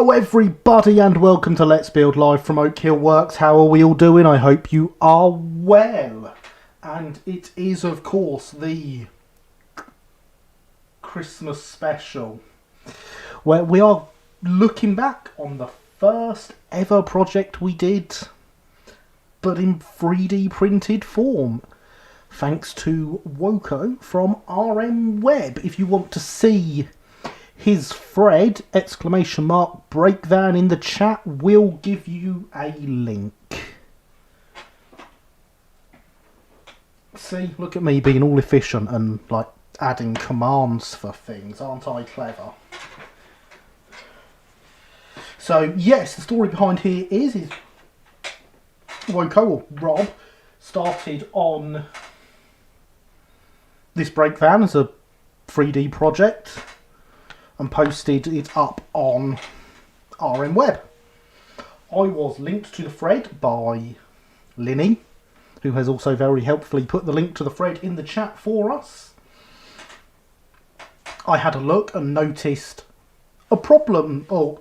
Hello everybody and welcome to Let's Build live from Oak Hill Works. How are we all doing? I hope you are well. And it is of course the Christmas special where we are looking back on the first ever project we did, but in 3D printed form, thanks to Woko from RM Web. If you want to see his thread, exclamation mark breakvan in the chat, will give you a link. See, look at me being all efficient and like adding commands for things, aren't I clever? So yes, the story behind here is Woko, or Rob, started on this breakvan as a 3D project and posted it up on RM Web. I was linked to the thread by Linny, who has also very helpfully put the link to the thread in the chat for us. I had a look and noticed a problem, or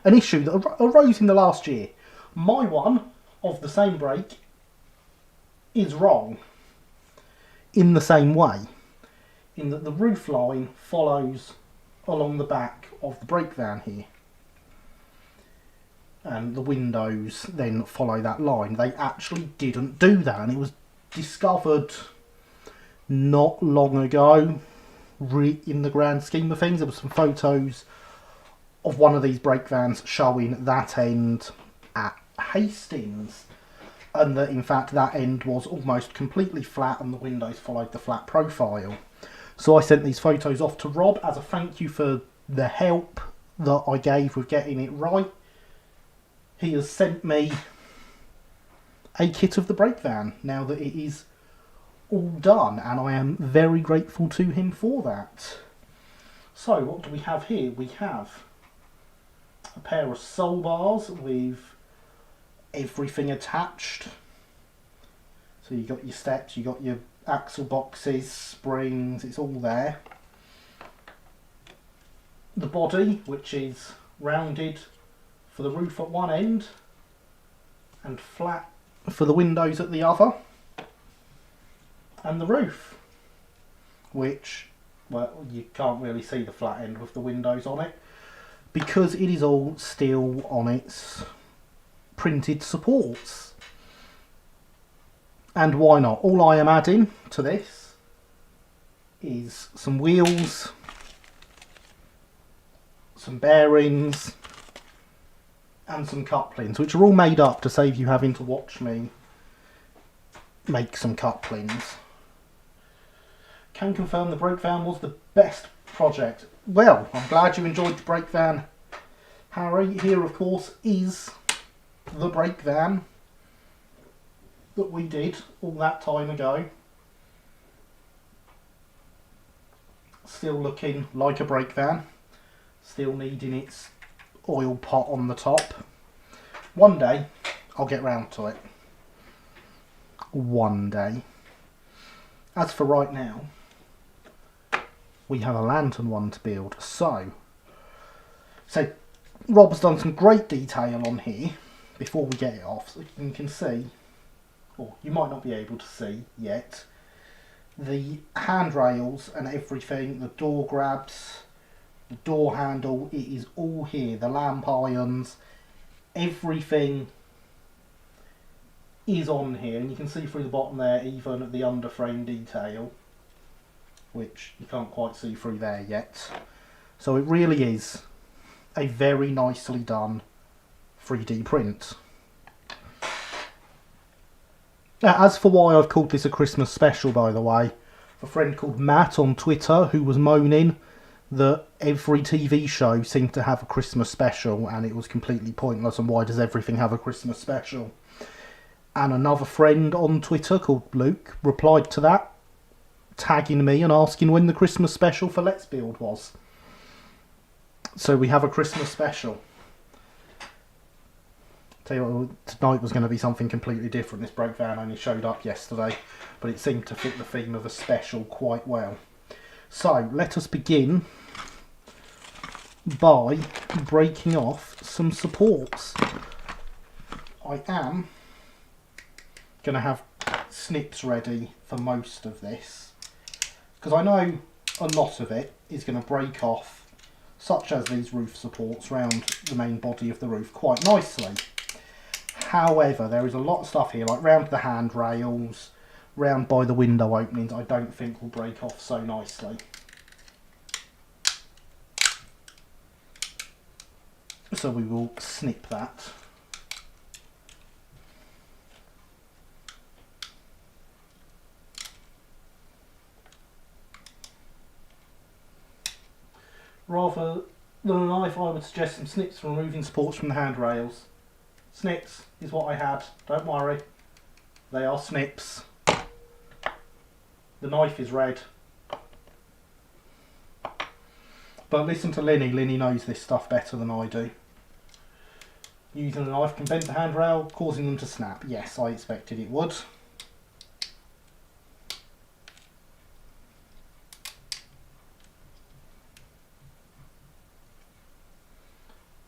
an issue that arose in the last year. My one of the same break is wrong in the same way, in that the roof line follows along the back of the breakvan here, and the windows then follow that line. They actually didn't do that, and it was discovered not long ago. In the grand scheme of things, there were some photos of one of these breakvans showing that end at Hastings, and that in fact that end was almost completely flat and the windows followed the flat profile. So I sent these photos off to Rob as a thank you for the help that I gave with getting it right. He has sent me a kit of the breakvan now that it is all done, and I am very grateful to him for that. So what do we have here? We have a pair of soul bars with everything attached. So you got your steps, you got your axle boxes, springs, it's all there. The body, which is rounded for the roof at one end and flat for the windows at the other. And the roof, which, well, you can't really see the flat end with the windows on it because it is all still on its printed supports. And why not? All I am adding to this is some wheels, some bearings, and some couplings, which are all made up to save you having to watch me make some couplings. Can confirm the breakvan was the best project. Well, I'm glad you enjoyed the breakvan, Harry. Here, of course, is the breakvan that we did all that time ago. Still looking like a breakvan, still needing its oil pot on the top. One day I'll get round to it. One day. As for right now, we have a lantern one to build. So Rob's done some great detail on here before we get it off, so you can see, or you might not be able to see yet, the handrails and everything, the door grabs, the door handle, it is all here. The lamp irons, everything is on here, and you can see through the bottom there even at the underframe detail, which you can't quite see through there yet. So it really is a very nicely done 3D print. Now, as for why I've called this a Christmas special, by the way, a friend called Matt on Twitter who was moaning that every TV show seemed to have a Christmas special and it was completely pointless, and why does everything have a Christmas special? And another friend on Twitter called Luke replied to that, tagging me and asking when the Christmas special for Let's Build was. So we have a Christmas special. Tell you what, tonight was going to be something completely different. This breakvan only showed up yesterday, but it seemed to fit the theme of a special quite well. So let us begin by breaking off some supports. I am going to have snips ready for most of this, because I know a lot of it is going to break off, such as these roof supports round the main body of the roof, quite nicely. However, there is a lot of stuff here, like round the handrails, round by the window openings, I don't think will break off so nicely. So we will snip that. Rather than a knife, I would suggest some snips for removing supports from the handrails. Snips is what I had, don't worry. They are snips. The knife is red. But listen to Linny, Linny knows this stuff better than I do. Using a knife can bend the handrail, causing them to snap. Yes, I expected it would.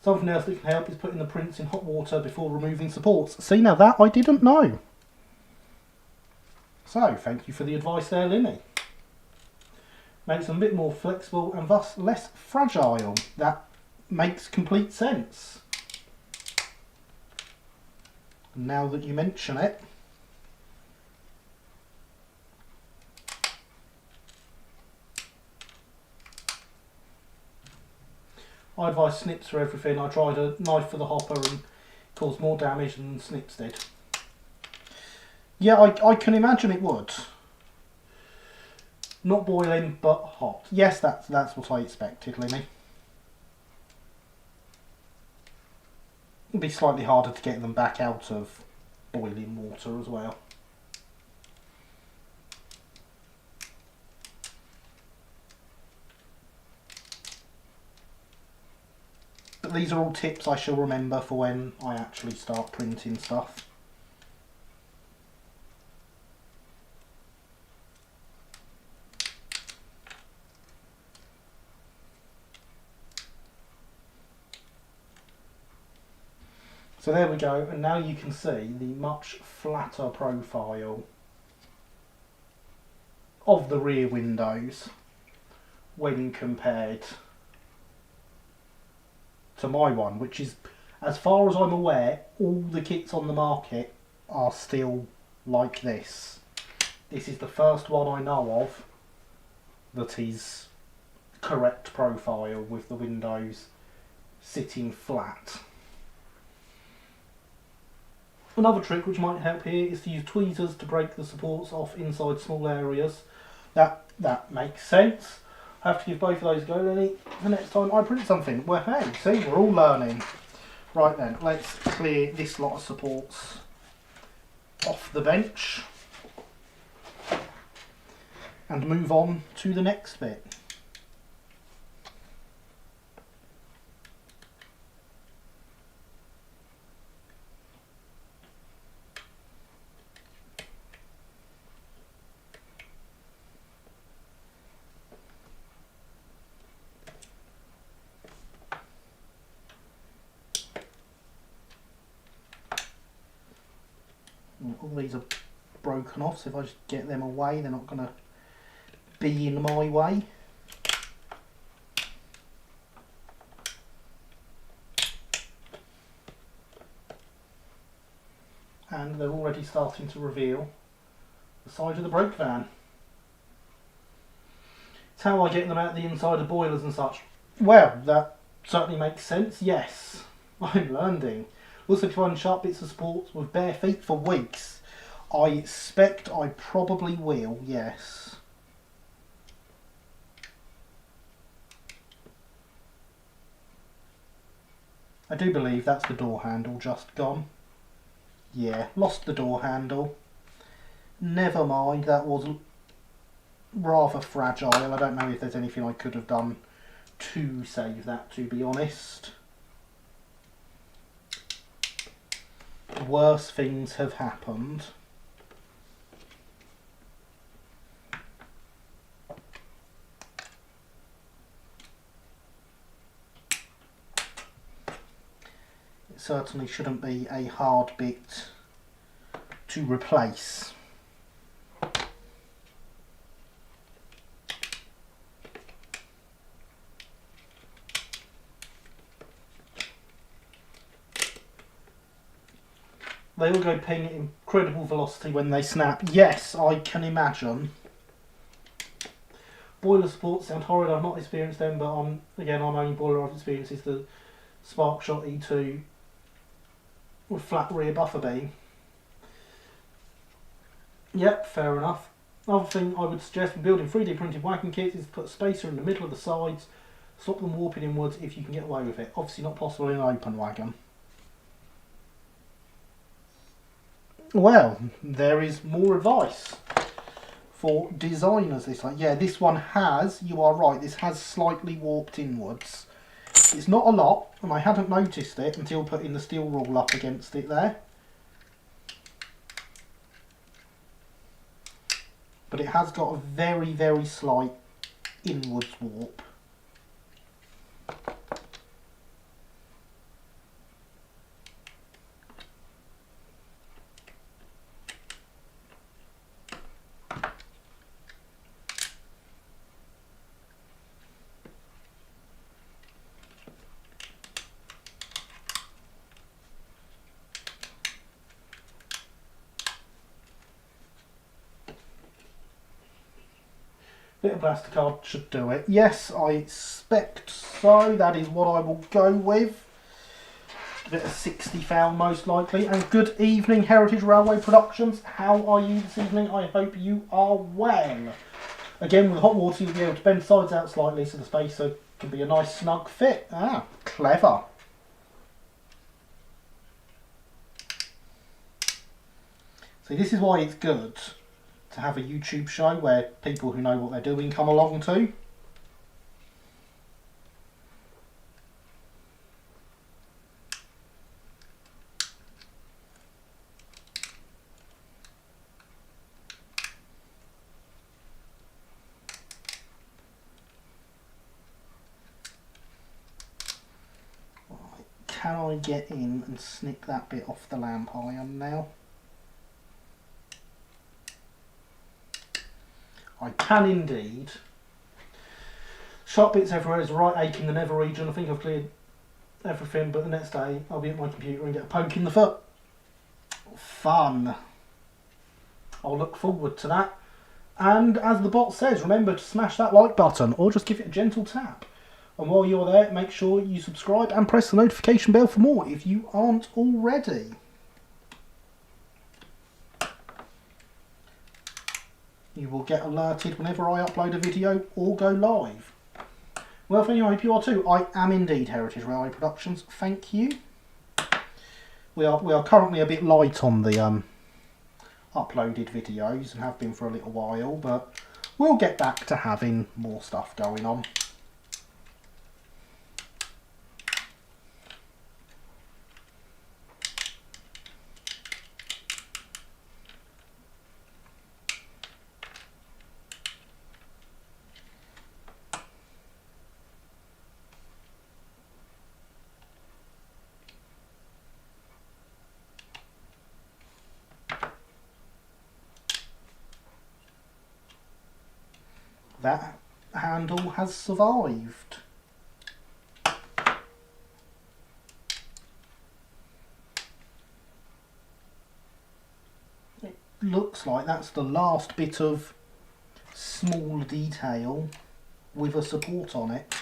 Something else that can help is putting the prints in hot water before removing supports. See, now that I didn't know. So, thank you for the advice there, Linny. Makes them a bit more flexible and thus less fragile. That makes complete sense. Now that you mention it. I advise snips for everything. I tried a knife for the hopper and caused more damage than snips did. Yeah, I can imagine it would. Not boiling, but hot. Yes, that's what I expected, Linny. It'd be slightly harder to get them back out of boiling water as well. But these are all tips I shall remember for when I actually start printing stuff. So there we go, and now you can see the much flatter profile of the rear windows when compared to my one, which is, as far as I'm aware, all the kits on the market are still like this. This is the first one I know of that is correct profile with the windows sitting flat. Another trick which might help here is to use tweezers to break the supports off inside small areas. That makes sense. I have to give both of those a go, Lenny, the next time I print something. Well, hey, see, we're all learning. Right then, let's clear this lot of supports off the bench and move on to the next bit. All these are broken off, so if I just get them away, they're not going to be in my way. And they're already starting to reveal the side of the brake van. It's how I get them out the inside of boilers and such. Well, that certainly makes sense, yes. I'm learning. Also to run sharp bits of supports with bare feet for weeks. I expect I probably will, yes. I do believe that's the door handle just gone. Yeah, lost the door handle. Never mind, that was rather fragile. I don't know if there's anything I could have done to save that, to be honest. Worse things have happened. certainly shouldn't be a hard bit to replace. They all go ping at incredible velocity when they snap. Yes, I can imagine. Boiler supports sound horrid. I've not experienced them, but on only boiler I've experienced is the Sparkshot E2 with flat rear buffer beam. Yep, fair enough. Another thing I would suggest when building 3D printed wagon kits is put a spacer in the middle of the sides, stop them warping inwards if you can get away with it. Obviously not possible in an open wagon. Well, there is more advice for designers this way. Yeah, this one has, you are right, this has slightly warped inwards. It's not a lot, and I hadn't noticed it until putting the steel rule up against it there. But it has got a very, very slight inwards warp. Bit of plasticard should do it. Yes, I expect so. That is what I will go with. A bit of 60 foul most likely. And good evening, Heritage Railway Productions. How are you this evening? I hope you are well. Again, with hot water you'll be able to bend sides out slightly so the spacer can be a nice snug fit. Ah, clever. See, this is why it's good to have a YouTube show where people who know what they're doing come along too. Right, can I get in and snip that bit off the lamp iron now? I can indeed. Sharp bits everywhere is the right ache in the nether region. I think I've cleared everything, but the next day I'll be at my computer and get a poke in the foot. Fun. I'll look forward to that. And as the bot says, remember to smash that like button or just give it a gentle tap. And while you're there, make sure you subscribe and press the notification bell for more if you aren't already. You will get alerted whenever I upload a video or go live. Well, for you, I hope you are too. I am indeed Heritage Railway Productions. Thank you. We are currently a bit light on the uploaded videos and have been for a little while, but we'll get back to having more stuff going on. That handle has survived. It looks like that's the last bit of small detail with a support on it.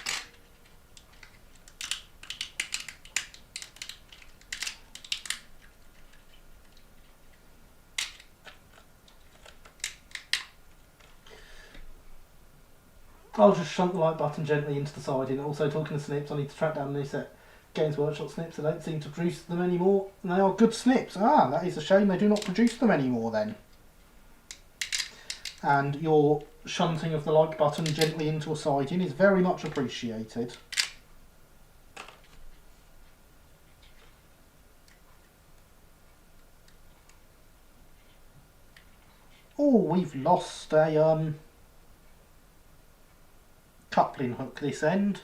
I'll just shunt the like button gently into the siding. Also, talking to snips, I need to track down a new set Games Workshop snips. They don't seem to produce them anymore, and they are good snips. Ah, that is a shame they do not produce them anymore then. And your shunting of the like button gently into a siding is very much appreciated. Oh, we've lost a coupling hook this end.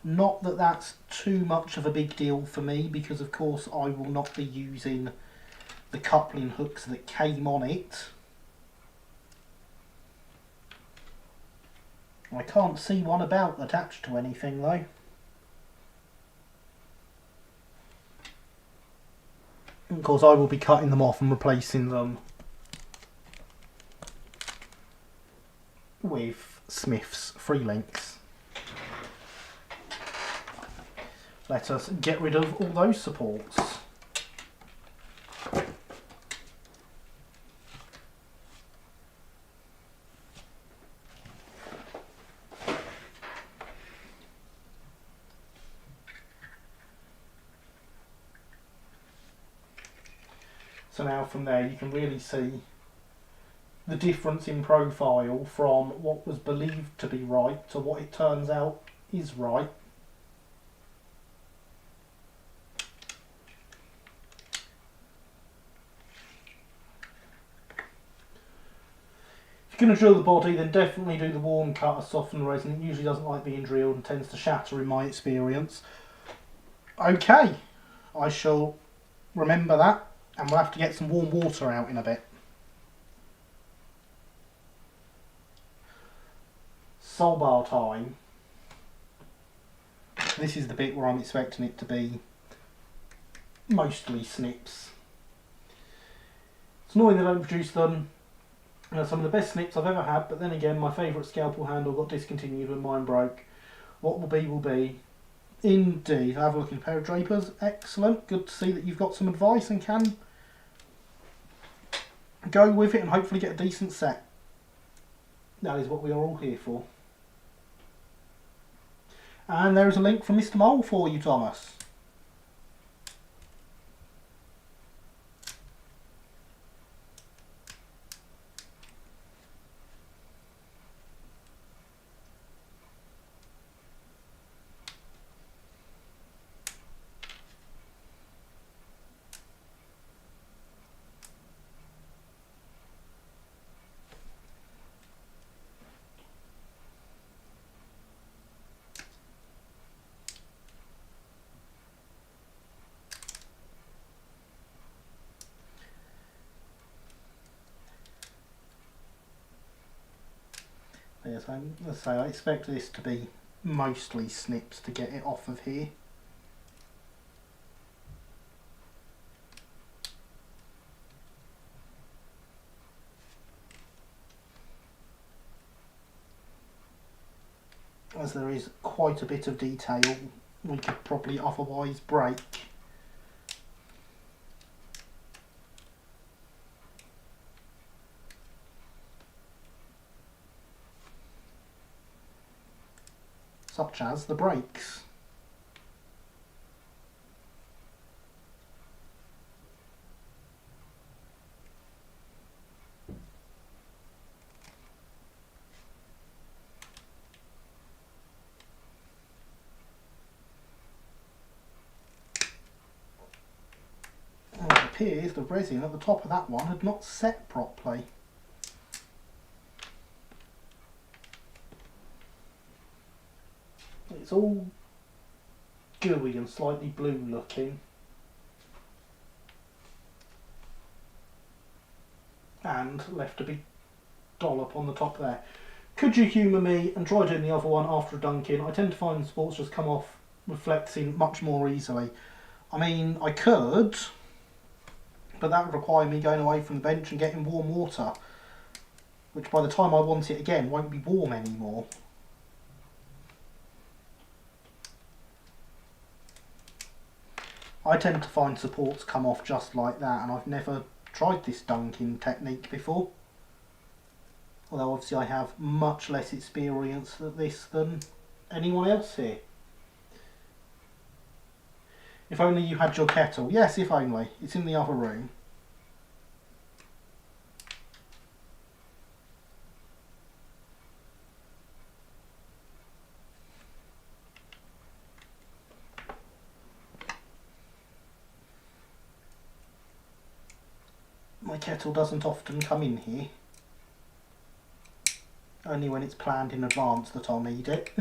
Not that that's too much of a big deal for me, because of course I will not be using the coupling hooks that came on it. I can't see one about attached to anything though. Of course I will be cutting them off and replacing them with Smith's free links. Let us get rid of all those supports. So now from there you can really see the difference in profile from what was believed to be right to what it turns out is right. If you're going to drill the body, then definitely do the warm cut or soften resin. It usually doesn't like being drilled and tends to shatter in my experience. Okay, I shall remember that, and we'll have to get some warm water out in a bit. Sol bar time. This is the bit where I'm expecting it to be mostly snips. It's annoying they don't produce them. Some of the best snips I've ever had, but then again my favourite scalpel handle got discontinued when mine broke. What will be will be. Indeed. Have a look at a pair of drapers. Excellent. Good to see that you've got some advice and can go with it and hopefully get a decent set. That is what we are all here for. And there is a link from Mr. Mole for you, Thomas. Yes, as I say, I expect this to be mostly snips to get it off of here. As there is quite a bit of detail we could probably otherwise break. Such as the brakes. And it appears the resin at the top of that one had not set properly. It's all gooey and slightly blue looking. And left a big dollop on the top there. Could you humour me and try doing the other one after a dunking? I tend to find sports just come off reflecting much more easily. I mean, I could, but that would require me going away from the bench and getting warm water, which by the time I want it again won't be warm anymore. I tend to find supports come off just like that, and I've never tried this dunking technique before. Although obviously I have much less experience at this than anyone else here. If only you had your kettle. Yes, if only. It's in the other room. My kettle doesn't often come in here. Only when it's planned in advance that I'll need it.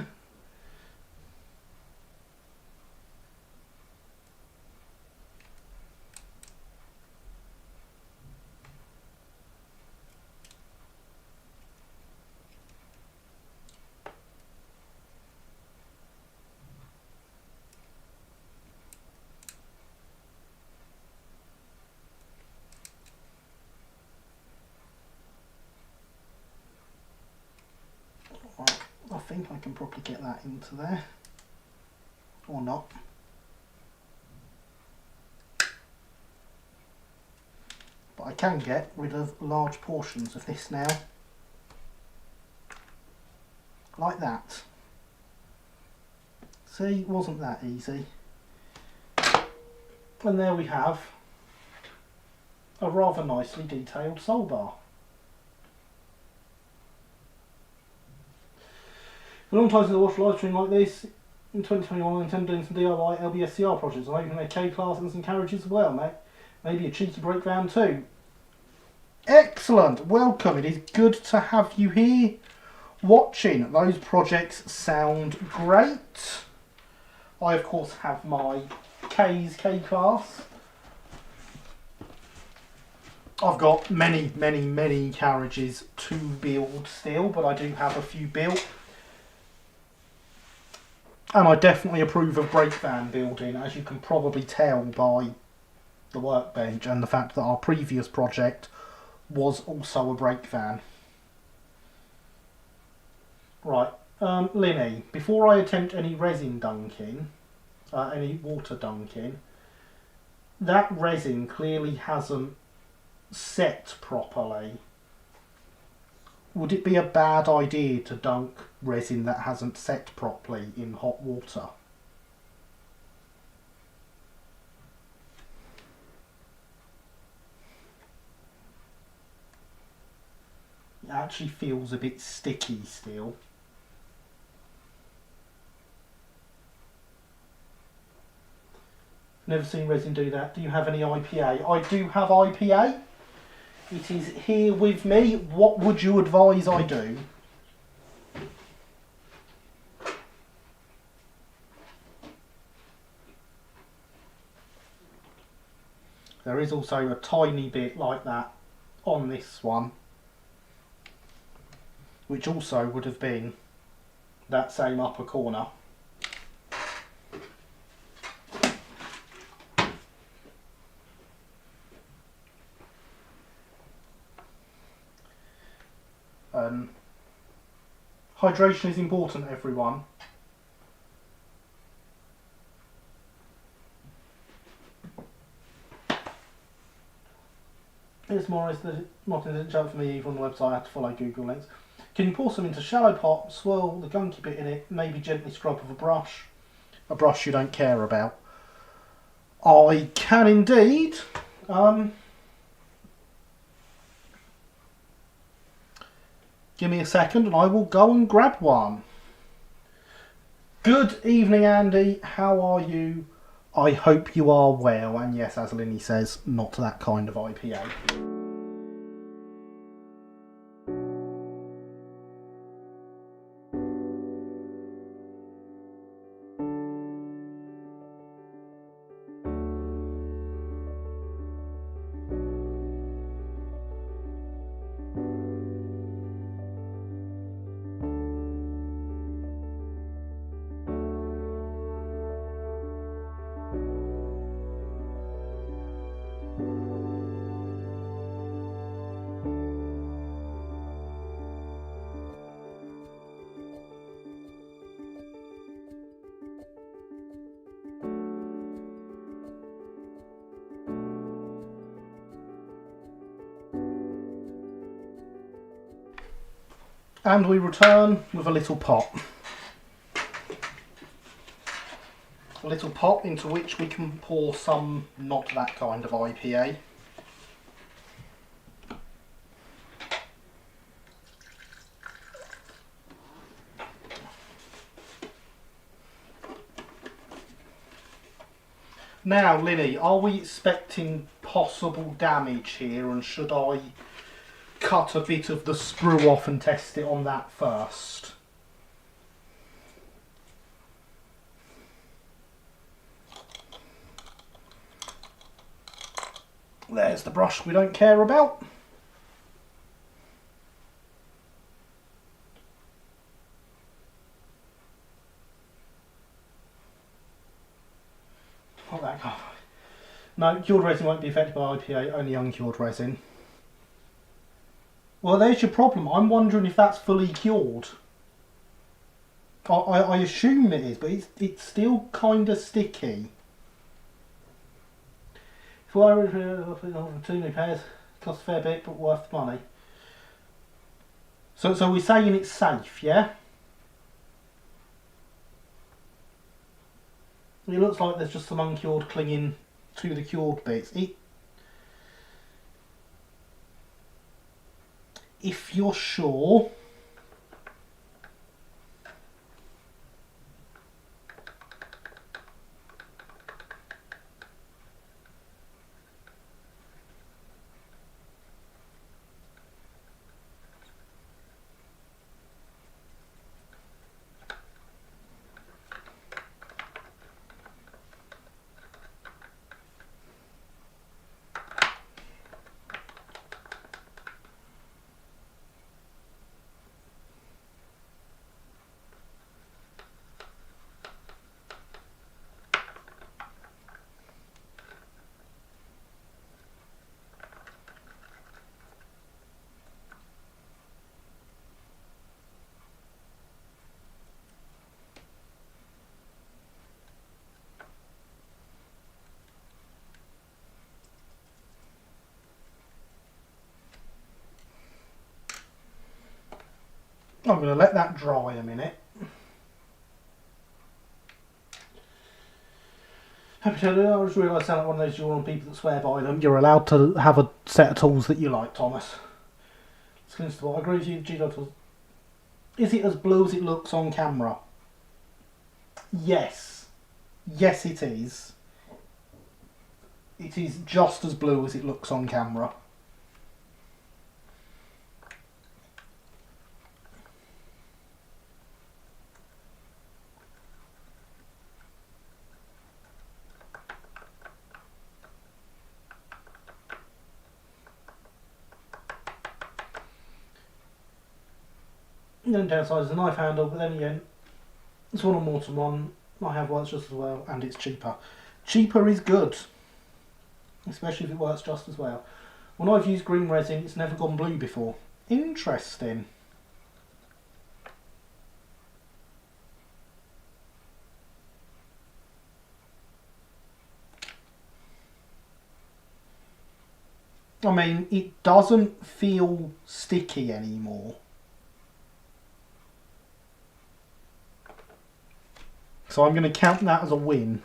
think I can probably get that into there. Or not. But I can get rid of large portions of this now. Like that. See, wasn't that easy? And there we have a rather nicely detailed soul bar. For a long time since I watched a live stream like this, in 2021 I intend doing some DIY LBSCR projects. I'm hoping to make K-Class and some carriages as well, mate. Maybe a cheeky brake van too. Excellent! Welcome, it is good to have you here watching. Those projects sound great. I of course have my K-Class. I've got many carriages to build still, but I do have a few built. And I definitely approve of brake van building, as you can probably tell by the workbench and the fact that our previous project was also a brake van. Right, Linny, before I attempt any resin dunking, any water dunking, that resin clearly hasn't set properly. Would it be a bad idea to dunk resin that hasn't set properly in hot water? It actually feels a bit sticky still. Never seen resin do that. Do you have any IPA? I do have IPA. It is here with me. What would you advise I do? There is also a tiny bit like that on this one, which also would have been that same upper corner. Hydration is important, everyone. It's Martin didn't jump for me either on the website. I had to follow Google links. Can you pour some into a shallow pot, swirl the gunky bit in it, maybe gently scrub with a brush? A brush you don't care about. I can indeed. Give me a second and I will go and grab one. Good evening, Andy. How are you? I hope you are well. And yes, as Linny says, not that kind of IPA. And we return with a little pot. A little pot into which we can pour some not that kind of IPA. Now, Linny, are we expecting possible damage here, and should I cut a bit of the sprue off and test it on that first? There's the brush we don't care about. Not that kind. No, cured resin won't be affected by IPA, only uncured resin. Well, there's your problem. I'm wondering if that's fully cured. I assume it is, but it's still kind of sticky. If I were to 2 new pairs, cost a fair bit, but worth the money. So we're saying it's safe, yeah? It looks like there's just some uncured clinging to the cured bits. If you're sure. I'm going to let that dry a minute. Happy to I just realised I sound like one of those Euron people that swear by them. You're allowed to have a set of tools that you like, Thomas. I agree with you, G-Dog tools. Is it as blue as it looks on camera? Yes. Yes, it is. It is just as blue as it looks on camera. The only downside is the knife handle, but then again, it's one on Morton one. I have works just as well, and it's cheaper. Cheaper is good, especially if it works just as well. When I've used green resin, it's never gone blue before. Interesting. I mean, it doesn't feel sticky anymore. So I'm going to count that as a win.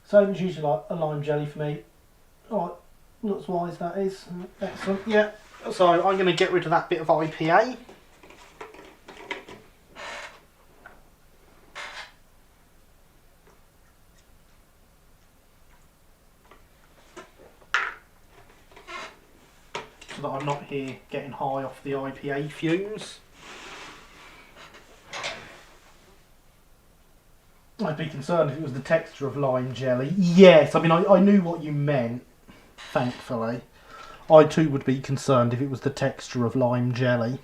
So it's usually like a lime jelly for me. Alright, looks wise that is. Excellent, yeah. So I'm going to get rid of that bit of IPA. So that I'm not here getting high off the IPA fumes. I'd be concerned if it was the texture of lime jelly. Yes, I mean, I knew what you meant, thankfully. I too would be concerned if it was the texture of lime jelly.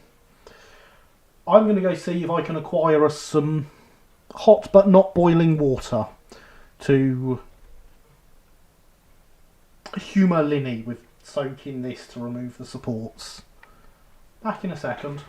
I'm going to go see if I can acquire us some hot but not boiling water to humour Linny with soaking this to remove the supports. Back in a second.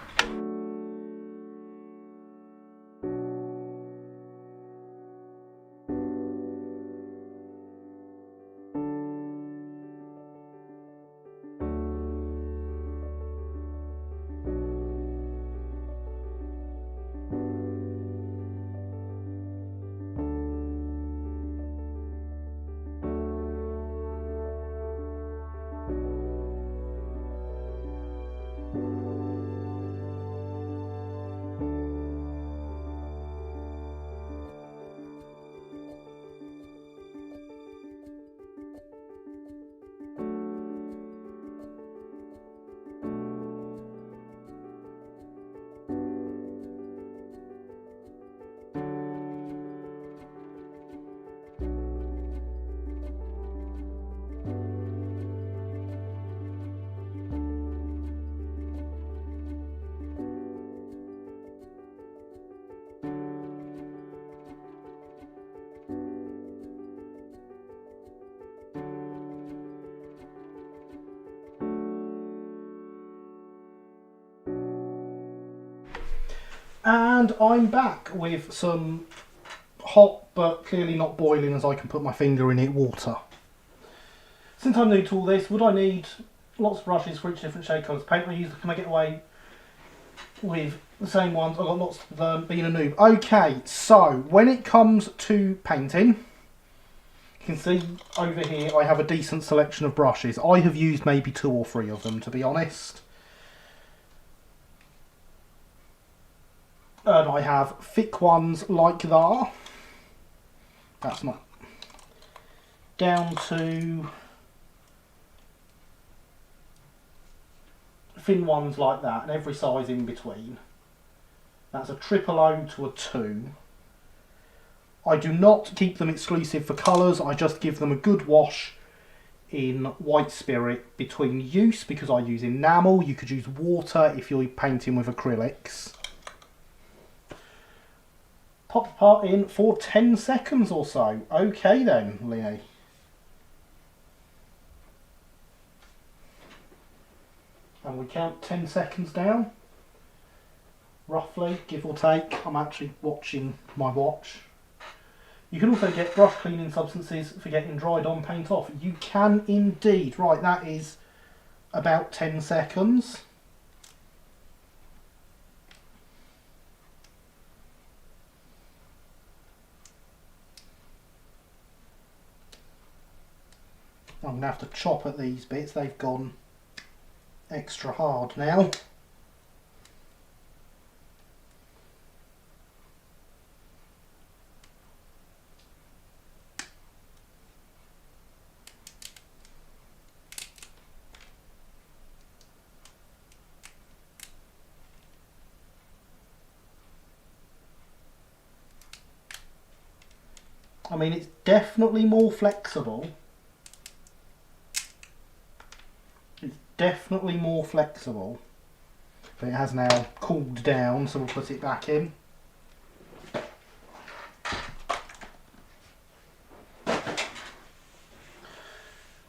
And I'm back with some hot, but clearly not boiling as I can put my finger in it, water. Since I'm new to all this, would I need lots of brushes for each different shade colours of paint I use? Can I get away with the same ones? I've got lots to learn being a noob. Okay, so when it comes to painting, you can see over here I have a decent selection of brushes. I have used maybe 2 or 3 of them, to be honest. And I have thick ones like that. That's not. Down to thin ones like that, and every size in between. That's a 000 to a 2. I do not keep them exclusive for colours, I just give them a good wash in white spirit between use, because I use enamel. You could use water if you're painting with acrylics. Pop the part in for 10 seconds or so. Okay then, Leo. And we count 10 seconds down, roughly, give or take. I'm actually watching my watch. You can also get brush cleaning substances for getting dried on paint off. You can indeed. Right, that is about 10 seconds. I'm going to have to chop at these bits. They've gone extra hard now. I mean, it's definitely more flexible. It's definitely more flexible. But it has now cooled down, so we'll put it back in.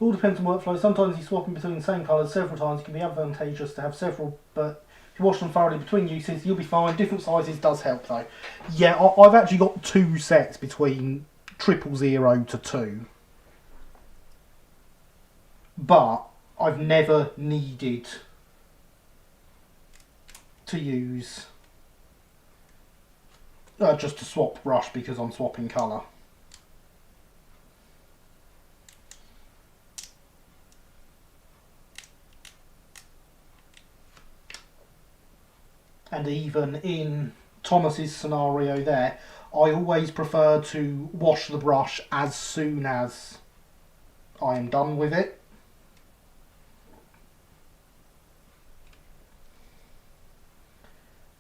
All depends on workflow. Sometimes you swapping between the same colours several times. It can be advantageous to have several, but if you wash them thoroughly between uses, you'll be fine. Different sizes does help though. Yeah, I've actually got 2 sets between 000 to 2. But I've never needed to use just to swap brush because I'm swapping colour. And even in Thomas's scenario there, I always prefer to wash the brush as soon as I am done with it.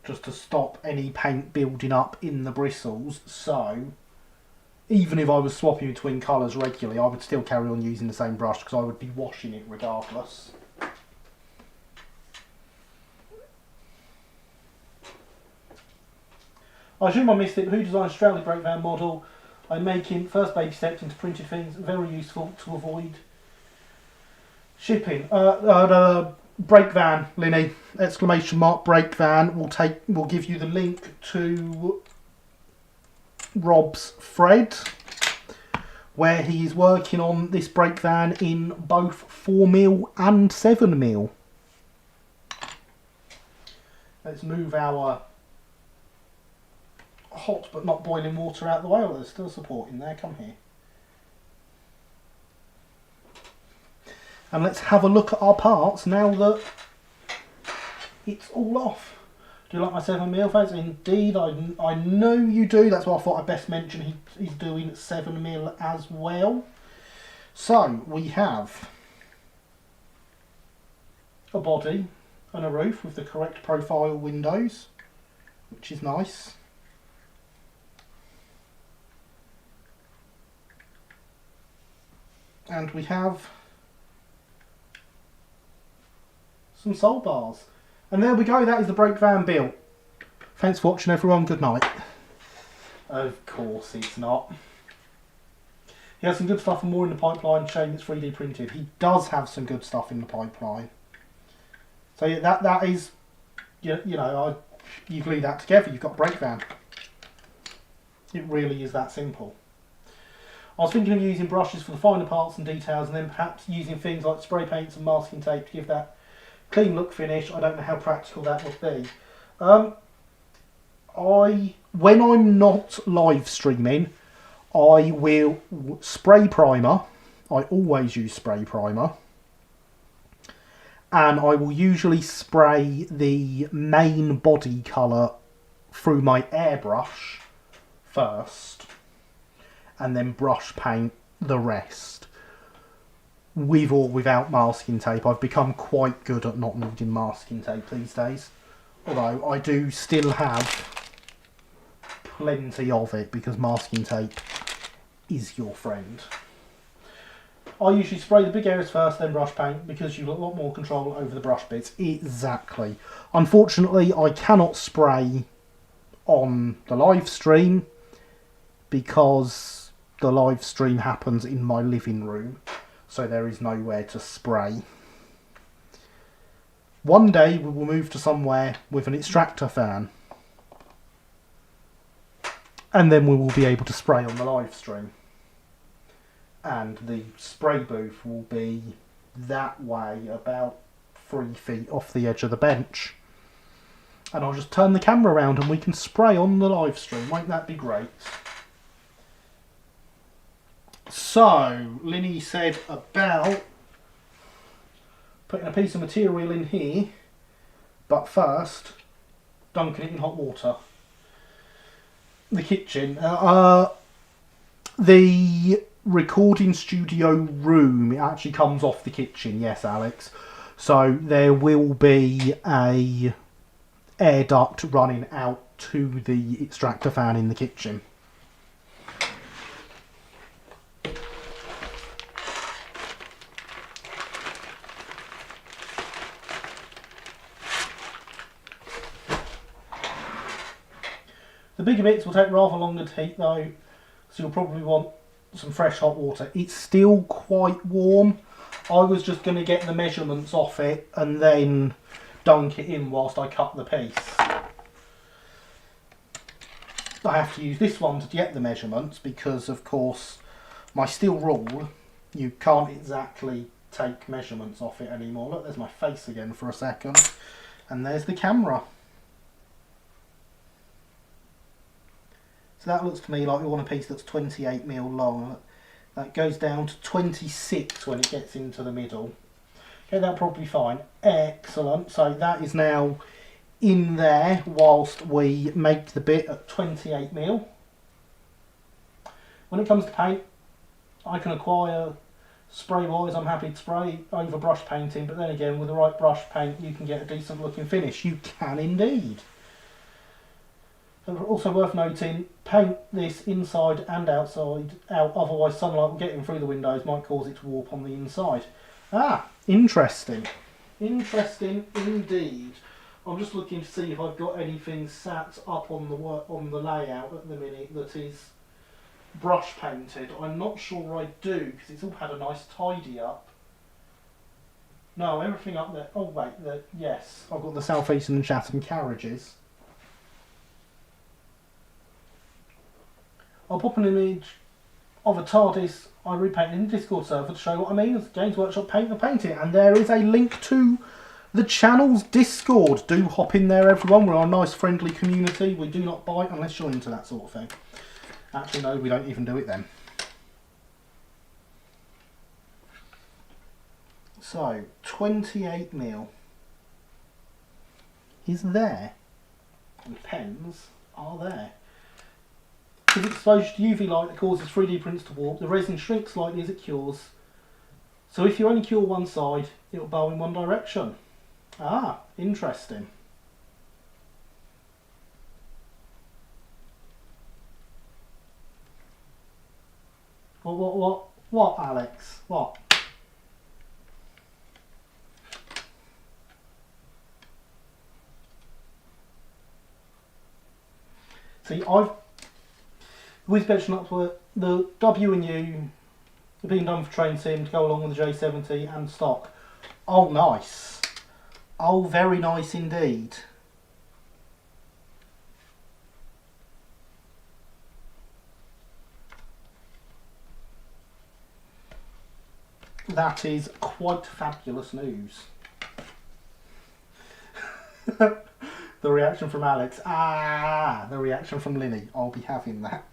Just to stop any paint building up in the bristles. So even if I was swapping between colours regularly, I would still carry on using the same brush because I would be washing it regardless. I assume I missed it, but who designed Stroudley brake van model? I'm making first baby steps into printed things, very useful to avoid shipping. Brake van, Linny, exclamation mark brake van. We'll give you the link to Rob's thread where he is working on this brake van in both 4mm and 7mm. Let's move our hot but not boiling water out of the way. Oh, there's still support in there. Come here. And let's have a look at our parts now that it's all off. Do you like my 7mm face? Indeed, I know you do. That's why I thought I'd best mention he's doing 7mm as well. So we have a body and a roof with the correct profile windows, which is nice. And we have some sole bars. And there we go, that is the brake van built. Thanks for watching everyone, good night. Of course it's not. He has some good stuff and more in the pipeline, showing it's 3D printed. He does have some good stuff in the pipeline. So yeah, that is, you know, You glue that together, you've got a brake van. It really is that simple. I was thinking of using brushes for the finer parts and details, and then perhaps using things like spray paints and masking tape to give that clean look finish. I don't know how practical that would be. When I'm not live streaming, I will spray primer. I always use spray primer. And I will usually spray the main body colour through my airbrush first, and then brush paint the rest. With or without masking tape. I've become quite good at not needing masking tape these days. Although I do still have plenty of it, because masking tape is your friend. I usually spray the big areas first, then brush paint, because you've got a lot more control over the brush bits. Exactly. Unfortunately, I cannot spray on the live stream, because the live stream happens in my living room, so there is nowhere to spray. One day we will move to somewhere with an extractor fan, and then we will be able to spray on the live stream. And the spray booth will be that way, about 3 feet off the edge of the bench. And I'll just turn the camera around and we can spray on the live stream. Won't that be great? So, Linny said about putting a piece of material in here, but first dunking it in hot water. The kitchen. The recording studio room, it actually comes off the kitchen, yes Alex. So there will be a air duct running out to the extractor fan in the kitchen. The bigger bits will take rather longer to heat though, so you'll probably want some fresh hot water. It's still quite warm. I was just going to get the measurements off it and then dunk it in whilst I cut the piece. I have to use this one to get the measurements because, of course, my steel rule, you can't exactly take measurements off it anymore. Look, there's my face again for a second. And there's the camera. So that looks to me like we want a piece that's 28mm long. That goes down to 26 when it gets into the middle. Okay, that'll probably be fine. Excellent. So that is now in there whilst we make the bit at 28mm. When it comes to paint, I can acquire spray wise. I'm happy to spray over brush painting, but then again, with the right brush paint, you can get a decent looking finish. You can indeed. Also worth noting, paint this inside and outside out, otherwise sunlight will get in through the windows, might cause it to warp on the inside. Ah, interesting. Interesting indeed. I'm just looking to see if I've got anything sat up on the layout at the minute that is brush painted. I'm not sure I do, because it's all had a nice tidy up. No, everything up there. Oh wait, yes, I've got the South Eastern and Chatham carriages. I'll pop an image of a TARDIS I repainted in the Discord server to show what I mean as Games Workshop Paint the Painting, and there is a link to the channel's Discord. Do hop in there, everyone. We're a nice friendly community. We do not bite unless you're into that sort of thing. Actually no, we don't even do it then. So 28mm is there, and pens are there. With exposure to UV light that causes 3D prints to warp, the resin shrinks slightly as it cures. So if you only cure one side, it will bow in one direction. Ah, interesting. What, Alex? What? See, with benchmarks were the W and U are being done for train sim to go along with the J70 and stock. Oh, nice. Oh, very nice indeed. That is quite fabulous news. The reaction from Alex. Ah, the reaction from Linny. I'll be having that.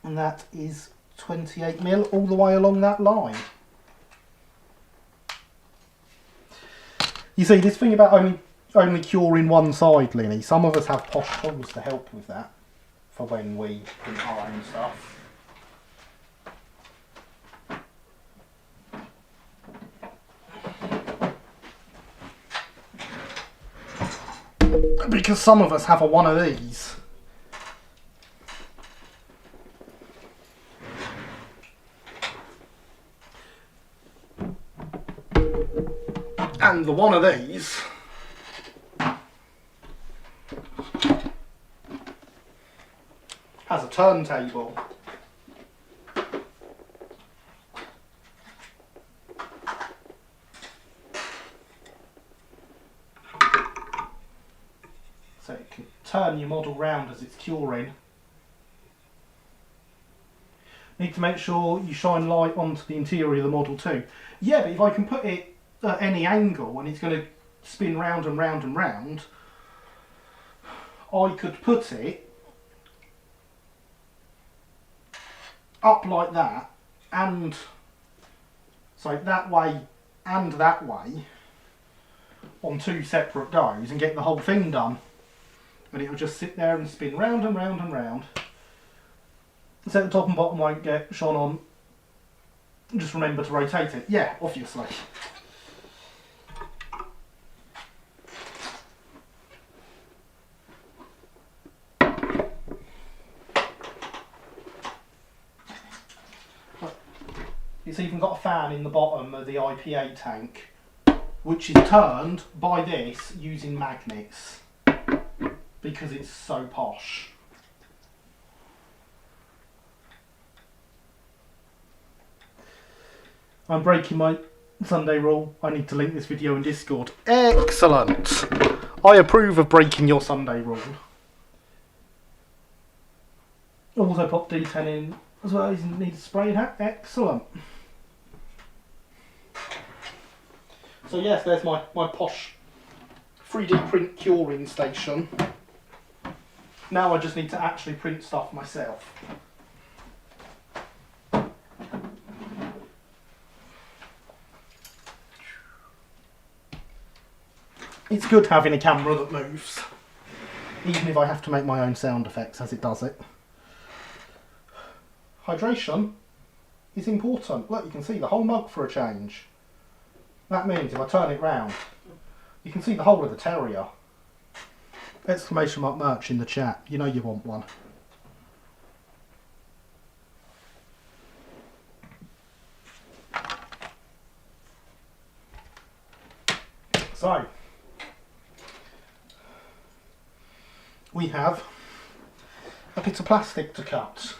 And that is 28mm all the way along that line. You see, this thing about only curing one side, Linny, some of us have posh tools to help with that for when we print our own stuff. Because some of us have one of these. And the one of these has a turntable. So it can turn your model round as it's curing. Need to make sure you shine light onto the interior of the model too. Yeah, but if I can put it at any angle and it's going to spin round and round and round, I could put it up like that, and so that way and that way on two separate goes and get the whole thing done. And it'll just sit there and spin round and round and round. So the top and bottom won't get shone on. Just remember to rotate it. Yeah, obviously. It's even got a fan in the bottom of the IPA tank, which is turned by this using magnets, because it's so posh. I'm breaking my Sunday rule. I need to link this video in Discord. Excellent! I approve of breaking your Sunday rule. Also pop D10 in as well. You need a spray hat. Excellent. So yes, there's my posh 3D print curing station. Now I just need to actually print stuff myself. It's good having a camera that moves, even if I have to make my own sound effects as it does it. Hydration is important. Look, you can see the whole mug for a change. That means if I turn it round, you can see the whole of the terrier. Exclamation mark merch in the chat. You know you want one. So, we have a bit of plastic to cut.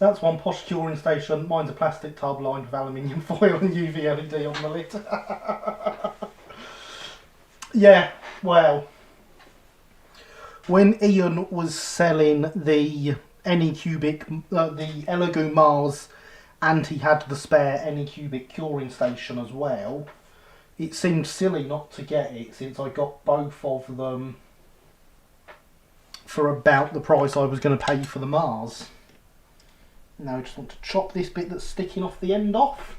That's one posh curing station. Mine's a plastic tub lined with aluminium foil and UV LED on the lid. Yeah, well, when Ian was selling the Anycubic, the Elegoo Mars, and he had the spare Anycubic curing station as well, it seemed silly not to get it, since I got both of them for about the price I was going to pay for the Mars. Now I just want to chop this bit that's sticking off the end off.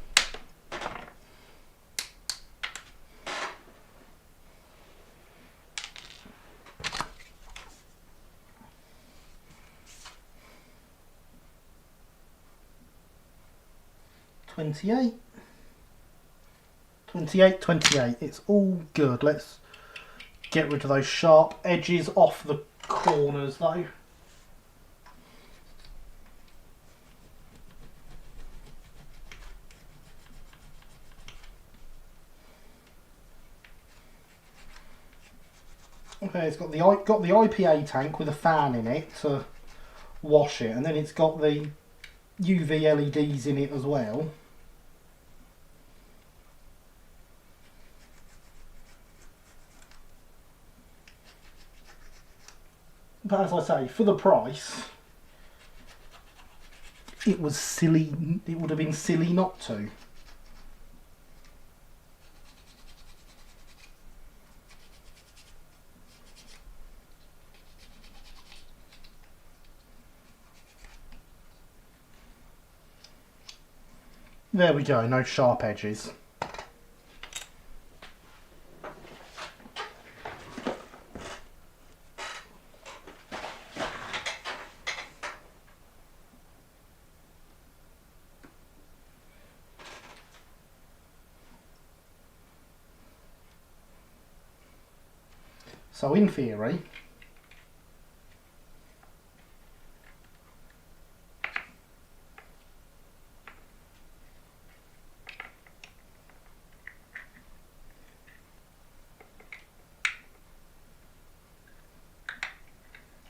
$28. $28. It's all good. Let's get rid of those sharp edges off the corners though. Yeah, it's got the IPA tank with a fan in it to wash it, and then it's got the UV LEDs in it as well. But as I say, for the price, it was silly. It would have been silly not to. There we go, no sharp edges. So in theory,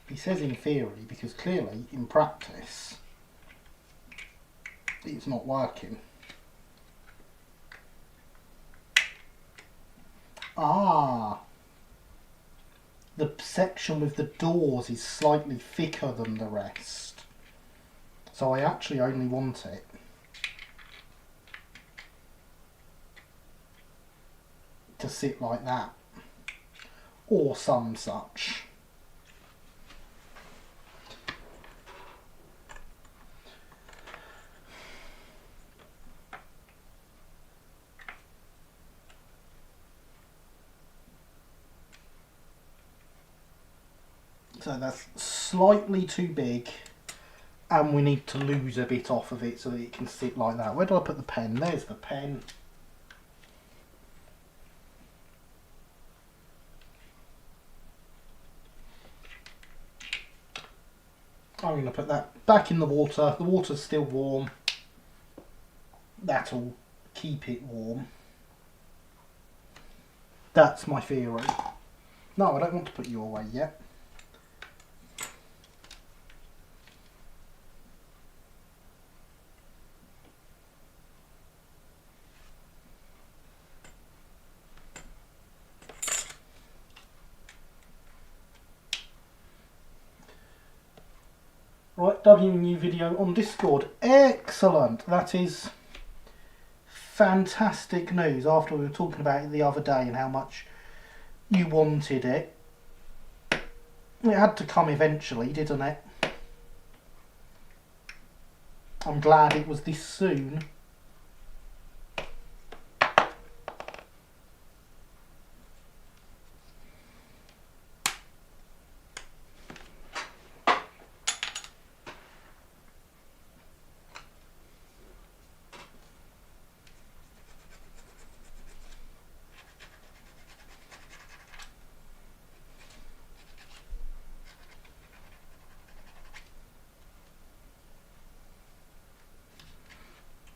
he says in theory because clearly in practice it's not working. Ah, the section with the doors is slightly thicker than the rest, so I actually only want it to sit like that or some such. So that's slightly too big, and we need to lose a bit off of it so that it can sit like that. Where do I put the pen? There's the pen. I'm going to put that back in the water. The water's still warm. That'll keep it warm. That's my theory. No, I don't want to put you away yet. Right, new video on Discord. Excellent. That is fantastic news after we were talking about it the other day and how much you wanted it. It had to come eventually, didn't it? I'm glad it was this soon.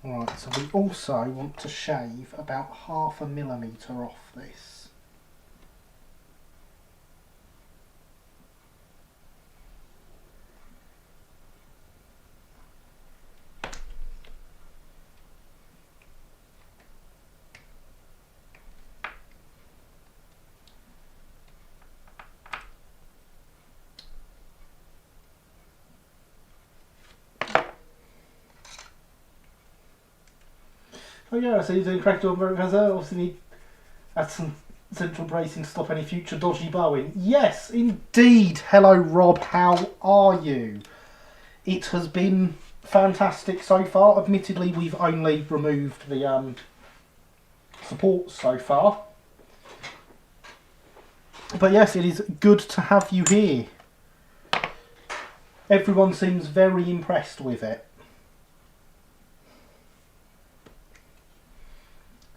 Right, so we also want to shave about 0.5 mm off this. Oh yeah, so you're doing correct on because obviously need add some central bracing to stop any future dodgy bowing. Yes, indeed. Hello Rob, how are you? It has been fantastic so far. Admittedly, we've only removed the supports so far. But yes, it is good to have you here. Everyone seems very impressed with it.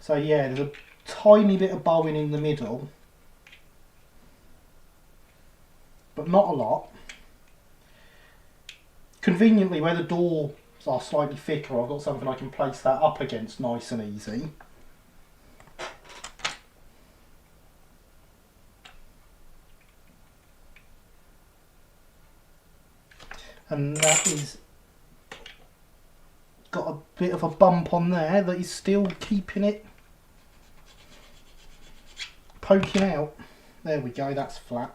So yeah, there's a tiny bit of bowing in the middle, but not a lot. Conveniently, where the doors are slightly thicker, I've got something I can place that up against nice and easy. and that is got a bit of a bump on there that is still keeping it poking out. There we go, that's flat.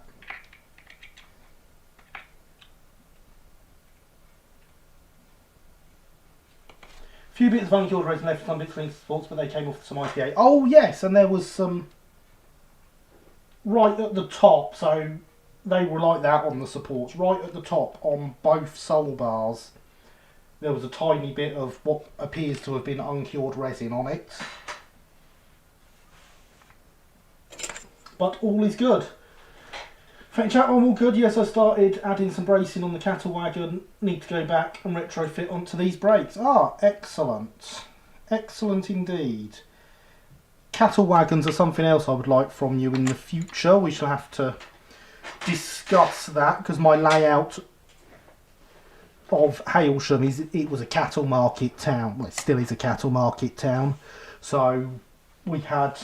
A few bits of unkilled resin left, some bits linked to sports, but they came off some IPA. Oh yes, and there was some right at the top, so they were like that on the supports. Right at the top on both sole bars, there was a tiny bit of what appears to have been uncured resin on it. But all is good. Thank you, chat, all good. Yes, I started adding some bracing on the cattle wagon. Need to go back and retrofit onto these brakes. Ah, excellent. Excellent indeed. Cattle wagons are something else I would like from you in the future. We shall have to discuss that, because my layout of Hailsham it was a cattle market town. Well, it still is a cattle market town. So we had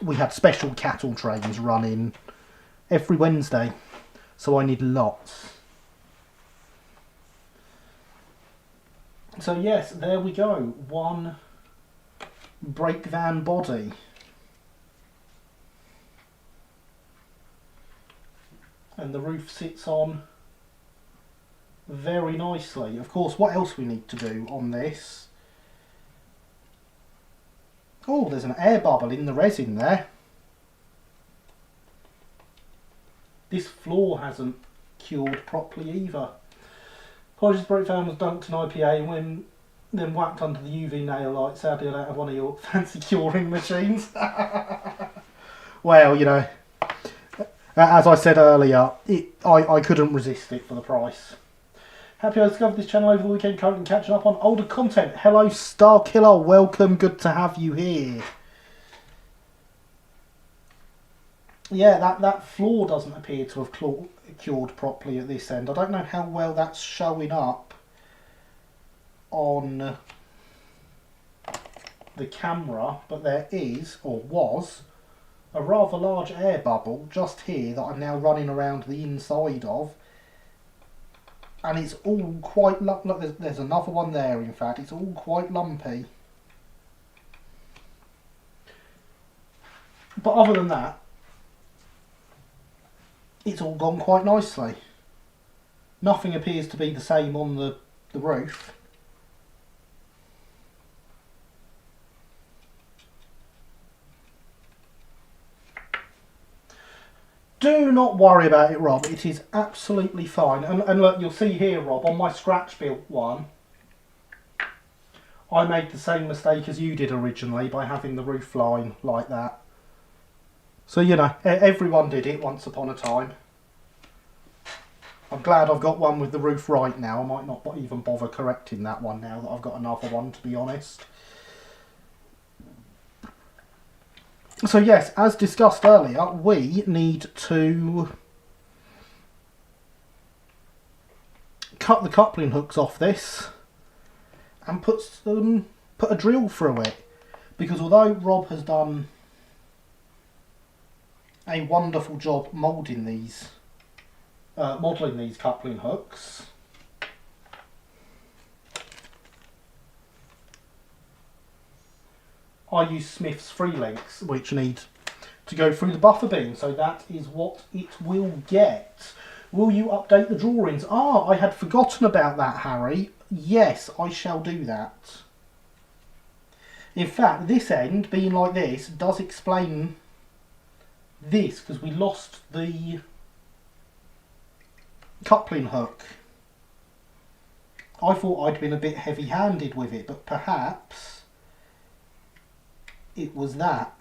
we had special cattle trains running every Wednesday, so I need lots. So yes, there we go, one brake van body. And the roof sits on very nicely. Of course, what else we need to do on this? Oh, there's an air bubble in the resin there. This floor hasn't cured properly either. Apologies, the brake fan was dunked in IPA and then whacked under the UV nail light. Sadly, I don't have one of your fancy curing machines. Well, you know, as I said earlier, I couldn't resist it for the price. Happy I discovered this channel over the weekend, currently catching up on older content. Hello Star Killer, welcome, good to have you here. Yeah, that floor doesn't appear to have cured properly at this end. I don't know how well that's showing up on the camera, but there is, or was, a rather large air bubble just here that I'm now running around the inside of. And it's all quite lumpy. Look, there's another one there, in fact. It's all quite lumpy. But other than that, it's all gone quite nicely. Nothing appears to be the same on the roof. Do not worry about it, Rob. It is absolutely fine. And look, you'll see here, Rob, on my scratch built one, I made the same mistake as you did originally by having the roof line like that. So, you know, everyone did it once upon a time. I'm glad I've got one with the roof right now. I might not even bother correcting that one now that I've got another one, to be honest. So yes, as discussed earlier, we need to cut the coupling hooks off this and put a drill through it, because although Rob has done a wonderful job modelling these coupling hooks, I use Smith's free links, which need to go through the buffer beam, so that is what it will get. Will you update the drawings? Ah, I had forgotten about that, Harry. Yes, I shall do that. In fact, this end, being like this, does explain this, because we lost the coupling hook. I thought I'd been a bit heavy-handed with it, but perhaps it was that.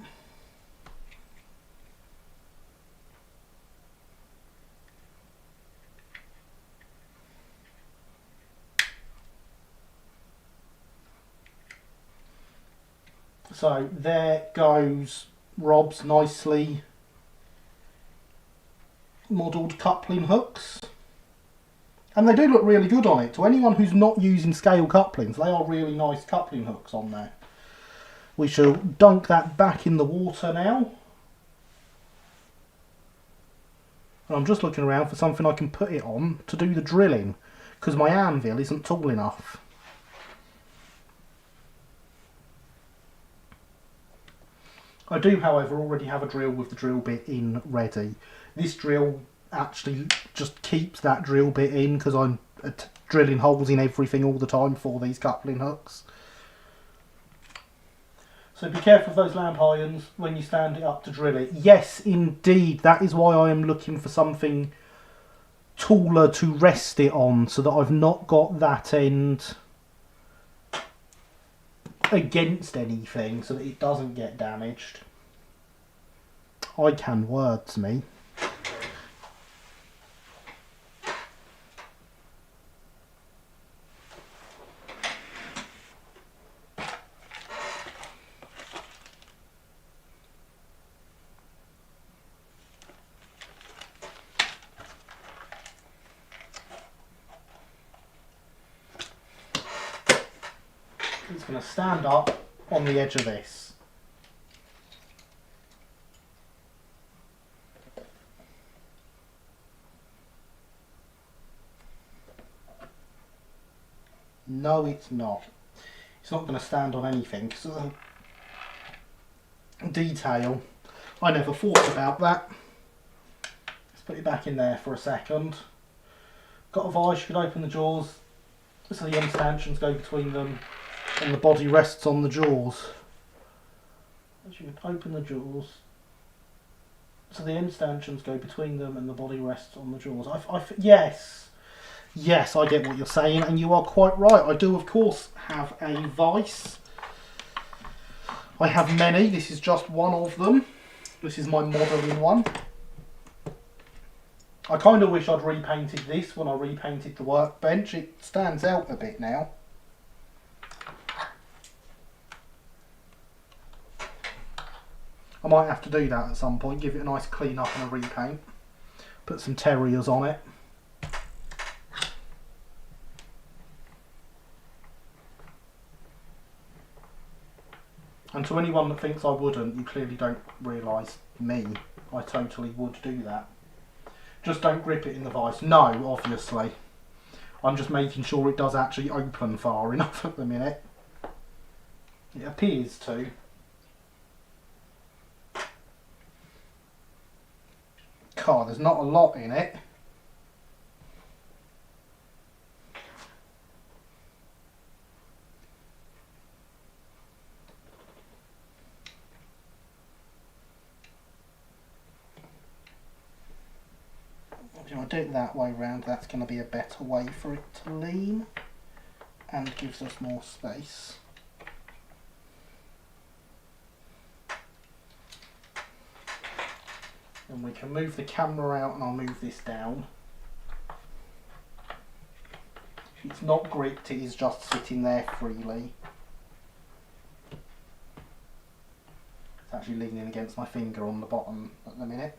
So there goes Rob's nicely modelled coupling hooks. And they do look really good on it. To anyone who's not using scale couplings, they are really nice coupling hooks on there. We shall dunk that back in the water now. And I'm just looking around for something I can put it on to do the drilling, because my anvil isn't tall enough. I do, however, already have a drill with the drill bit in ready. This drill actually just keeps that drill bit in because I'm drilling holes in everything all the time for these coupling hooks. So be careful of those lamp irons when you stand it up to drill it. Yes, indeed, that is why I am looking for something taller to rest it on, so that I've not got that end against anything, so that it doesn't get damaged. I can words, me. It's going to stand up on the edge of this. No, it's not. It's not going to stand on anything. So, detail. I never thought about that. Let's put it back in there for a second. Got a vise, you could open the jaws so the end stanchions go between them and the body rests on the jaws. As you can open the jaws so the end stanchions go between them and the body rests on the jaws. Yes, I get what you're saying, and you are quite right. I do, of course, have a vice. I have many. This is just one of them. This is my modelling one. I kind of wish I'd repainted this when I repainted the workbench. It stands out a bit now. I might have to do that at some point, give it a nice clean up and a repaint. Put some terriers on it. And to anyone that thinks I wouldn't, you clearly don't realise me. I totally would do that. Just don't grip it in the vice. No, obviously. I'm just making sure it does actually open far enough at the minute. It appears to. God, there's not a lot in it. If I do it that way round, that's going to be a better way for it to lean and gives us more space. And we can move the camera out and I'll move this down. It's not gripped, it is just sitting there freely. It's actually leaning against my finger on the bottom at the minute.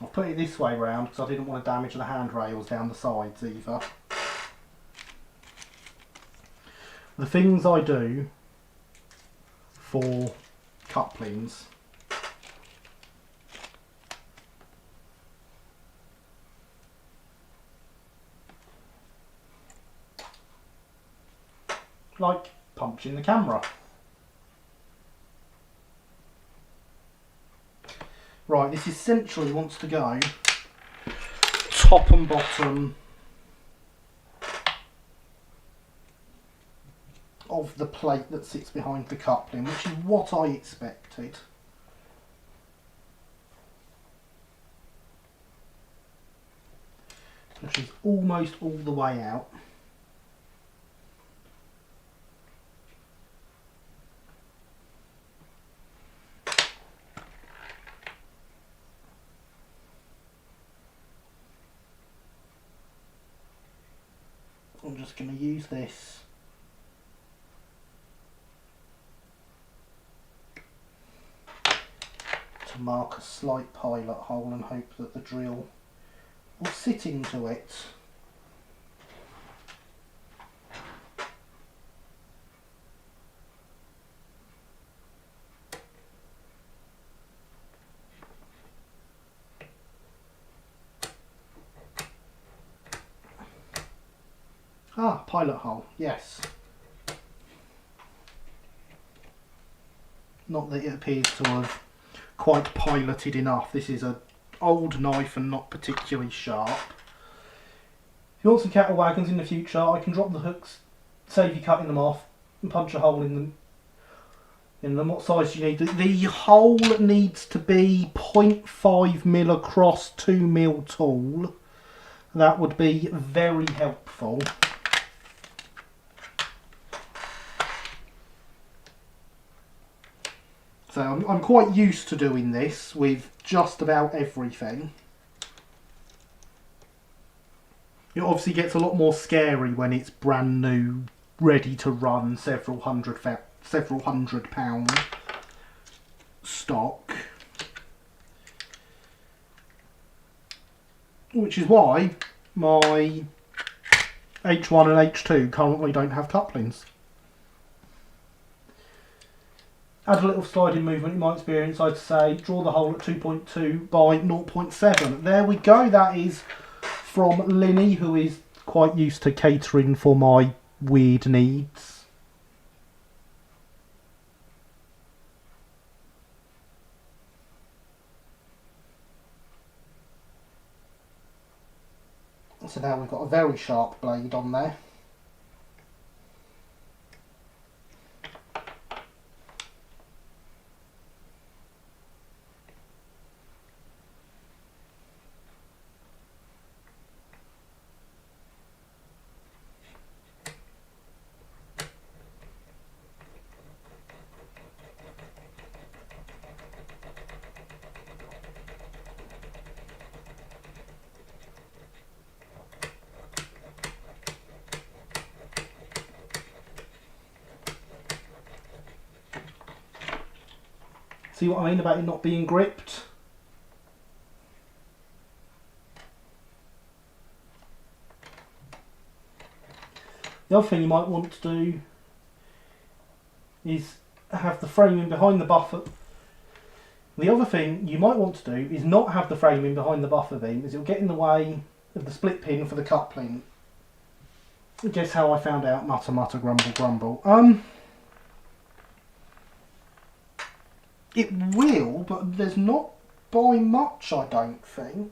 I've put it this way round because I didn't want to damage the handrails down the sides either. The things I do for couplings like punching the camera. Right, this essentially wants to go top and bottom of the plate that sits behind the coupling, which is what I expected. Which is almost all the way out. I'm just going to use this to mark a slight pilot hole and hope that the drill will sit into it. Ah, pilot hole, yes. Not that it appears to have quite piloted enough. This is an old knife and not particularly sharp. If you want some cattle wagons in the future, I can drop the hooks, save you cutting them off, and punch a hole in them. What size do you need? The hole needs to be 0.5mm across, 2mm tall. That would be very helpful. So I'm quite used to doing this with just about everything. It obviously gets a lot more scary when it's brand new, ready to run, several hundred pound stock. Which is why my H1 and H2 currently don't have couplings. Add a little sliding movement in my experience, I'd say draw the hole at 2.2 by 0.7. There we go, that is from Linny, who is quite used to catering for my weird needs. So now we've got a very sharp blade on there. See what I mean about it not being gripped? The other thing you might want to do is have the framing behind the buffer. The other thing you might want to do is not have the framing behind the buffer beam, as it'll get in the way of the split pin for the coupling. Guess how I found out? Mutter, mutter, grumble, grumble. It will, but there's not by much, I don't think.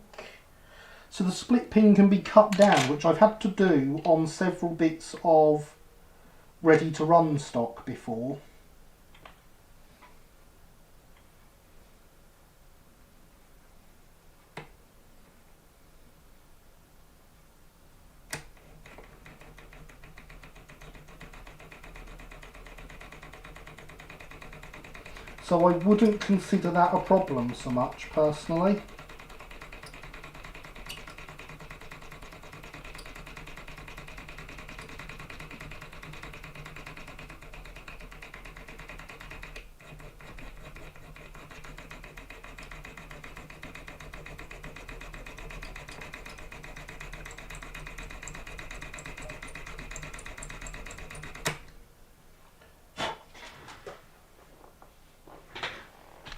So the split pin can be cut down, which I've had to do on several bits of ready to run stock before. So I wouldn't consider that a problem so much, personally.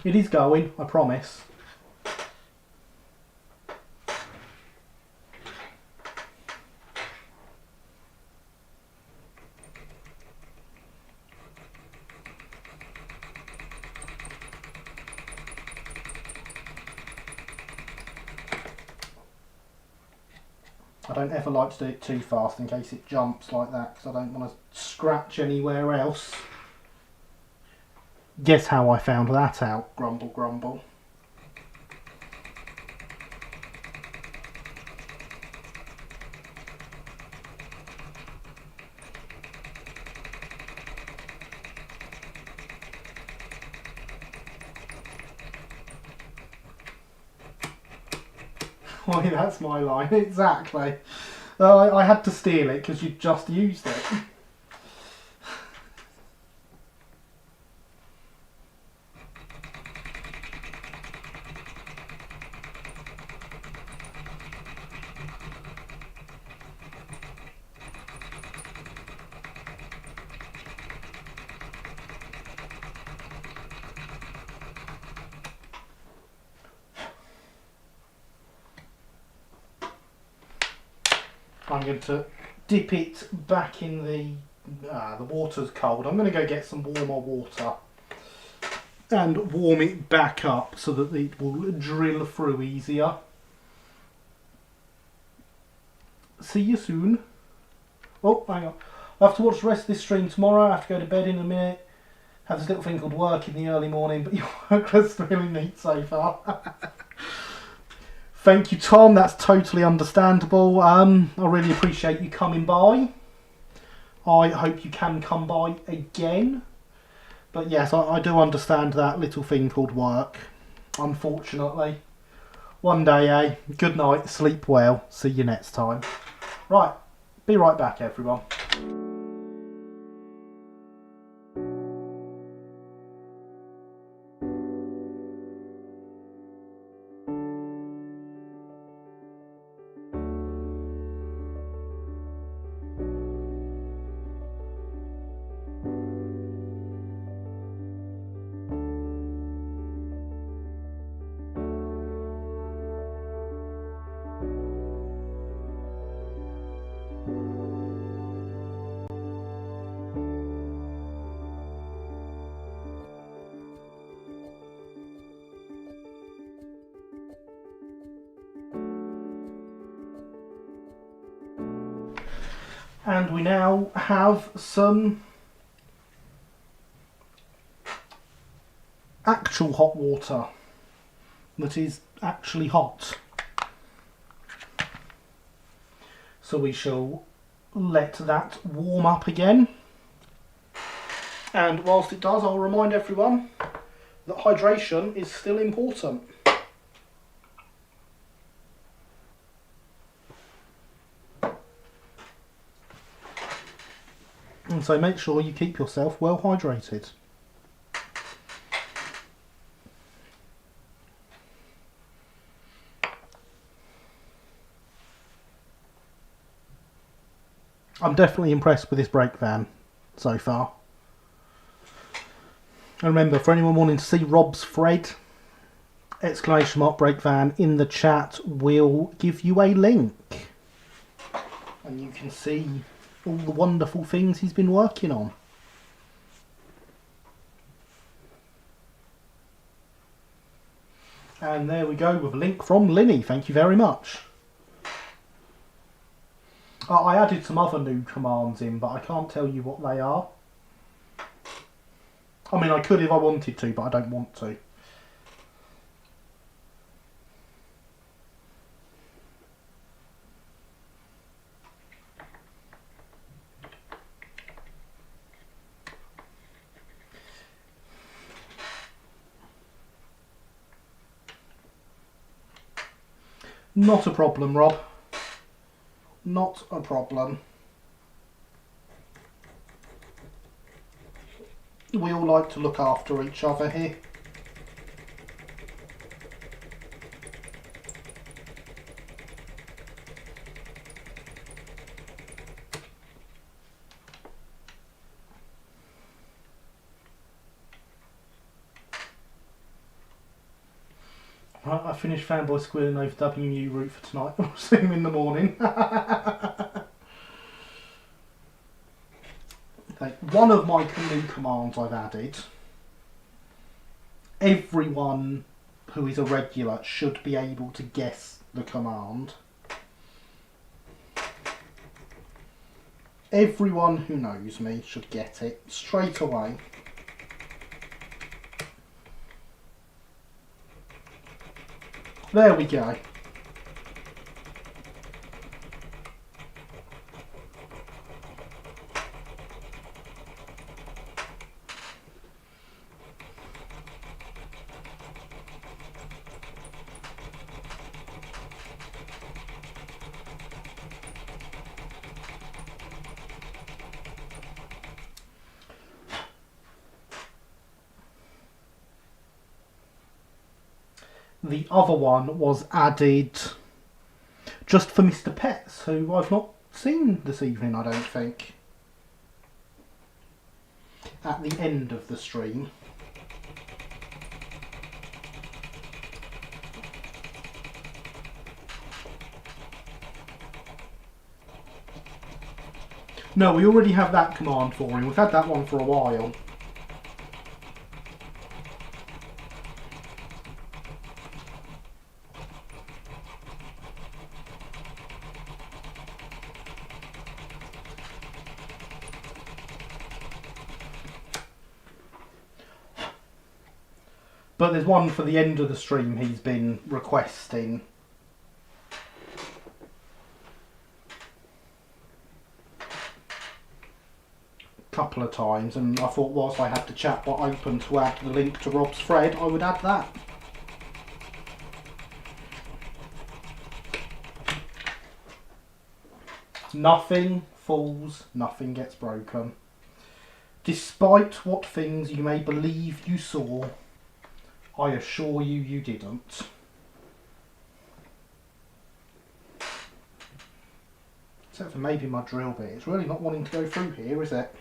It is going, I promise. I don't ever like to do it too fast in case it jumps like that, because I don't want to scratch anywhere else. Guess how I found that out, grumble grumble. Why, that's my line, exactly. I had to steal it because you just used it. I'm going to dip it back in the water's cold. I'm going to go get some warmer water and warm it back up so that it will drill through easier. See you soon. Oh, hang on. I have to watch the rest of this stream tomorrow. I have to go to bed in a minute. Have this little thing called work in the early morning, but your work looks really neat so far. Thank you, Tom. That's totally understandable. I really appreciate you coming by. I hope you can come by again. But yes, I do understand that little thing called work, unfortunately. One day, eh? Good night, sleep well, see you next time. Right, be right back, everyone. And we now have some actual hot water that is actually hot. So we shall let that warm up again. And whilst it does, I'll remind everyone that hydration is still important. And so make sure you keep yourself well hydrated. I'm definitely impressed with this brake van so far. And remember, for anyone wanting to see Rob's thread, !brake van in the chat will give you a link. And you can see all the wonderful things he's been working on. And there we go with a link from Linny. Thank you very much. I added some other new commands in, but I can't tell you what they are. I mean, I could if I wanted to, but I don't want to. Not a problem, Rob. Not a problem. We all like to look after each other here. Right, I finished fanboy squealing over WU route for tonight. I'll see him in the morning. Okay, one of my new commands I've added. Everyone who is a regular should be able to guess the command. Everyone who knows me should get it straight away. There we go. The other one was added just for Mr. Pets, who I've not seen this evening, I don't think. At the end of the stream. No, we already have that command for him. We've had that one for a while. But there's one for the end of the stream he's been requesting. Couple of times, and I thought whilst I had the chat bot open to add the link to Rob's thread, I would add that. Nothing falls, nothing gets broken. Despite what things you may believe you saw, I assure you, you didn't. Except for maybe my drill bit. It's really not wanting to go through here, is it?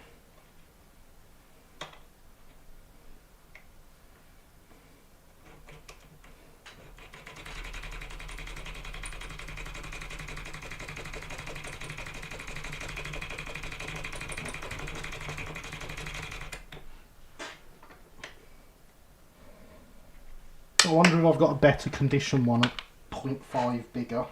I wonder if I've got a better condition one at 0.5 bigger.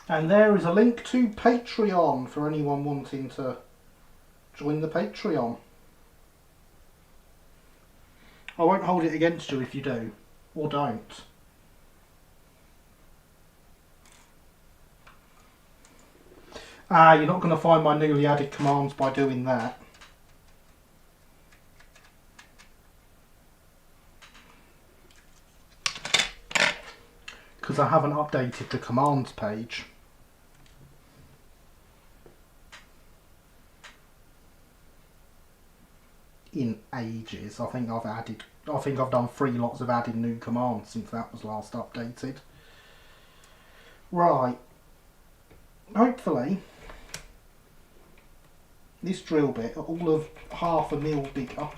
And there is a link to Patreon for anyone wanting to join the Patreon. I won't hold it against you if you do, or don't. You're not going to find my newly added commands by doing that. Because I haven't updated the commands page. In ages. I think I've done 3 lots of adding new commands since that was last updated. Right. Hopefully this drill bit all of half a mil bigger.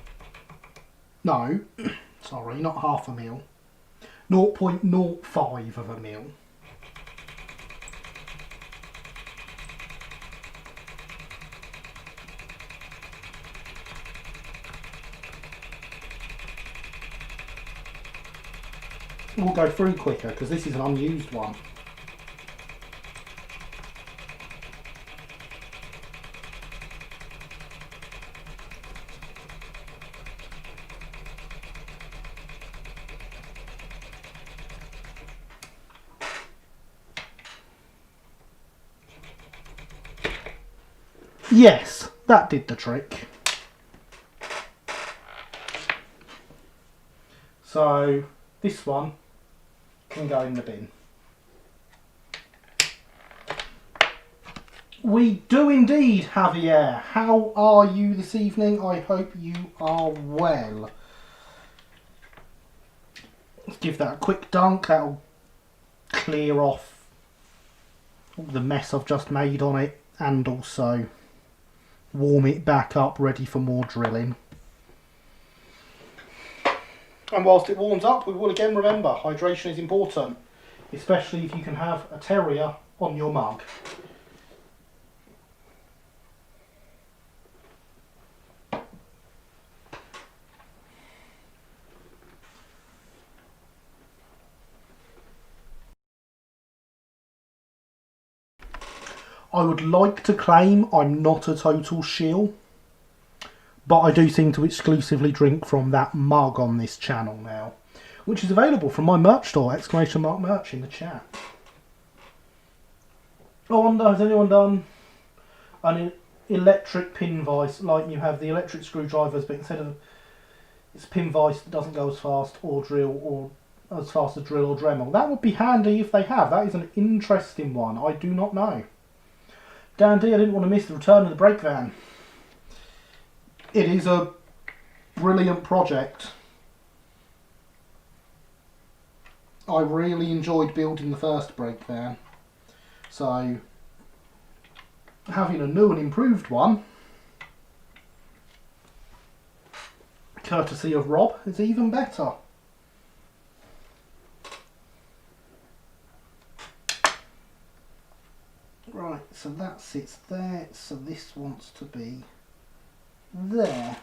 No, sorry, not half a mil. 0.05 of a mil. We'll go through quicker because this is an unused one. Yes, that did the trick. So this one can go in the bin. We do indeed, Javier. How are you this evening? I hope you are well. Let's give that a quick dunk. That'll clear off all the mess I've just made on it, and also warm it back up ready for more drilling. And whilst it warms up, we will again remember hydration is important, especially if you can have a terrier on your mug. I would like to claim I'm not a total shill, but I do seem to exclusively drink from that mug on this channel now, which is available from my merch store, !merch in the chat. I wonder, has anyone done an electric pin vise, like you have the electric screwdrivers, but instead of it's a pin vise that doesn't go as fast or drill or as fast as drill or Dremel? That would be handy if they have. That is an interesting one. I do not know. Dandy, I didn't want to miss the return of the brake van. It is a brilliant project. I really enjoyed building the first brake van. So, having a new and improved one courtesy of Rob, is even better. Right, so that sits there, so this wants to be there.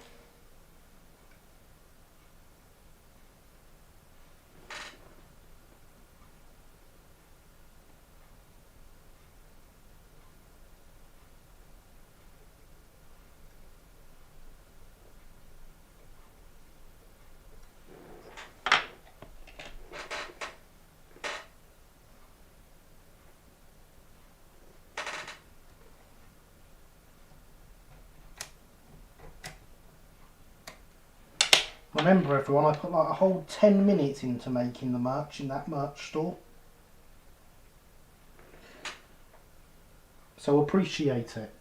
Remember everyone, I put like a whole 10 minutes into making the merch in that merch store. So appreciate it.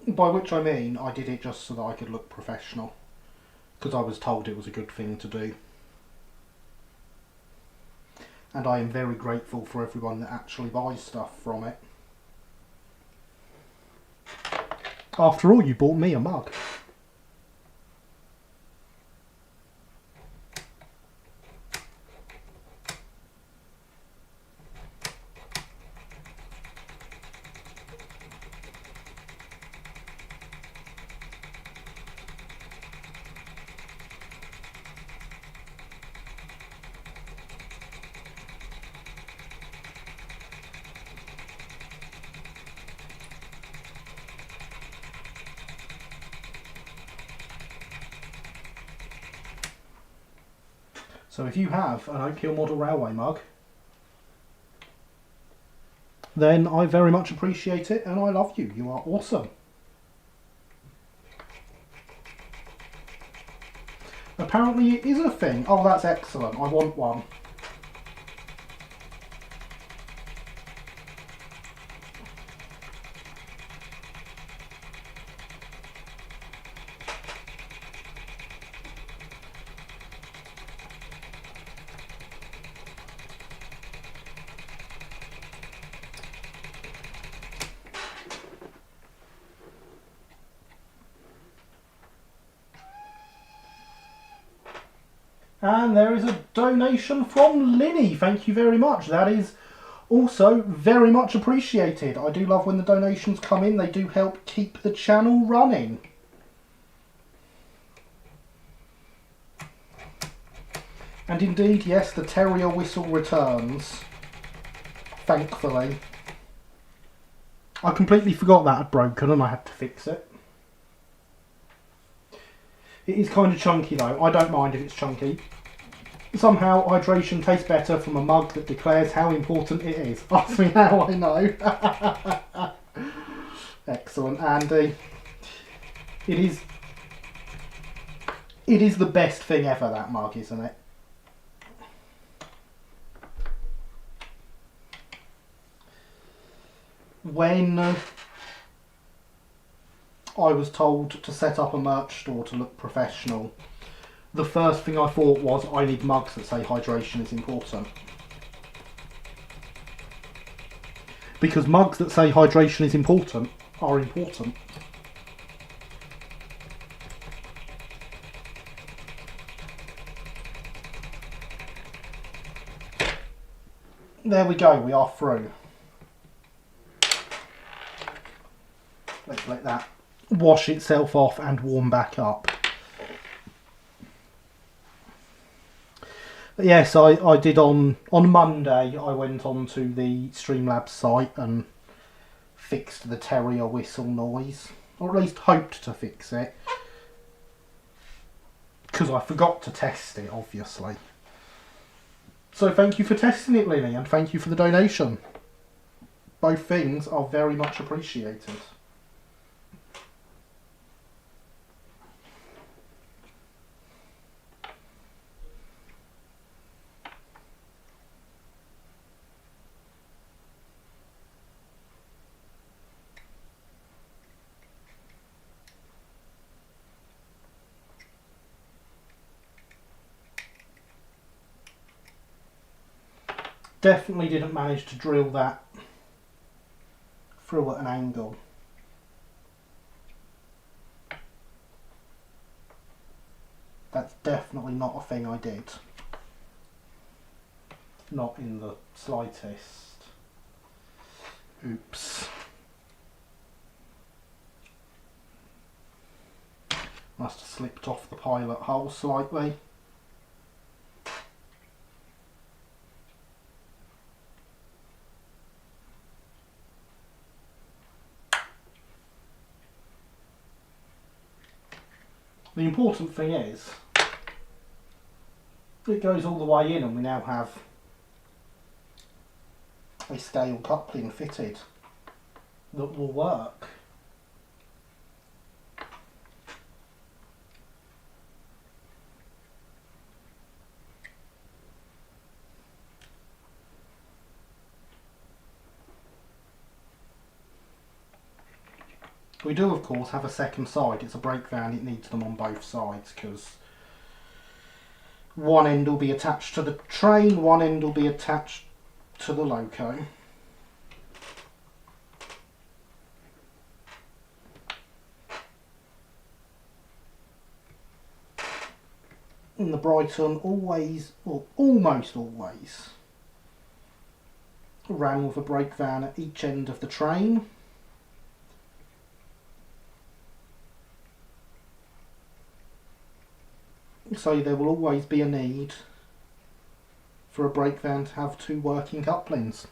By which I mean, I did it just so that I could look professional. Because I was told it was a good thing to do. And I am very grateful for everyone that actually buys stuff from it. After all, you bought me a mug. So if you have an Oak Hill Model Railway mug, then I very much appreciate it and I love you. You are awesome. Apparently it is a thing. Oh, that's excellent. I want one. And there is a donation from Linny. Thank you very much. That is also very much appreciated. I do love when the donations come in. They do help keep the channel running. And indeed, yes, the terrier whistle returns. Thankfully. I completely forgot that had broken and I had to fix it. It is kind of chunky though. I don't mind if it's chunky. Somehow hydration tastes better from a mug that declares how important it is. Ask me how I know. Excellent, Andy. It is the best thing ever, that mug, isn't it? When I was told to set up a merch store to look professional, the first thing I thought was, I need mugs that say hydration is important. Because mugs that say hydration is important are important. There we go, we are through. Let's let that wash itself off and warm back up. But yes, I did on Monday, I went onto the Streamlabs site and fixed the terrier whistle noise. Or at least hoped to fix it. Because I forgot to test it, obviously. So thank you for testing it, Lily, and thank you for the donation. Both things are very much appreciated. Definitely didn't manage to drill that through at an angle. That's definitely not a thing I did. Not in the slightest. Oops. Must have slipped off the pilot hole slightly. The important thing is, it goes all the way in and we now have a scale coupling fitted that will work. We do of course have a second side. It's a brake van, it needs them on both sides because one end will be attached to the train, one end will be attached to the loco. And the Brighton always, or almost always, ran with a brake van at each end of the train. So there will always be a need for a brake van to have two working couplings.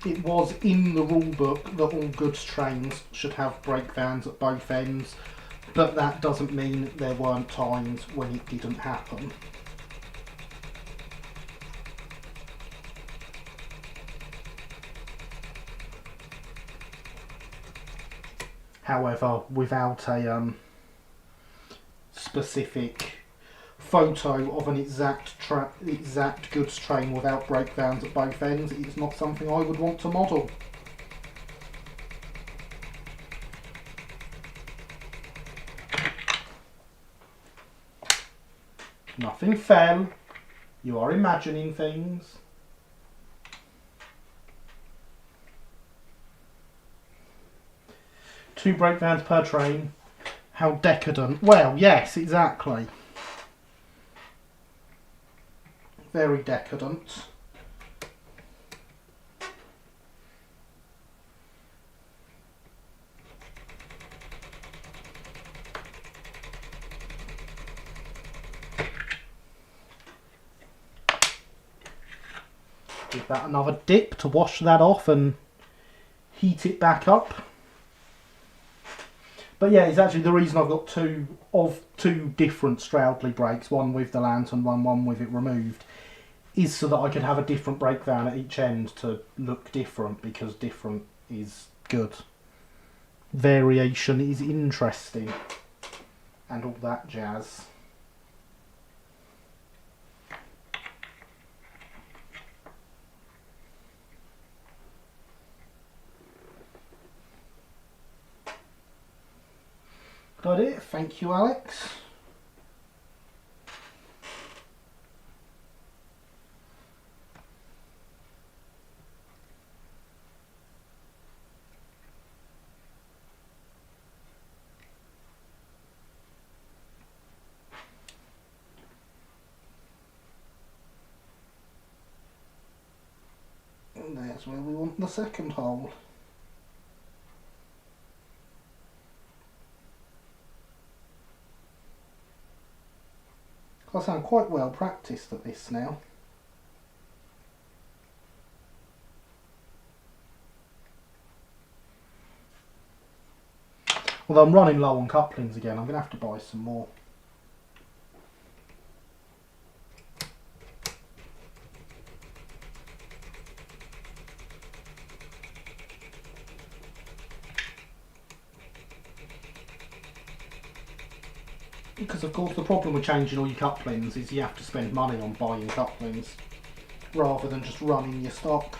It was in the rule book that all goods trains should have brake vans at both ends, but that doesn't mean there weren't times when it didn't happen. However, without a specific photo of an exact goods train without brake vans at both ends, it's not something I would want to model. Nothing fell. You are imagining things. Two brake vans per train. How decadent. Well, yes, exactly. Very decadent. Give that another dip to wash that off and heat it back up. But yeah, it's actually the reason I've got two different Stroudley brakes, one with the lantern, one with it removed, is so that I could have a different brake van at each end to look different, because different is good. Variation is interesting, and all that jazz. Got it, thank you, Alex. And there's where we want the second hole. I sound quite well practiced at this now. Although I'm running low on couplings again, I'm going to have to buy some more. Because of course the problem with changing all your couplings is you have to spend money on buying couplings rather than just running your stock.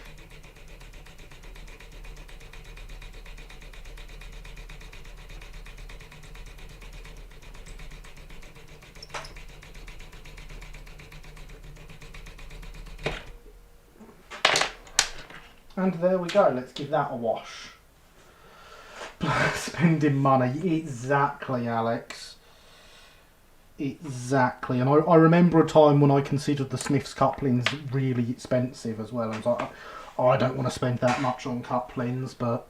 And there we go, let's give that a wash. Spending money, exactly, Alex. Exactly, and I remember a time when I considered the Smiths couplings really expensive as well. I was like, oh, I don't want to spend that much on couplings, but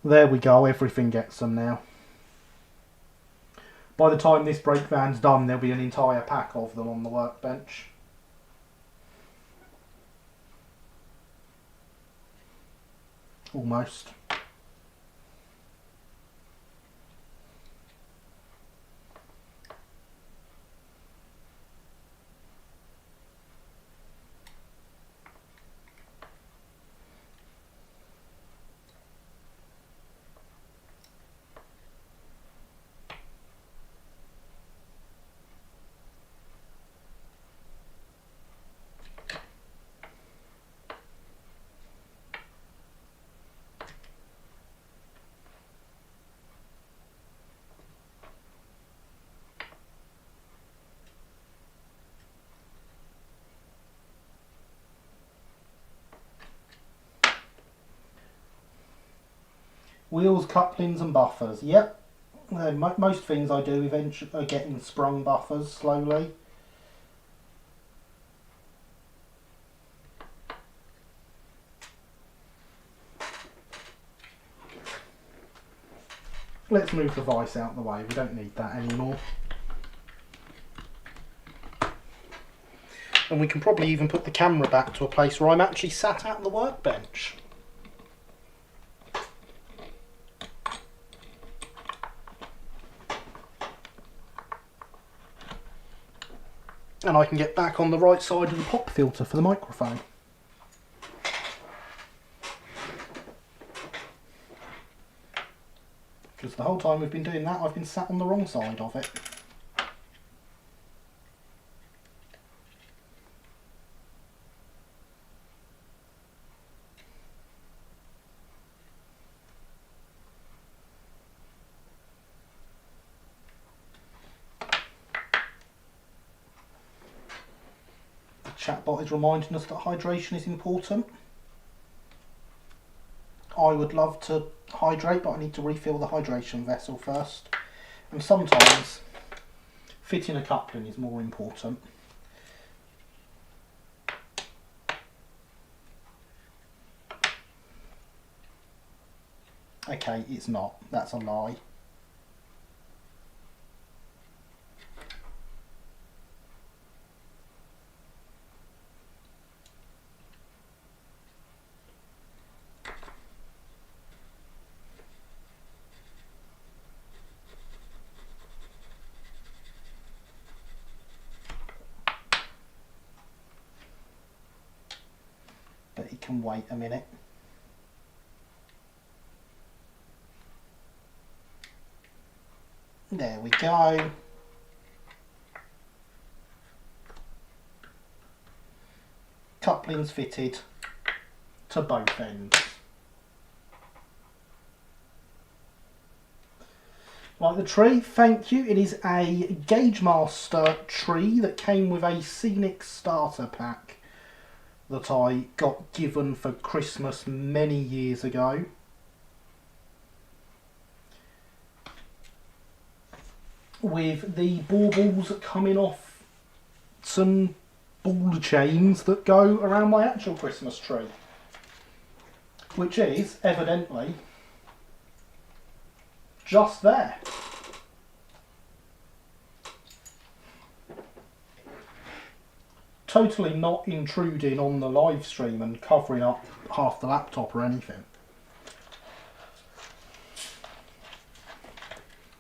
there we go, everything gets them now. By the time this brake van's done, there'll be an entire pack of them on the workbench. Almost. Wheels, couplings and buffers. Yep. Most things I do eventually are getting sprung buffers slowly. Let's move the vice out of the way. We don't need that anymore. And we can probably even put the camera back to a place where I'm actually sat at the workbench. And I can get back on the right side of the pop filter for the microphone. Because the whole time we've been doing that, I've been sat on the wrong side of it. The chatbot is reminding us that hydration is important. I would love to hydrate, but I need to refill the hydration vessel first. And sometimes fitting a coupling is more important. Okay, it's not. That's a lie. But it can wait a minute. There we go. Couplings fitted to both ends. Like the tree, thank you. It is a Gauge Master tree that came with a Scenic starter pack that I got given for Christmas many years ago. With the baubles coming off some ball chains that go around my actual Christmas tree, which is evidently just there. Totally not intruding on the live stream and covering up half the laptop or anything.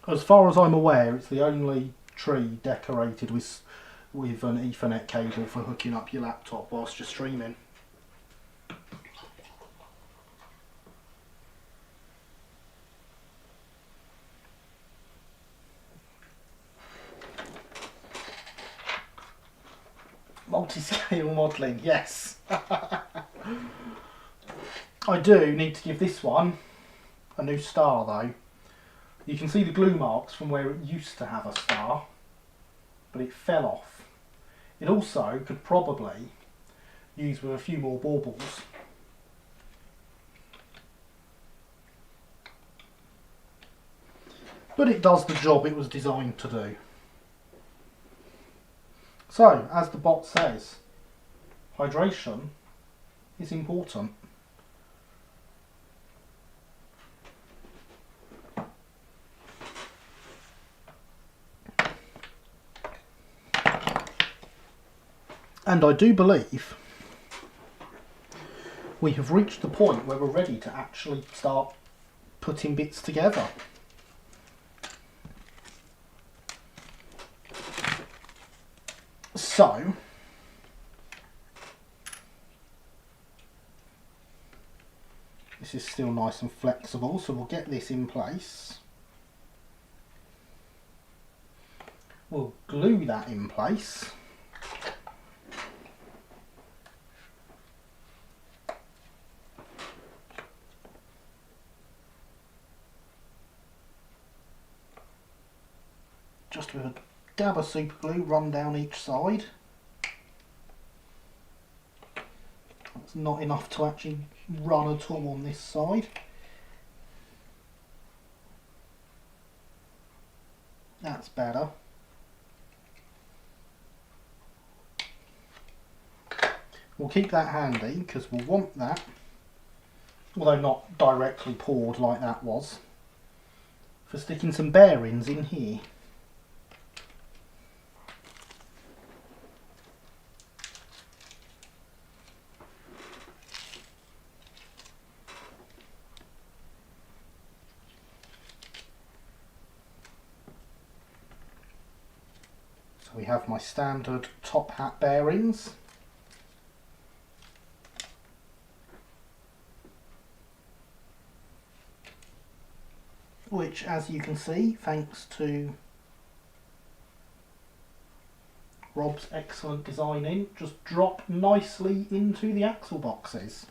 As far as I'm aware, it's the only tree decorated with an Ethernet cable for hooking up your laptop whilst you're streaming. Multi-scale modelling, yes. I do need to give this one a new star though. You can see the glue marks from where it used to have a star, but it fell off. It also could probably use with a few more baubles. but it does the job it was designed to do. So, as the bot says, hydration is important. And I do believe we have reached the point where we're ready to actually start putting bits together. So, this is still nice and flexible, so we'll get this in place. We'll glue that in place. Just with a dab of super glue run down each side. That's not enough to actually run at all on this side. That's better. We'll keep that handy because we'll want that, although not directly poured like that was, for sticking some bearings in here. So we have my standard top hat bearings. Which, as you can see, thanks to Rob's excellent designing, just drop nicely into the axle boxes.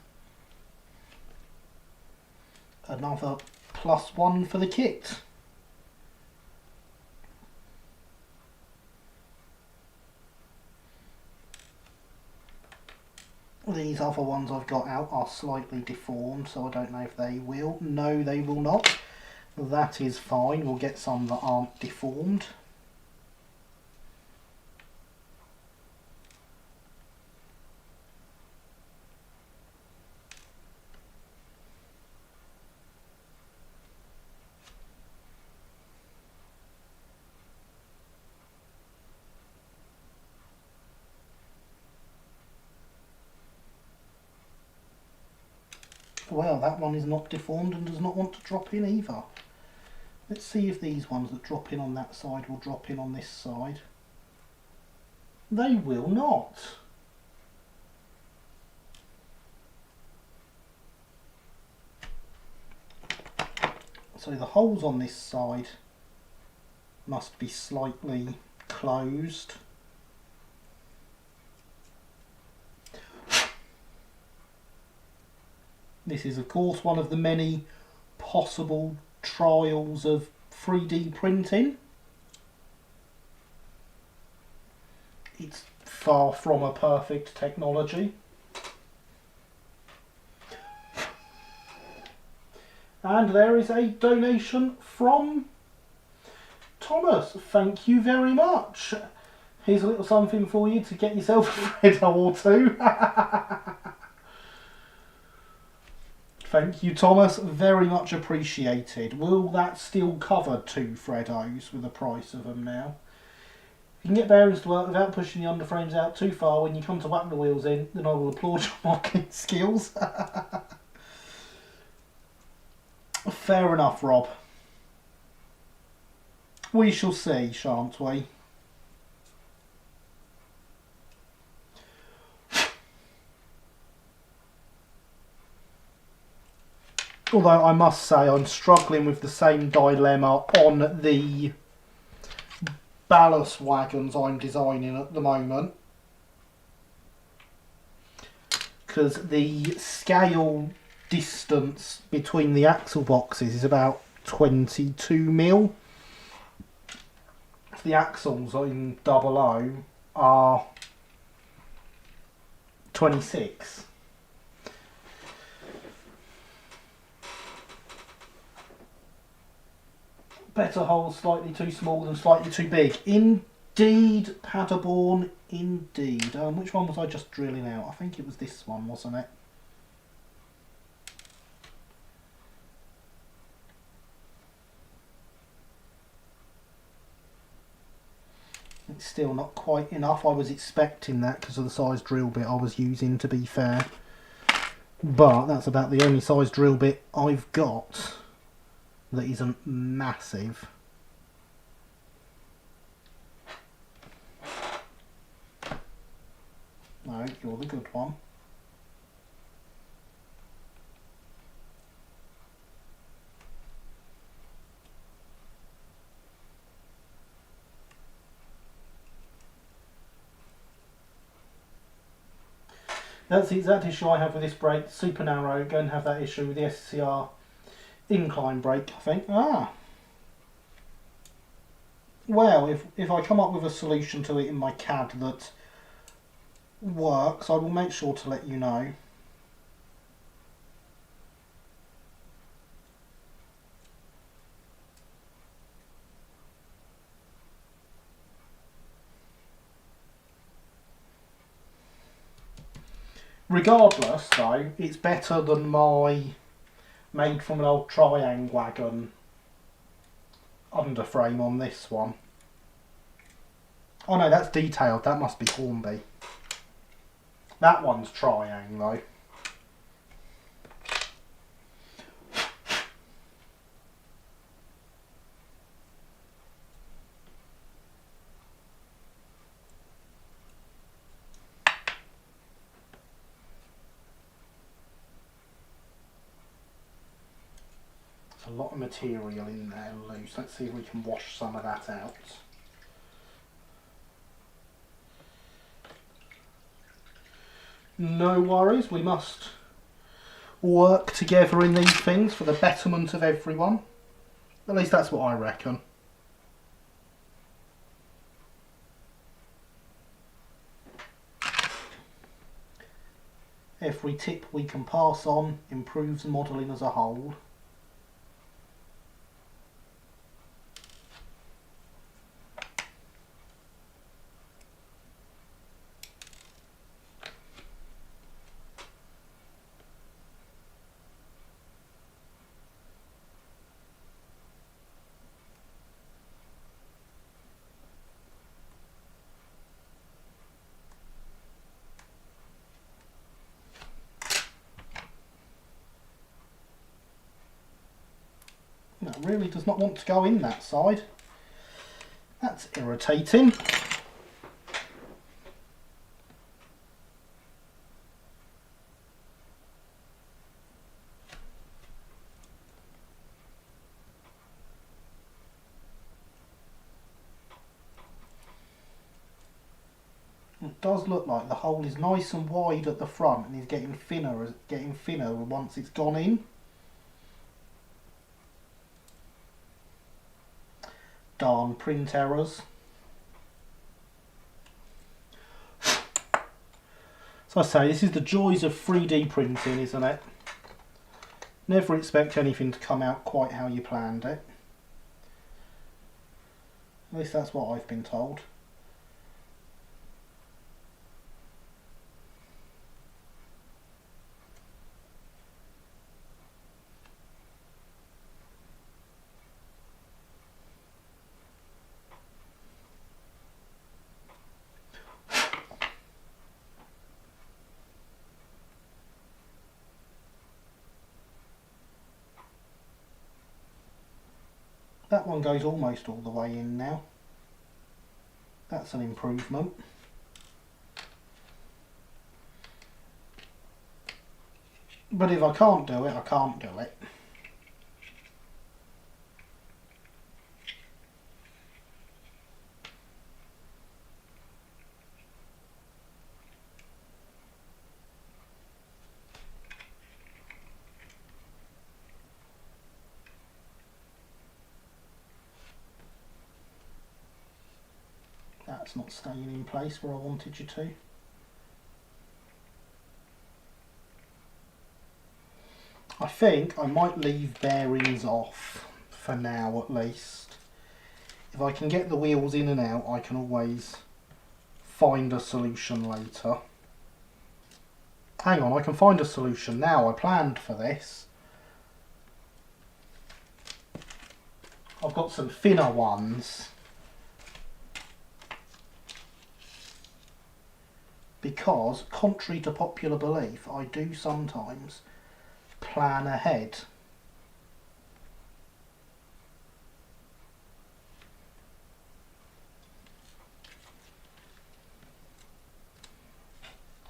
Another +1 for the kit. These other ones I've got out are slightly deformed, so I don't know if they will. No, they will not. That is fine. We'll get some that aren't deformed. Well, that one is not deformed and does not want to drop in either. Let's see if these ones that drop in on that side will drop in on this side. They will not. So the holes on this side must be slightly closed. This is of course one of the many possible trials of 3D printing. It's far from a perfect technology. And there is a donation from Thomas. Thank you very much. Here's a little something for you to get yourself a Freddo or two. Thank you, Thomas. Very much appreciated. Will that still cover 2 Freddos with the price of them now? If you can get bearings to work without pushing the underframes out too far when you come to whack the wheels in, then I will applaud your marking skills. Fair enough, Rob. We shall see, shan't we? Although I must say I'm struggling with the same dilemma on the ballast wagons I'm designing at the moment. Because the scale distance between the axle boxes is about 22mm. The axles in 00 are 26. Better hole slightly too small than slightly too big. Indeed, Paderborn, indeed. Which one was I just drilling out? I think it was this one, wasn't it? It's still not quite enough. I was expecting that because of the size drill bit I was using, to be fair. But that's about the only size drill bit I've got that isn't massive. No, you're the good one. That's the exact issue I have with this brake. Super narrow. Go and have that issue with the SCR incline brake, I think. Well, if I come up with a solution to it in my CAD that works, I will make sure to let you know. Regardless, though, it's better than my made from an old Triang wagon underframe on this one. Oh no, that's detailed. That must be Hornby. That one's Triang, though. A lot of material in there loose. Let's see if we can wash some of that out. No worries, we must work together in these things for the betterment of everyone. At least that's what I reckon. Every tip we can pass on improves modelling as a whole. That really does not want to go in that side. That's irritating. It does look like the hole is nice and wide at the front and is getting thinner once it's gone in. Darn print errors. So I say, this is the joys of 3D printing, isn't it? Never expect anything to come out quite how you planned it. At least that's what I've been told. That one goes almost all the way in now. That's an improvement. But if I can't do it, I can't do it. That's not staying in place where I wanted you to. I think I might leave bearings off for now at least. If I can get the wheels in and out, I can always find a solution later. Hang on, I can find a solution now. I planned for this. I've got some thinner ones. Because, contrary to popular belief, I do sometimes plan ahead.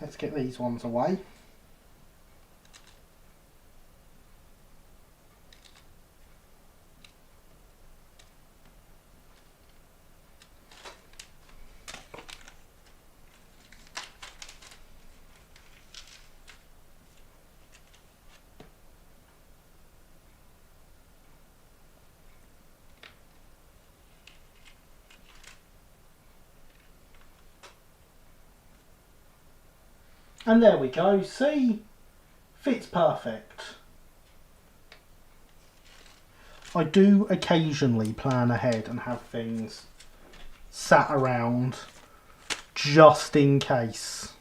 Let's get these ones away. And there we go, see? Fits perfect. I do occasionally plan ahead and have things sat around just in case.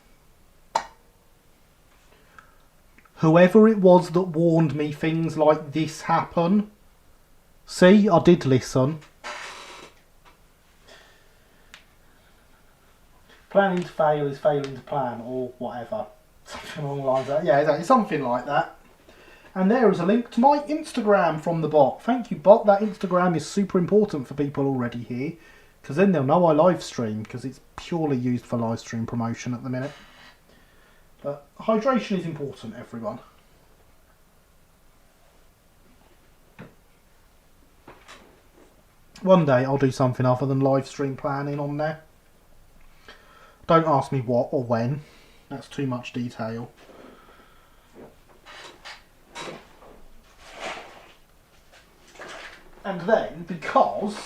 Whoever it was that warned me things like this happen, see, I did listen. Planning to fail is failing to plan, or whatever. Something along the lines of that. Yeah, exactly. Something like that. And there is a link to my Instagram from the bot. Thank you, bot. That Instagram is super important for people already here, because then they'll know I live stream, because it's purely used for live stream promotion at the minute. But hydration is important, everyone. One day I'll do something other than live stream planning on there. Don't ask me what or when. That's too much detail. And then, because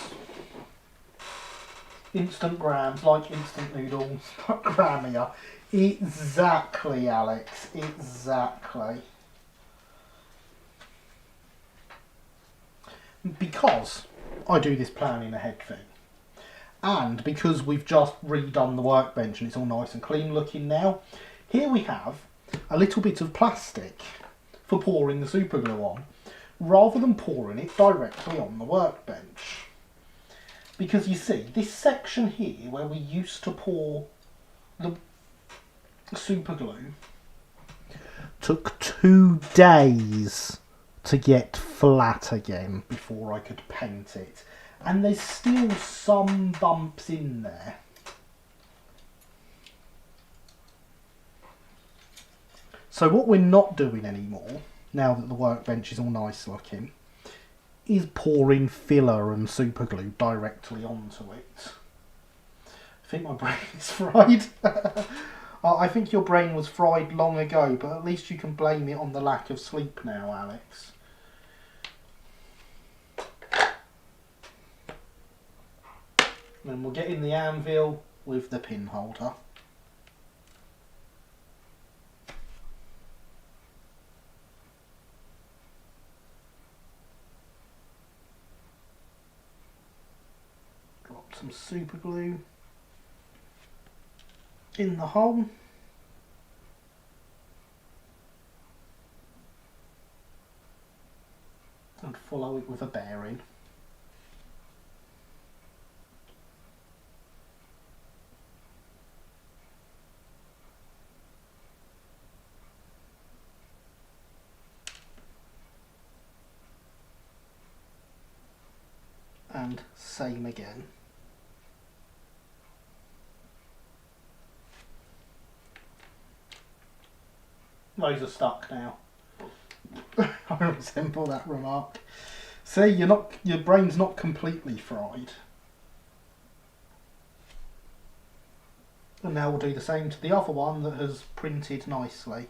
instant grams, like instant noodles, gramier. Exactly, Alex. Exactly. Because I do this planning ahead thing. And because we've just redone the workbench and it's all nice and clean looking now, here we have a little bit of plastic for pouring the super glue on, rather than pouring it directly on the workbench. Because you see, this section here where we used to pour the super glue took 2 days to get flat again before I could paint it. And there's still some bumps in there. So what we're not doing anymore, now that the workbench is all nice looking, is pouring filler and super glue directly onto it. I think my brain is fried. I think your brain was fried long ago, but at least you can blame it on the lack of sleep now, Alex. Then we'll get in the anvil with the pin holder. Drop some super glue in the hole. And follow it with a bearing. And same again. Those are stuck now. I resemble that remark. See, your brain's not completely fried. And now we'll do the same to the other one that has printed nicely.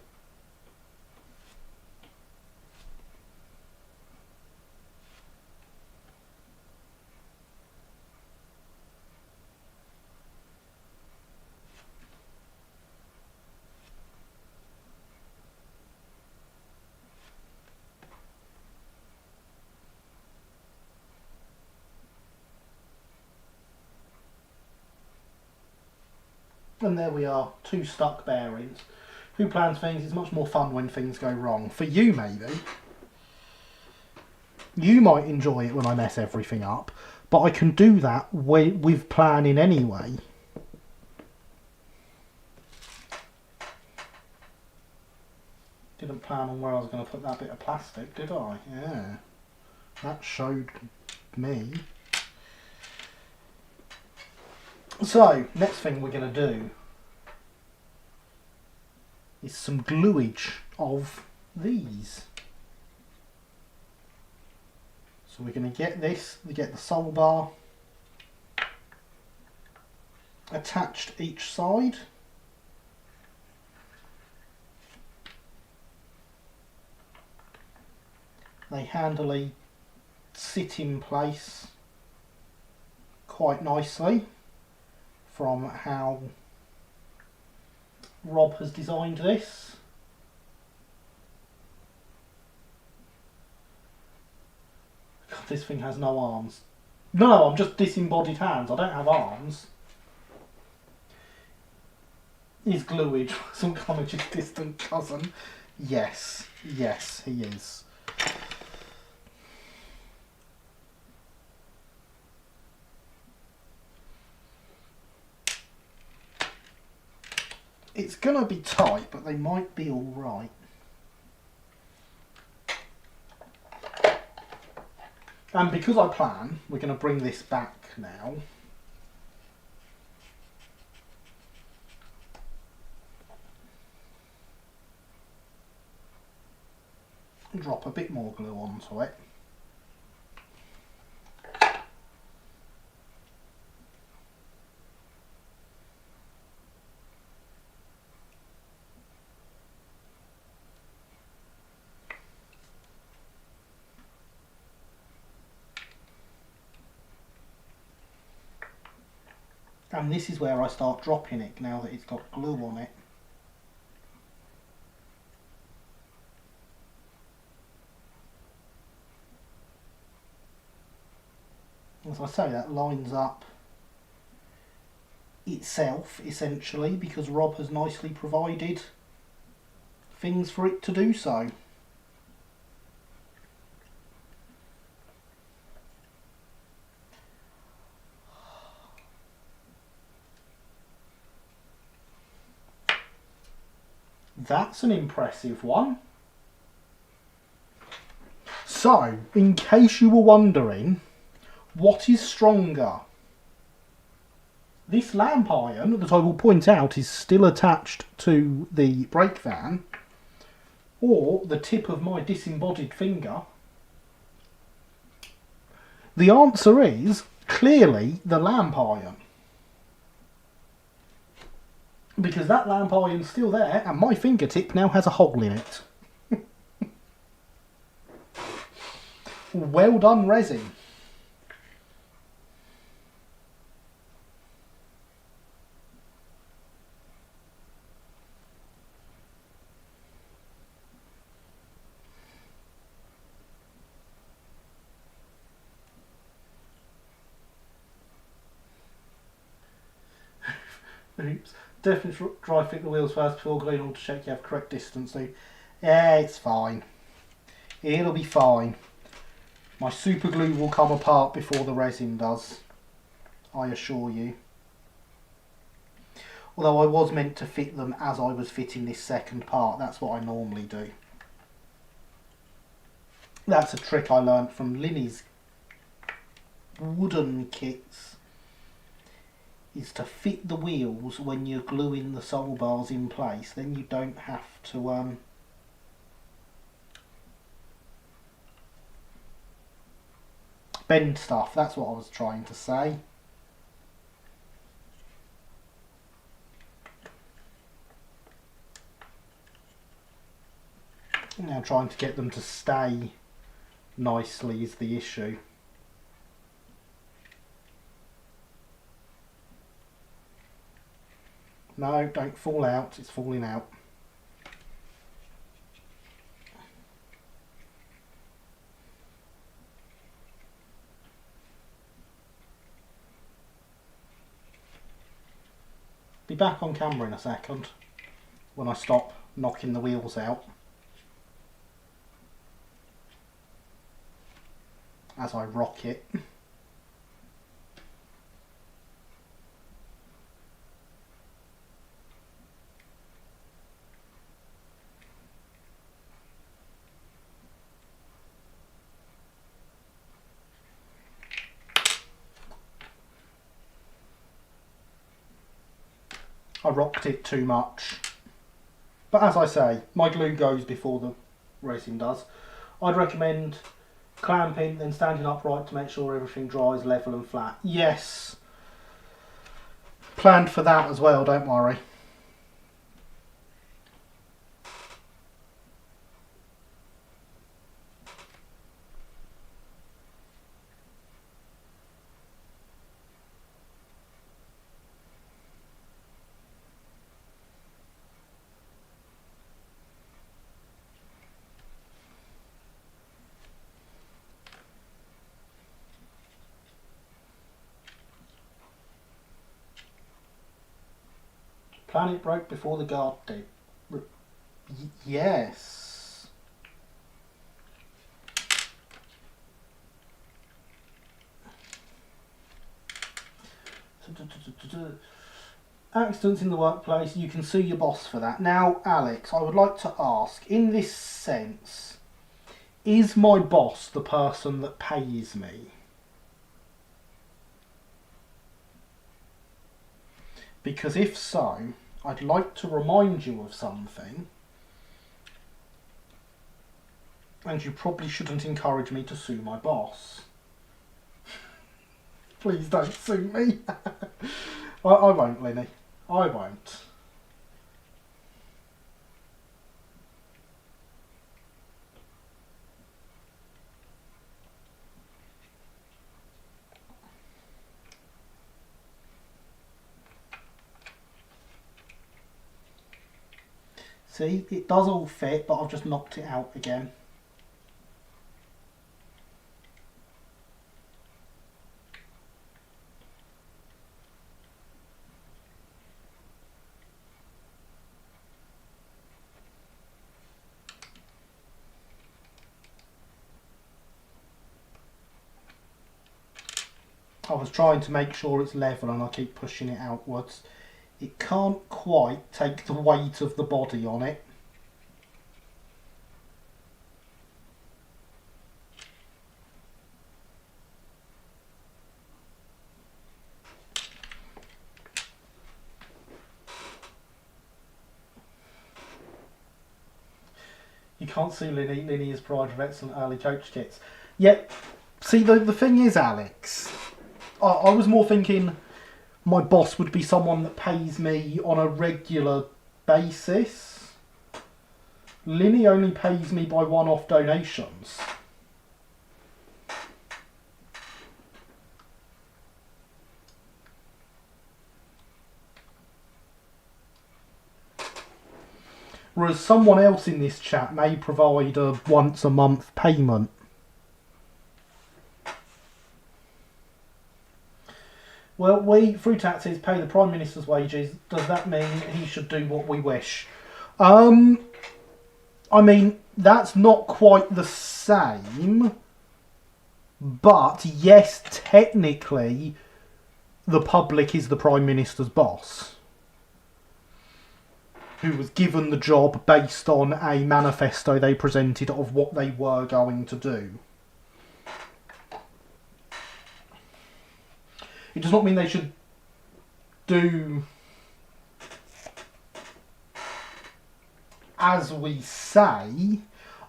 And there we are, 2 stuck bearings. Who plans things? It's much more fun when things go wrong. For you, maybe. You might enjoy it when I mess everything up, but I can do that with planning anyway. Didn't plan on where I was going to put that bit of plastic, did I? Yeah. That showed me. So, next thing we're going to do is some gluage of these. So we're going to get this, we get the sole bar attached each side. They handily sit in place quite nicely from how Rob has designed this. God, this thing has no arms. No, I'm just disembodied hands. I don't have arms. Is gluage some kind of just distant cousin? Yes, yes, he is. It's gonna be tight, but they might be all right. And because I plan, we're gonna bring this back now. Drop a bit more glue onto it. And this is where I start dropping it now that it's got glue on it. As I say, that lines up itself essentially because Rob has nicely provided things for it to do so. That's an impressive one. So, in case you were wondering, what is stronger? This lamp iron, that I will point out is still attached to the brake van, or the tip of my disembodied finger? The answer is clearly the lamp iron. Because that lamp iron's still there and my fingertip now has a hole in it. Well done, resin. Oops. Definitely dry fit the wheels first before gluing on to check you have correct distance. So, yeah, it's fine. It'll be fine. My super glue will come apart before the resin does, I assure you. Although I was meant to fit them as I was fitting this second part. That's what I normally do. That's a trick I learnt from Linny's wooden kits. Is to fit the wheels when you're gluing the sole bars in place. Then you don't have to bend stuff. That's what I was trying to say. Now trying to get them to stay nicely is the issue. No, don't fall out, it's falling out. Be back on camera in a second when I stop knocking the wheels out. As I rock it. I rocked it too much. But as I say, my glue goes before the racing does. I'd recommend clamping, then standing upright to make sure everything dries level and flat. Yes. Planned for that as well, don't worry. Planet broke before the guard did. Yes. Accidents in the workplace, you can sue your boss for that. Now, Alex, I would like to ask, in this sense, is my boss the person that pays me? Because if so, I'd like to remind you of something, and you probably shouldn't encourage me to sue my boss. Please don't sue me. I won't, Linny. I won't. See, it does all fit, but I've just knocked it out again. I was trying to make sure it's level and I keep pushing it outwards. It can't quite take the weight of the body on it. You can't see Linny. Linny is pride of excellent early coach kits. Yet, see, the thing is, Alex, I was more thinking my boss would be someone that pays me on a regular basis. Linny only pays me by one-off donations. Whereas someone else in this chat may provide a once-a-month payment. Well, we, through taxes, pay the Prime Minister's wages. Does that mean he should do what we wish? I mean, that's not quite the same. But, yes, technically, the public is the Prime Minister's boss, who was given the job based on a manifesto they presented of what they were going to do. It does not mean they should do as we say.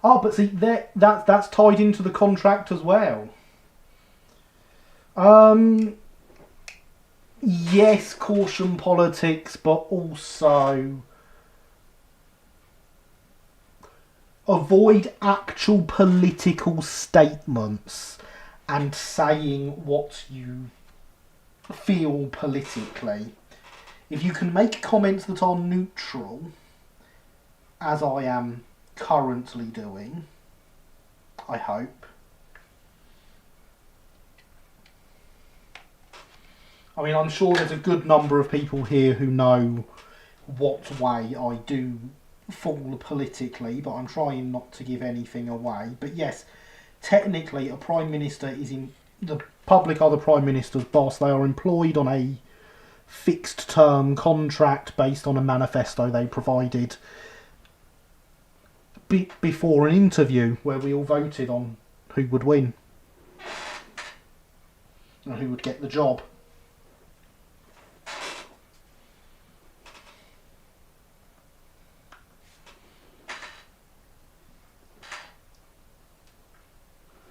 Oh, but see, that's tied into the contract as well. Yes, caution politics, but also avoid actual political statements and saying what you feel politically. If you can make comments that are neutral, as I am currently doing, I hope, I mean, I'm sure there's a good number of people here who know what way I do fall politically, but I'm trying not to give anything away. But yes, technically a Prime Minister is in... The public are the Prime Minister's boss. They are employed on a fixed term contract based on a manifesto they provided before an interview where we all voted on who would win and who would get the job.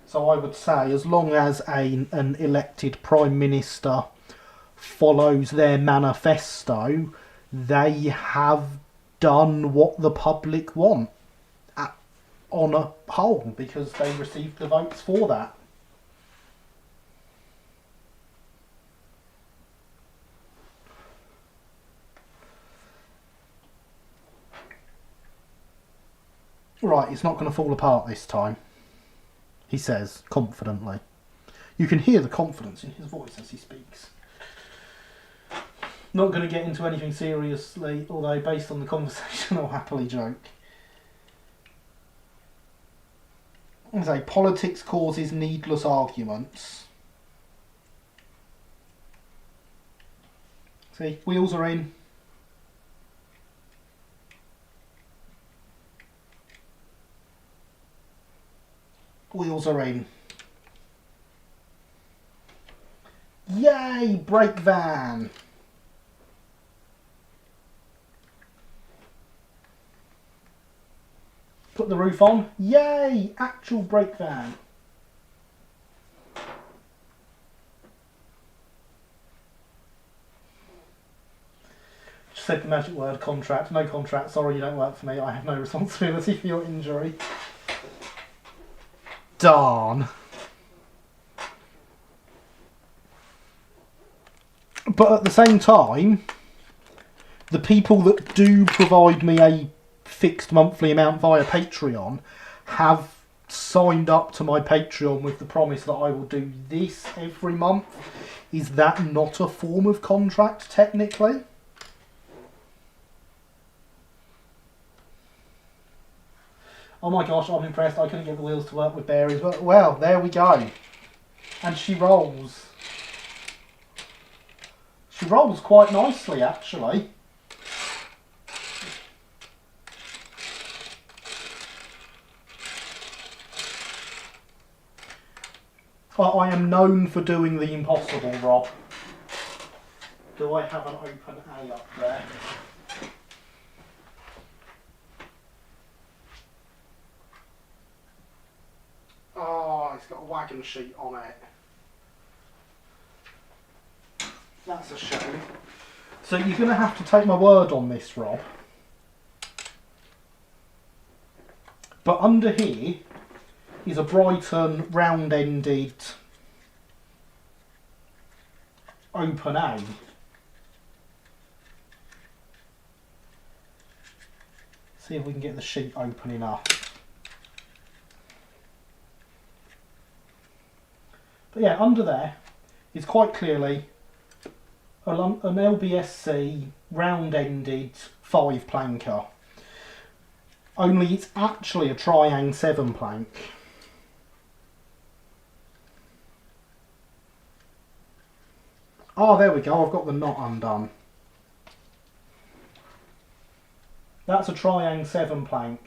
So I would say as long as an elected Prime Minister follows their manifesto, they have done what the public want on a whole, because they received the votes for that. Right, it's not going to fall apart this time, he says confidently. You can hear the confidence in his voice as he speaks. Not going to get into anything seriously, although based on the conversation I'll happily joke. I say politics causes needless arguments. See, wheels are in. Wheels are in. Yay, brake van! Put the roof on. Yay, actual brake van. Just said the magic word, contract. No contract, sorry, you don't work for me. I have no responsibility for your injury. Darn. But at the same time, the people that do provide me a fixed monthly amount via Patreon have signed up to my Patreon with the promise that I will do this every month. Is that not a form of contract, technically? Oh my gosh, I'm impressed. I couldn't get the wheels to work with berries. Well, there we go. And she rolls. She rolls quite nicely, actually. But I am known for doing the impossible, Rob. Do I have an open A up there? Oh, it's got a wagon sheet on it. That's a shame. So you're going to have to take my word on this, Rob. But under here is a Brighton round-ended open A. See if we can get the sheet opening up. But yeah, under there is quite clearly an LBSC round-ended 5-planker. Only it's actually a Triang 7-plank. Oh, there we go, I've got the knot undone. That's a Triang 7-plank.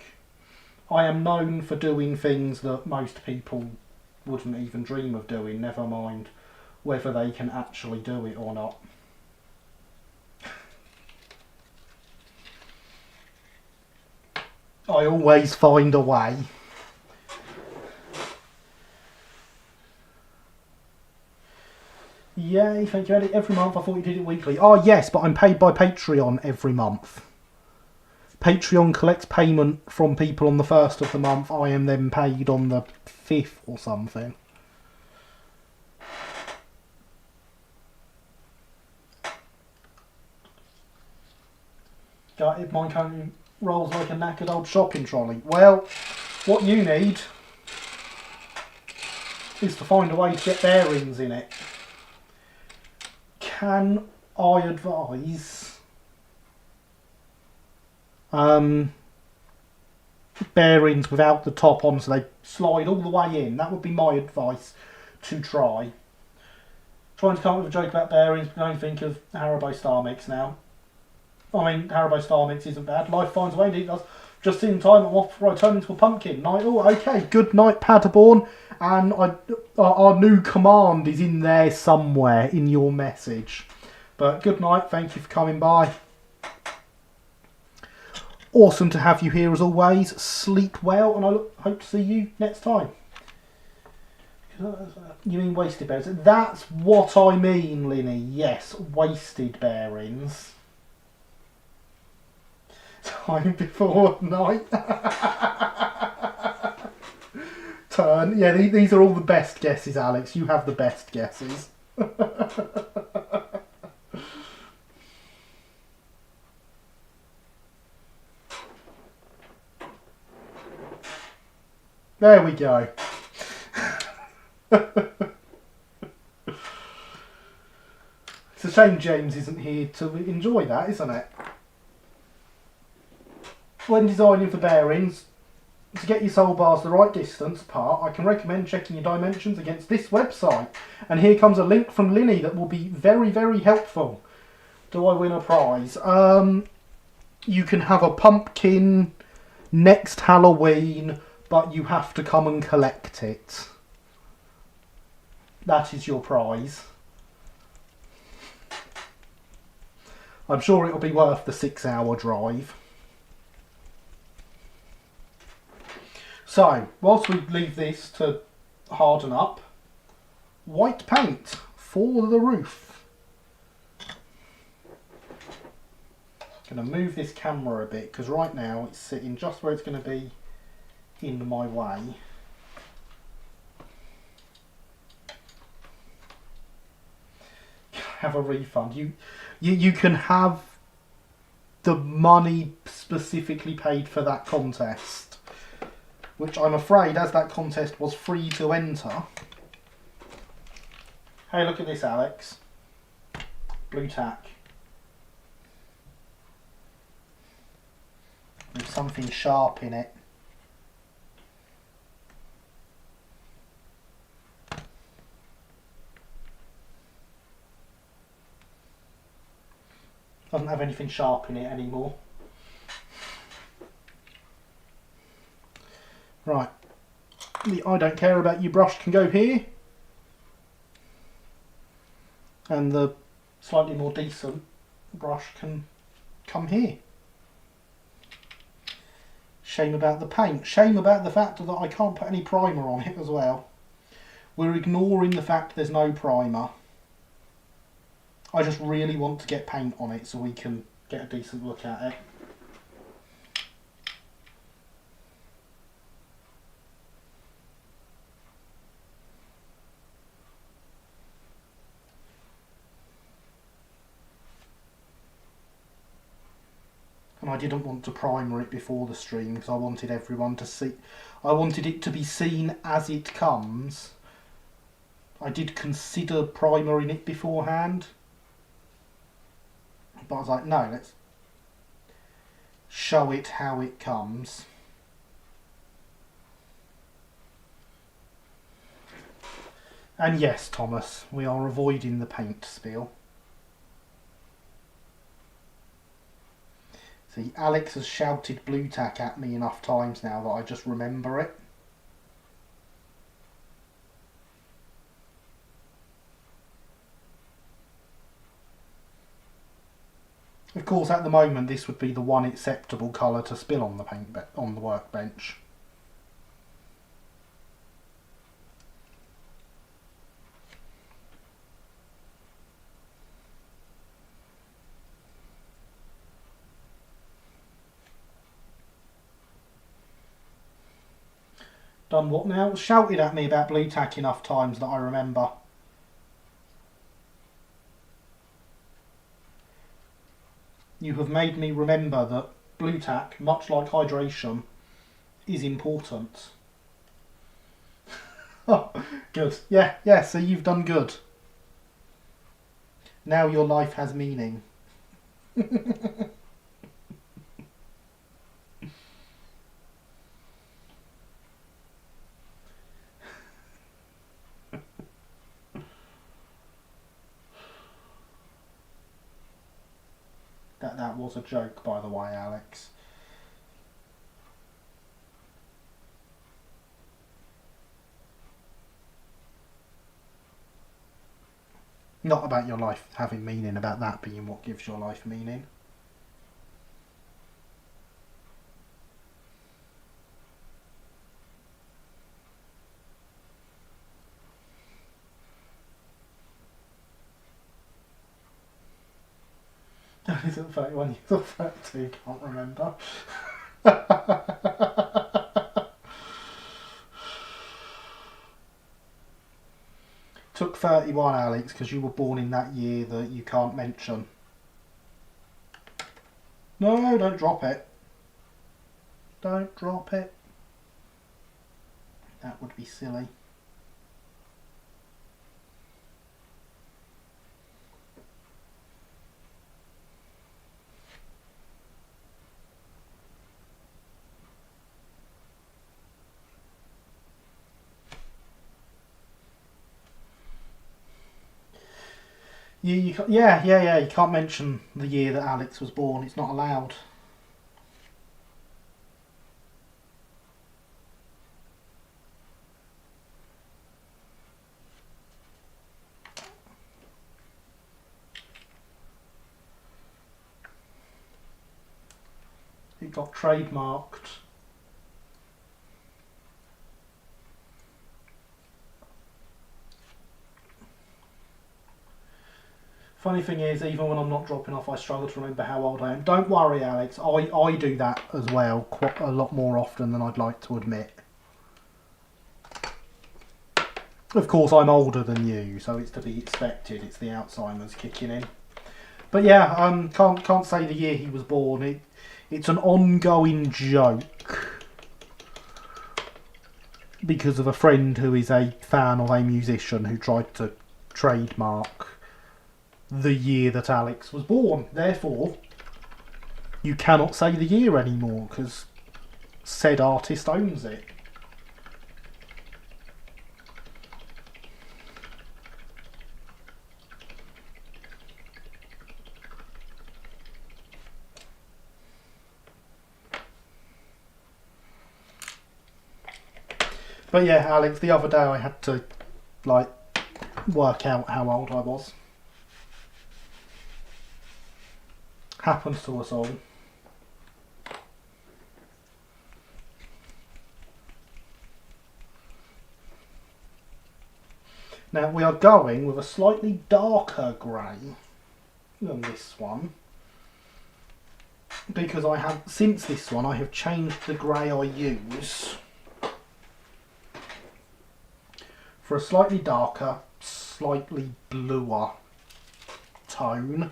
I am known for doing things that most people wouldn't even dream of doing, never mind whether they can actually do it or not. I always find a way. Yay, thank you, Eddie. Every month. I thought you did it weekly. Oh yes, but I'm paid by Patreon every month. Patreon collects payment from people on the 1st of the month. I am then paid on the 5th or something. If mine currently rolls like a knackered old shopping trolley. Well, what you need is to find a way to get bearings in it. can I advise bearings without the top on so they slide all the way in? That would be my advice to try. Trying to come up with a joke about bearings, but I only think of Haribo Star Mix now. I mean, Haribo Star Mix isn't bad. Life finds a way, indeed does. Just in time, I'm off before I turn into a pumpkin. Night. Oh, okay. Good night, Paderborn. And our new command is in there somewhere in your message. But good night. Thank you for coming by. Awesome to have you here as always. Sleep well, and I hope to see you next time. You mean wasted bearings? That's what I mean, Linny. Yes, wasted bearings. Time before night. Turn. Yeah, these are all the best guesses, Alex. You have the best guesses. There we go. It's a shame James isn't here to enjoy that, isn't it? When designing for bearings, to get your soul bars the right distance apart, I can recommend checking your dimensions against this website. And here comes a link from Linny that will be very, very helpful. Do I win a prize? You can have a pumpkin next Halloween, but you have to come and collect it. That is your prize. I'm sure it'll be worth the 6-hour drive. So, whilst we leave this to harden up, white paint for the roof. I'm going to move this camera a bit because right now it's sitting just where it's going to be in my way. Have a refund. You can have the money specifically paid for that contest, which I'm afraid, as that contest was free to enter. Hey, look at this, Alex. Blue tack. With something sharp in it. Doesn't have anything sharp in it anymore. Right, the I don't care about you brush can go here, and the slightly more decent brush can come here. Shame about the paint. Shame about the fact that I can't put any primer on it as well. We're ignoring the fact there's no primer. I just really want to get paint on it so we can get a decent look at it. And I didn't want to primer it before the stream because I wanted everyone to see. I wanted it to be seen as it comes. I did consider primering it beforehand, but I was like, no, let's show it how it comes. And yes, Thomas, we are avoiding the paint spill. See, Alex has shouted blue tack at me enough times now that I just remember it. Of course, at the moment, this would be the one acceptable colour to spill on the paint on the workbench. Done what now? Shouted at me about blue tack enough times that I remember. You have made me remember that blue tack, much like hydration, is important. Oh, good. Yeah, so you've done good. Now your life has meaning. That was a joke, by the way, Alex. Not about your life having meaning, about that being what gives your life meaning. Is it 31 years or 32? Can't remember. Took 31, Alex, because you were born in that year that you can't mention. No, don't drop it. Don't drop it. That would be silly. Yeah. You can't mention the year that Alex was born. It's not allowed. It got trademarked. Funny thing is, even when I'm not dropping off, I struggle to remember how old I am. Don't worry, Alex. I do that as well, quite a lot more often than I'd like to admit. Of course, I'm older than you, so it's to be expected. It's the Alzheimer's kicking in. But yeah, can't say the year he was born. It's an ongoing joke because of a friend who is a fan of a musician who tried to trademark the year that Alex was born. Therefore, you cannot say the year anymore because said artist owns it. But yeah, Alex, the other day I had to work out how old I was. Happens to us all. Now we are going with a slightly darker grey than this one, because since this one I have changed the grey I use for a slightly darker, slightly bluer tone.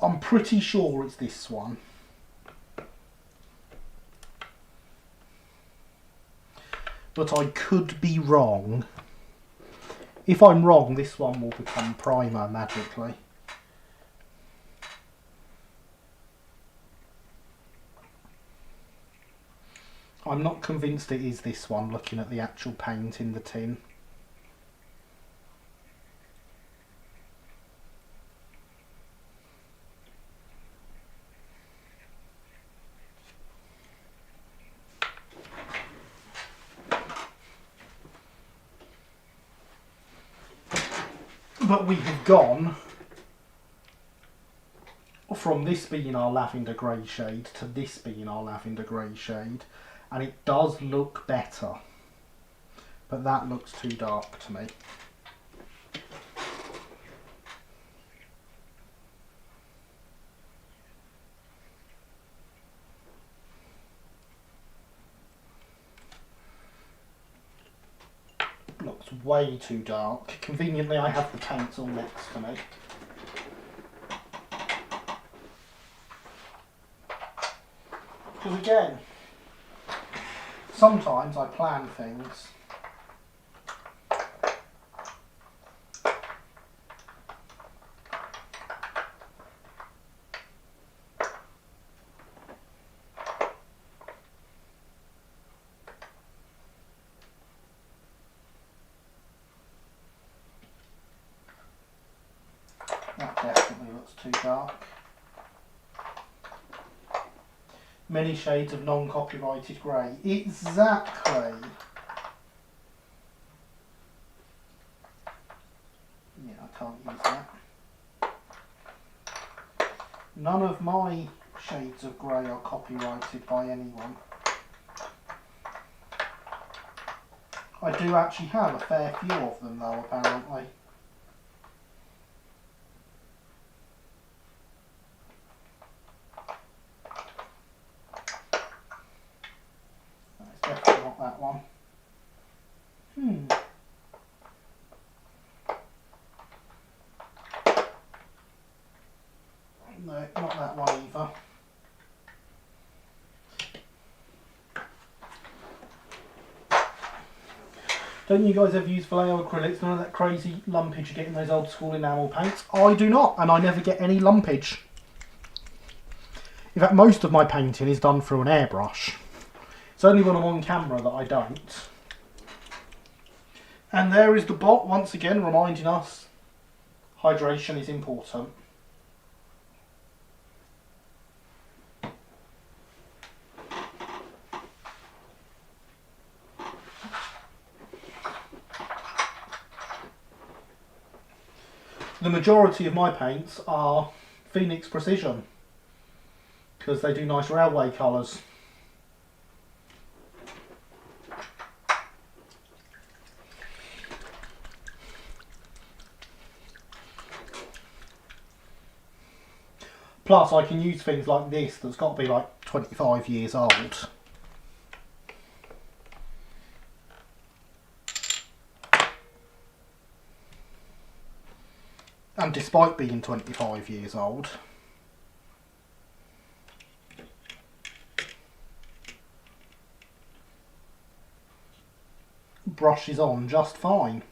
I'm pretty sure it's this one. But I could be wrong. If I'm wrong, this one will become primer magically. I'm not convinced it is this one, looking at the actual paint in the tin. But we have gone from this being our lavender grey shade to this being our lavender grey shade, and it does look better, but that looks too dark to me. Looks way too dark. Conveniently I have the paints all next to me. Because again, sometimes I plan things that's too dark. Many shades of non-copyrighted grey. Exactly. Yeah, I can't use that. None of my shades of grey are copyrighted by anyone. I do actually have a fair few of them though, apparently. That's definitely not that one. No, not that one either. Don't you guys ever use Vallejo acrylics? None of that crazy lumpage you get in those old school enamel paints? I do not, and I never get any lumpage. In fact, most of my painting is done through an airbrush. It's only when I'm on camera that I don't. And there is the bot once again reminding us hydration is important. The majority of my paints are Phoenix Precision because they do nice railway colours. Plus I can use things like this that's got to be like 25 years old. And despite being 25 years old, brush is on just fine.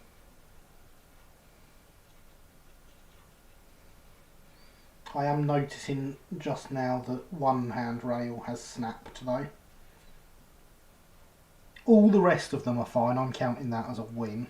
I am noticing just now that one handrail has snapped though. All the rest of them are fine, I'm counting that as a win.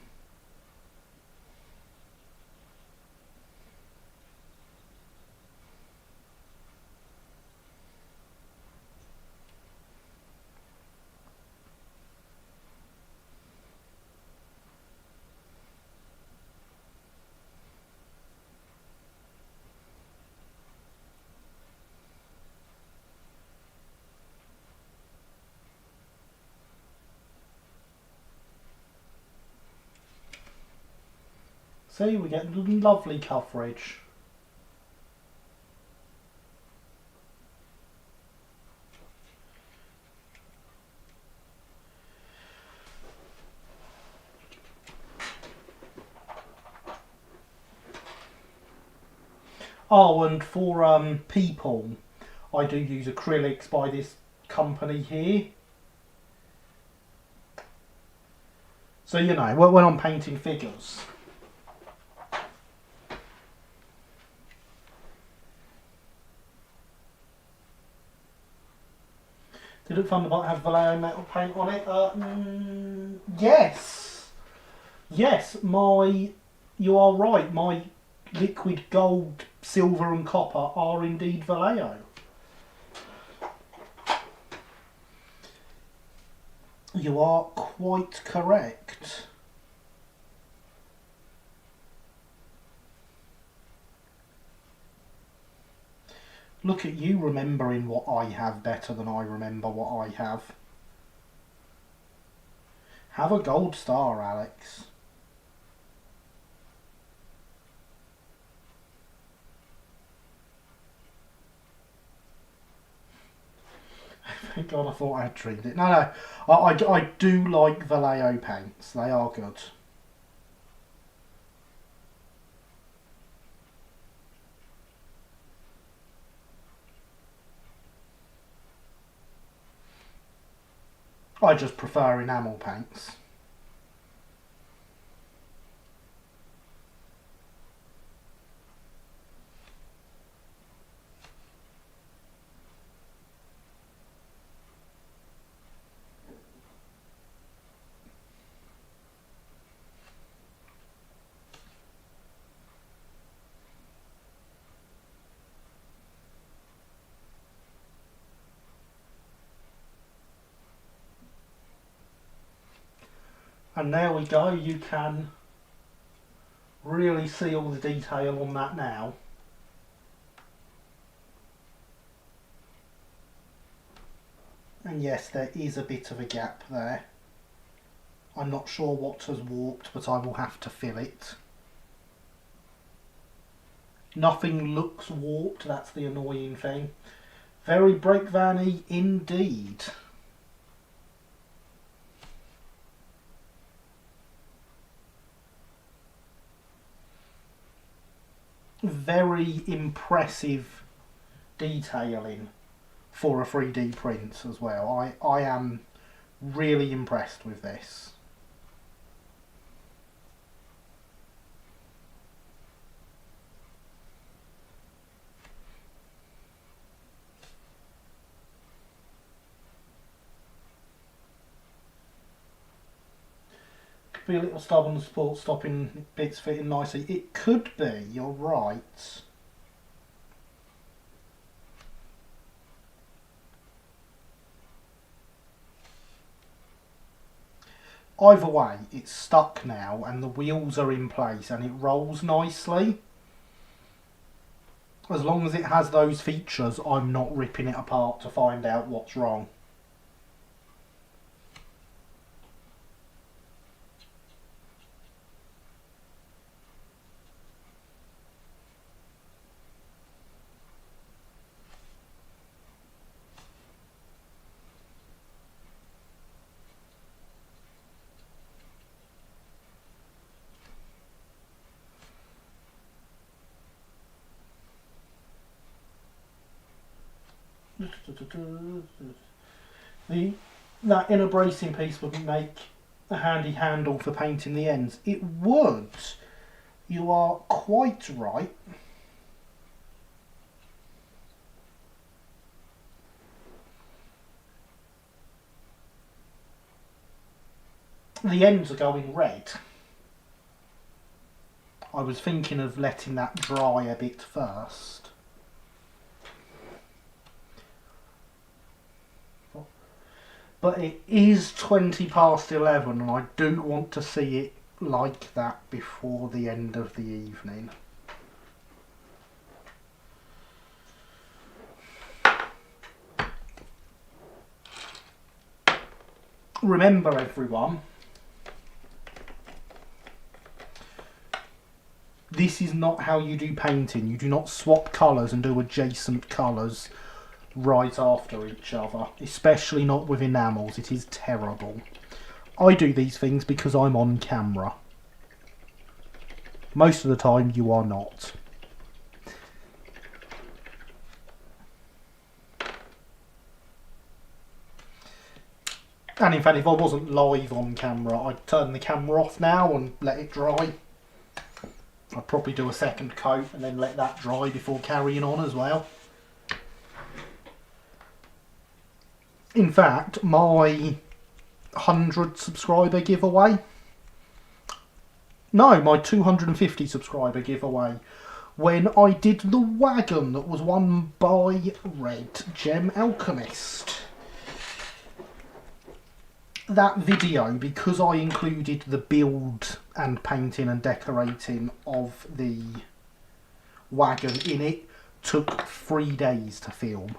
See, we get lovely coverage. Oh, and for people, I do use acrylics by this company here. So, you know, when I'm painting figures. Did it Thunderbolt have Vallejo metal paint on it? Yes. Yes, you are right, my liquid gold, silver and copper are indeed Vallejo. You are quite correct. Look at you remembering what I have better than I remember what I have. Have a gold star, Alex. Thank God I thought I had trimmed it. No, I do like Vallejo paints. They are good. I just prefer enamel paints. And there we go, you can really see all the detail on that now. And yes, there is a bit of a gap there. I'm not sure what has warped, but I will have to fill it. Nothing looks warped, that's the annoying thing. Very brake van-y indeed. Very impressive detailing for a 3D print as well. I am really impressed with this. Could be a little stub on the support, stopping bits fitting nicely. It could be, you're right. Either way, it's stuck now and the wheels are in place and it rolls nicely. As long as it has those features, I'm not ripping it apart to find out what's wrong. That inner bracing piece wouldn't make a handy handle for painting the ends. It would. You are quite right. The ends are going red. I was thinking of letting that dry a bit first. But it is 20 past 11 and I do want to see it like that before the end of the evening. Remember everyone, this is not how you do painting. You do not swap colours and do adjacent colours right after each other, especially not with enamels. It is terrible. I do these things because I'm on camera. Most of the time you are not. And in fact, if I wasn't live on camera, I'd turn the camera off now and let it dry. I'd probably do a second coat and then let that dry before carrying on as well. In fact, my 100 subscriber giveaway, no, my 250 subscriber giveaway, when I did the wagon that was won by Red Gem Alchemist. That video, because I included the build and painting and decorating of the wagon in it, took 3 days to film.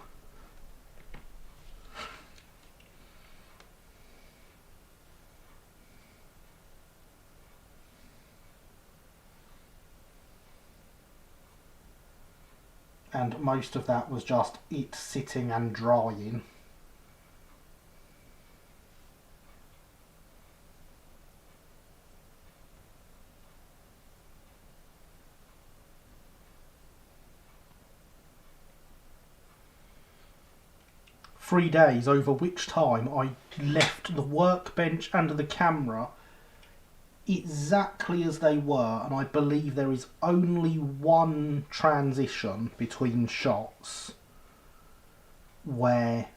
And most of that was just it sitting and drying. Three days, over which time I left the workbench and the camera exactly as they were, and I believe there is only one transition between shots where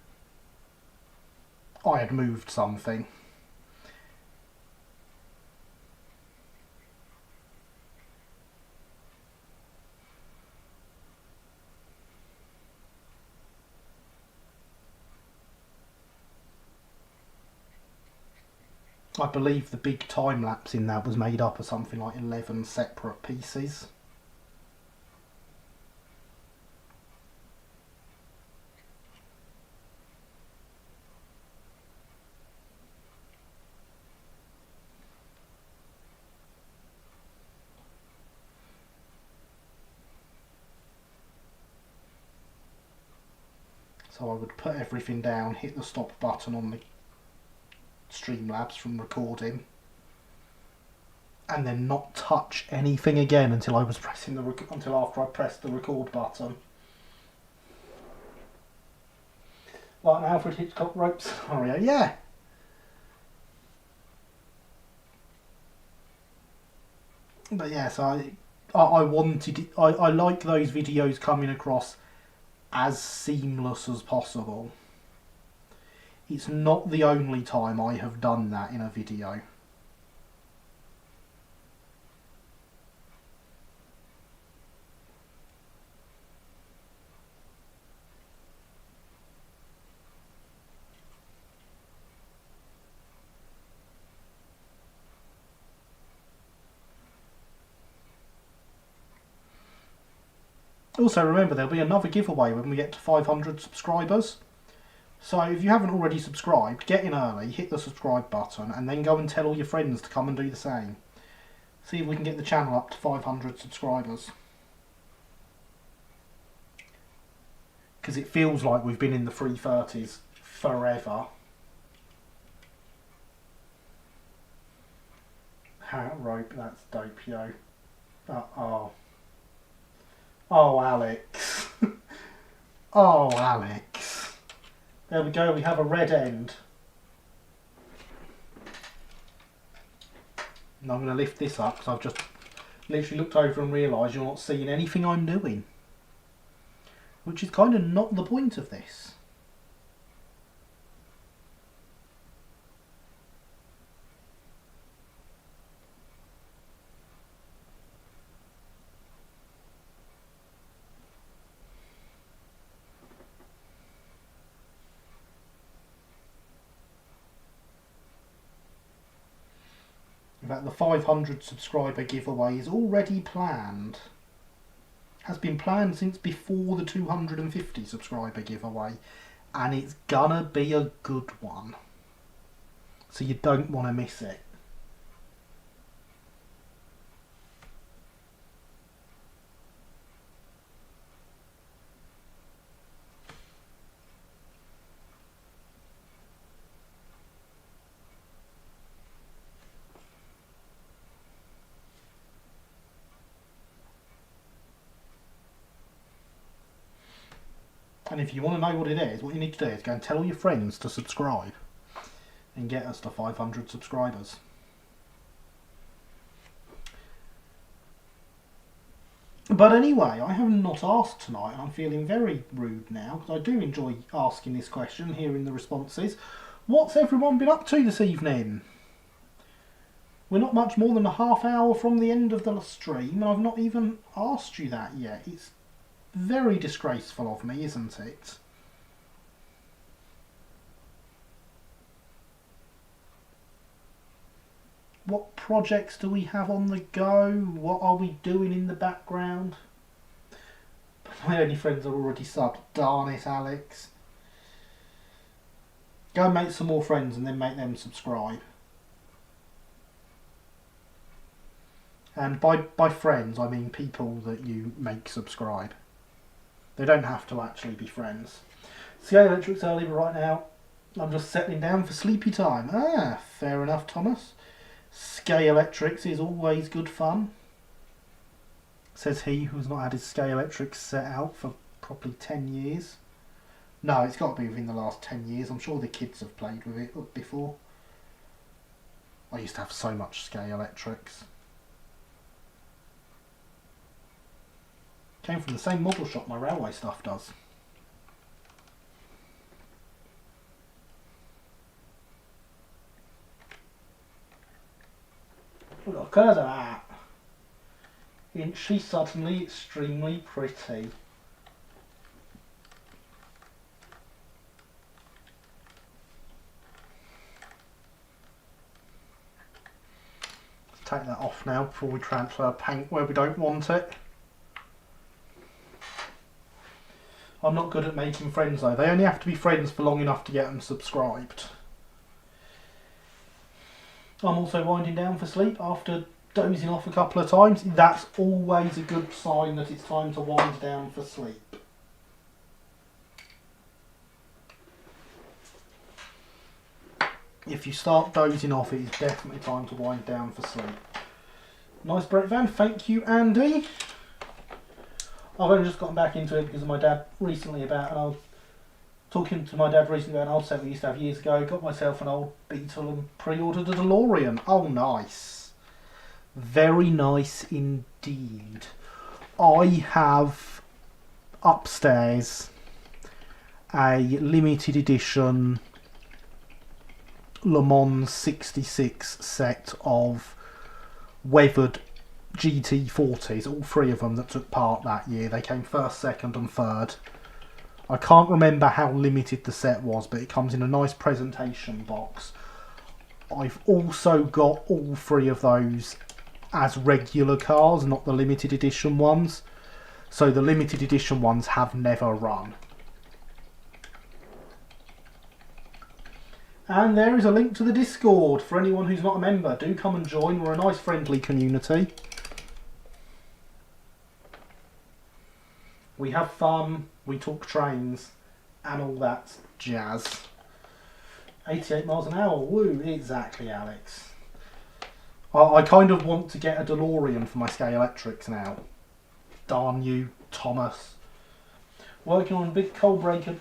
I had moved something. I believe the big time lapse in that was made up of something like 11 separate pieces. So I would put everything down, hit the stop button on the Streamlabs from recording, and then not touch anything again until I was pressing until after I pressed the record button. Like an Alfred Hitchcock rope scenario, yeah. But yeah, so I wanted it, I like those videos coming across as seamless as possible. It's not the only time I have done that in a video. Also remember, there'll be another giveaway when we get to 500 subscribers. So if you haven't already subscribed, get in early, hit the subscribe button, and then go and tell all your friends to come and do the same. See if we can get the channel up to 500 subscribers. Because it feels like we've been in the 330s forever. Hat rope, that's dope, yo. Oh. Oh, Alex. Oh, Alex. There we go, we have a red end. And I'm going to lift this up because I've just literally looked over and realised you're not seeing anything I'm doing. Which is kind of not the point of this. In fact, the 500 subscriber giveaway is already planned. Has been planned since before the 250 subscriber giveaway, and it's gonna be a good one. So you don't want to miss it. And if you want to know what it is, what you need to do is go and tell all your friends to subscribe and get us to 500 subscribers. But anyway, I have not asked tonight, and I'm feeling very rude now because I do enjoy asking this question, hearing the responses. What's everyone been up to this evening? We're not much more than a half hour from the end of the stream, and I've not even asked you that yet. It's very disgraceful of me, isn't it? What projects do we have on the go? What are we doing in the background? My only friends are already subbed. Darn it, Alex. Go and make some more friends and then make them subscribe. And by friends, I mean people that you make subscribe. They don't have to actually be friends. Scale Electric's early, but right now I'm just settling down for sleepy time. Ah, fair enough, Thomas. Scale Electrics is always good fun. Says he who's not had his Scale Electrics set out for probably 10 years. No, it's got to be within the last 10 years. I'm sure the kids have played with it before. I used to have so much Scale Electrics. Came from the same model shop my railway stuff does. Look at that. Isn't she suddenly extremely pretty? take that off now before we transfer paint where we don't want it. I'm not good at making friends though. They only have to be friends for long enough to get them subscribed. I'm also winding down for sleep after dozing off a couple of times. That's always a good sign that it's time to wind down for sleep. If you start dozing off, it is definitely time to wind down for sleep. Nice brake van, thank you, Andy. I've only just gotten back into it because of my dad recently about, and I was talking to my dad recently about an old set we used to have years ago. Got myself an old Beetle and pre-ordered a DeLorean. Oh, nice. Very nice indeed. I have upstairs a limited edition Le Mans 66 set of weathered GT40s, all three of them that took part that year. They came first, second and third. I can't remember how limited the set was, but it comes in a nice presentation box. I've also got all three of those as regular cars, not the limited edition ones. So the limited edition ones have never run. And there is a link to the Discord for anyone who's not a member. Do come and join. We're a nice friendly community. We have fun, we talk trains, and all that jazz. 88 miles an hour, woo, exactly, Alex. I kind of want to get a DeLorean for my Scale Electrics now. Darn you, Thomas. Working on a big cold breaker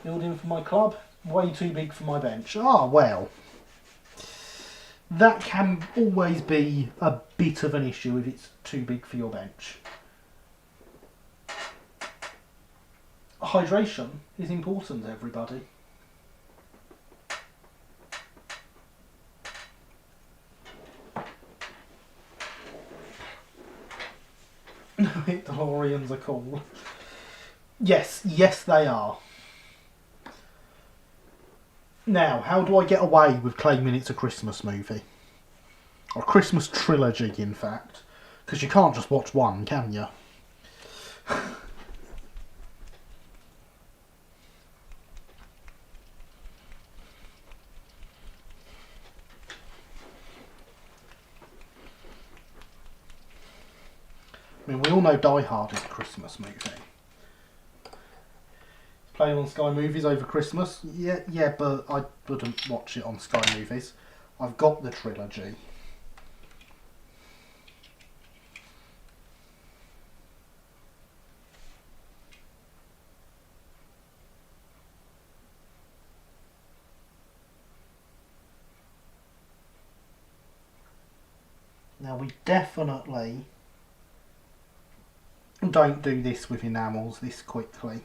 building for my club. Way too big for my bench. Ah, well. That can always be a bit of an issue if it's too big for your bench. Hydration is important, everybody. DeLoreans are cool. Yes, yes they are. Now, how do I get away with claiming it's a Christmas movie? Or a Christmas trilogy, in fact. Because you can't just watch one, can you? I mean, we all know Die Hard is a Christmas movie. Playing on Sky Movies over Christmas? Yeah, but I wouldn't watch it on Sky Movies. I've got the trilogy. Now we definitely don't do this with enamels this quickly.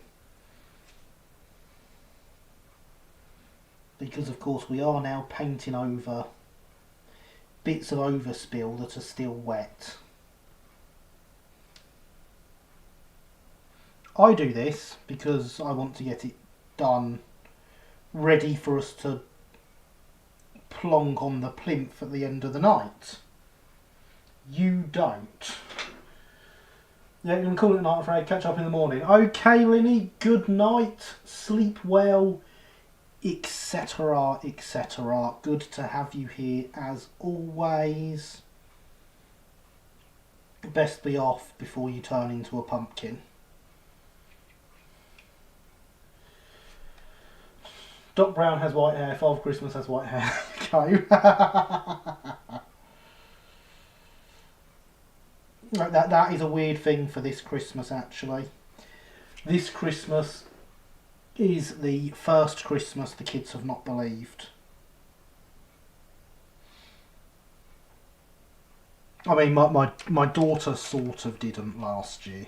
Because of course we are now painting over bits of overspill that are still wet. I do this because I want to get it done ready for us to plonk on the plinth at the end of the night. You don't. Yeah, you're going to call it a night, I'm afraid. Catch up in the morning. Okay, Linny, good night. Sleep well, etc, etc. Good to have you here as always. Best be off before you turn into a pumpkin. Doc Brown has white hair, Father Christmas has white hair. Go. That is a weird thing for this Christmas, actually. This Christmas is the first Christmas the kids have not believed. I mean, my daughter sort of didn't last year.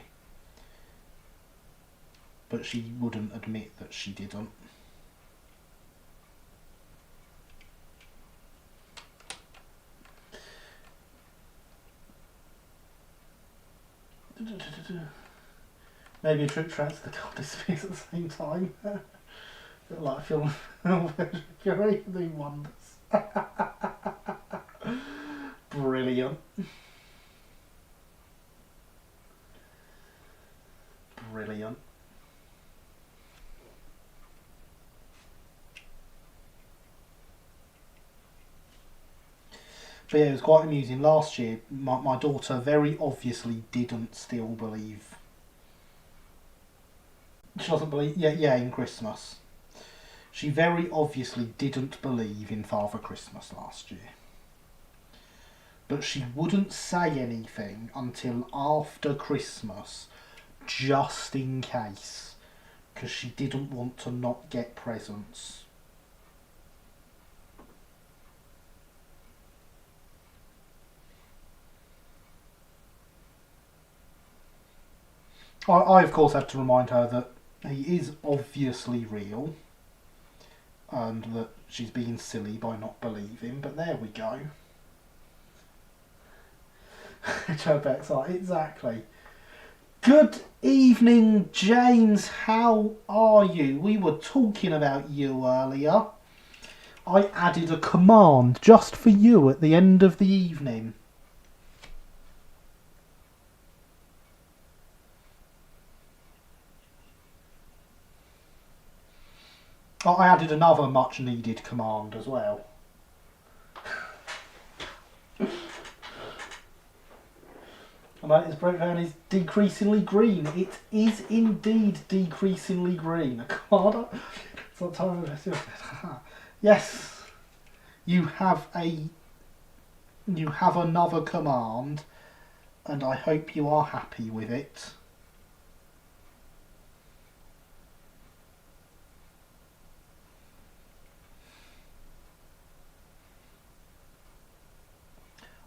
But she wouldn't admit that she didn't. Maybe a trip tracks the coldest space at the same time. Like film Mercury doing wonders. Brilliant. Brilliant. Brilliant. But yeah, it was quite amusing. Last year, my daughter very obviously didn't still believe. She doesn't believe. Yeah, in Christmas. She very obviously didn't believe in Father Christmas last year. But she wouldn't say anything until after Christmas, just in case, because she didn't want to not get presents. I of course had to remind her that he is obviously real and that she's being silly by not believing, but there we go. Joe Beck's like, exactly. Good evening, James. How are you? We were talking about you earlier. I added a command just for you at the end of the evening. I added another much needed command as well. And his breakdown is decreasingly green. It is indeed decreasingly green. A command. Yes, you have another command, and I hope you are happy with it.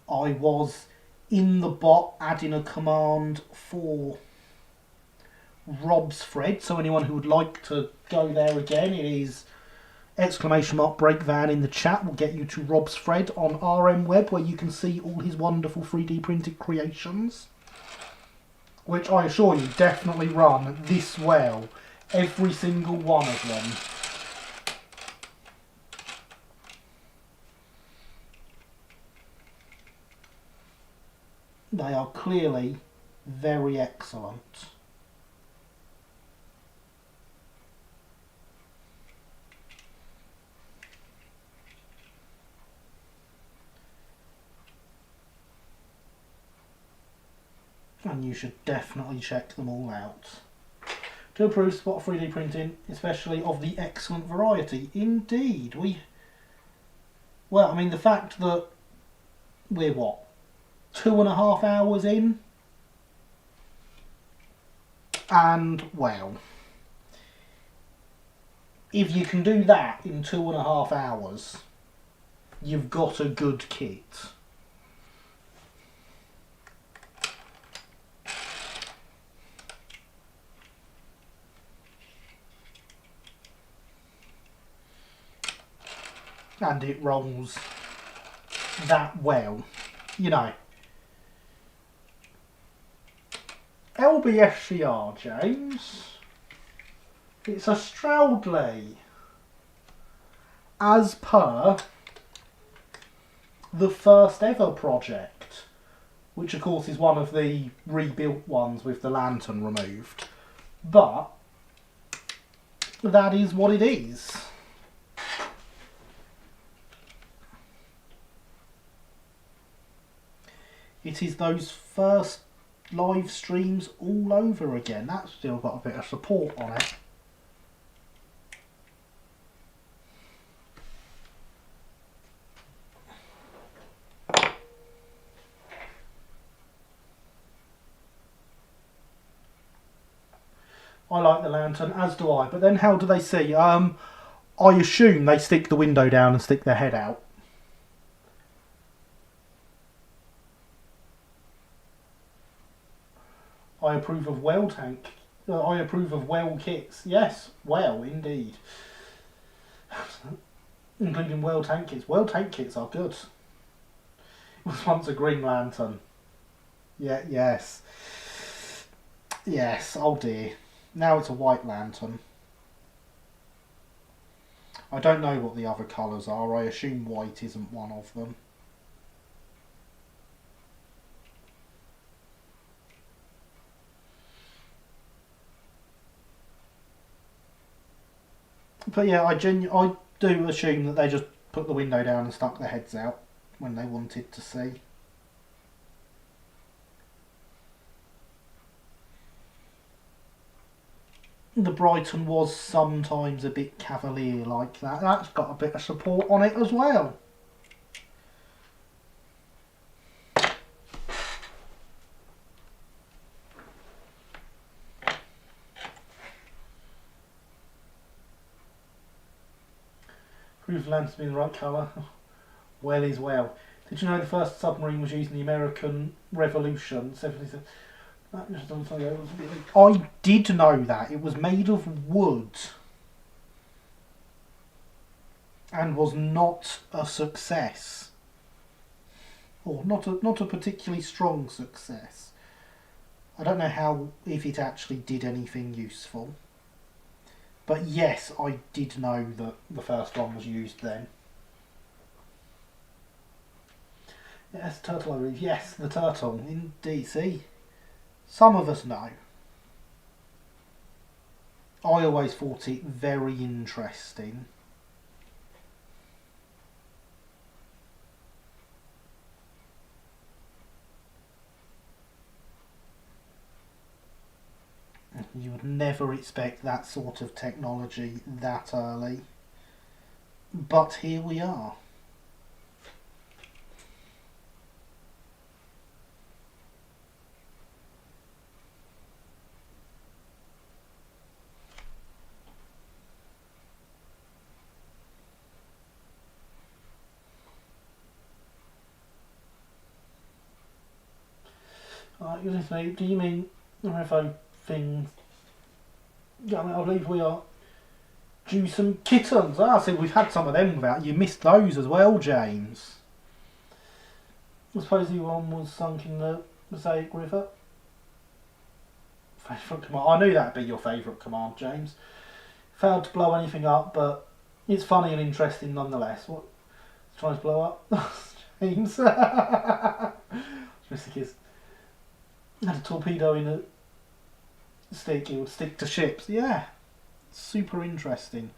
I was in the bot adding a command for Rob's Fred, so anyone who would like to go there again, it is !breakvan in the chat will get you to Rob's Fred on RM Web, where you can see all his wonderful 3D printed creations, which I assure you definitely run this well, every single one of them. They are clearly very excellent. And you should definitely check them all out. To approve spot 3D printing, especially of the excellent variety. Indeed, well, I mean, the fact that we're what? 2.5 hours in, and well, if you can do that in 2.5 hours, you've got a good kit. And it rolls that well, you know. LBSCR, James. It's a Stroudley. As per the first ever project, which of course is one of the rebuilt ones with the lantern removed. But that is what it is. It is those first live streams all over again. That's still got a bit of support on it. I like the lantern, as do I. But then how do they see? I assume they stick the window down and stick their head out. I approve of well tank. I approve of well kits. Yes, well indeed. Including well tank kits. Well tank kits are good. It was once a green lantern. Yeah, yes. Yes, oh dear. Now it's a white lantern. I don't know what the other colours are. I assume white isn't one of them. But yeah, I do assume that they just put the window down and stuck their heads out when they wanted to see. The Brighton was sometimes a bit cavalier like that. That's got a bit of support on it as well. Proof land to be the right colour. Well is well. Did you know the first submarine was used in the American Revolution? 77. I did know that. It was made of wood and was not a success. Or not a particularly strong success. I don't know if it actually did anything useful. But yes, I did know that the first one was used then. Yes, turtle, I believe. Yes, the turtle. Indeed, see? Some of us know. I always thought it very interesting. You would never expect that sort of technology that early. But here we are. Do you mean UFO things? I believe we are due some kittens. I see we've had some of them without. You missed those as well, James. I suppose the one was sunk in the Mosaic River. Favourite command. I knew that'd be your favourite command, James. Failed to blow anything up, but it's funny and interesting nonetheless. What? Trying to blow up? James. Mr. Kiss. Had a torpedo in a stick, it would stick to ships. Yeah, super interesting.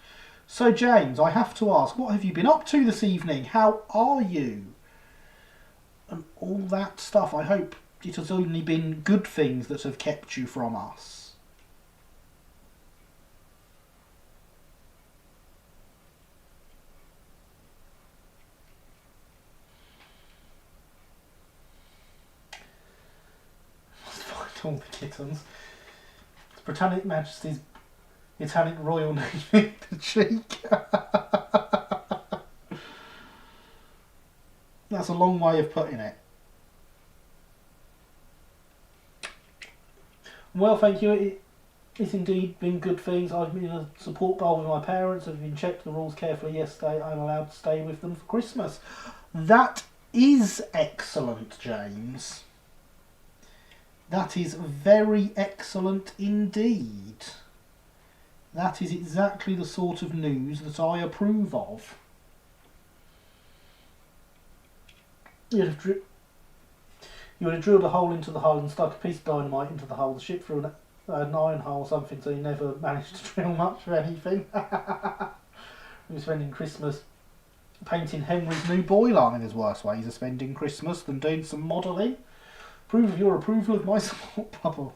So James, I have to ask, what have you been up to this evening? How are you? And all that stuff. I hope it has only been good things that have kept you from us. Must find all the kittens. His Britannic Majesty's Italic Royal Navy, the cheek. That's a long way of putting it. Well, thank you. It's indeed been good things. I've been in a support bowl with my parents. I've been checked the rules carefully yesterday. I'm allowed to stay with them for Christmas. That is excellent, James. That is very excellent indeed. That is exactly the sort of news that I approve of. You would have drilled a hole into the hull and stuck a piece of dynamite into the hull. The ship through an iron hole or something, so you never managed to drill much of anything. We were spending Christmas painting Henry's new boiler. I mean, there's worse ways of spending Christmas than doing some modelling. Approve of your approval of my support bubble.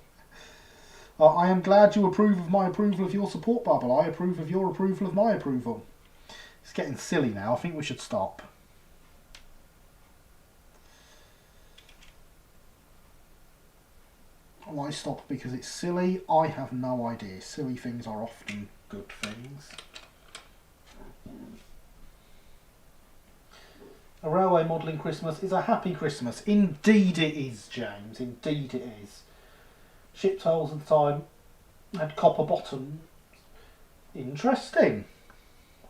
I am glad you approve of my approval of your support bubble. I approve of your approval of my approval. It's getting silly now. I think we should stop. Why stop? Because it's silly? I have no idea. Silly things are often good things. A railway modelling Christmas is a happy Christmas. Indeed it is, James. Indeed it is. Ship's hulls at the time had copper bottoms. Interesting.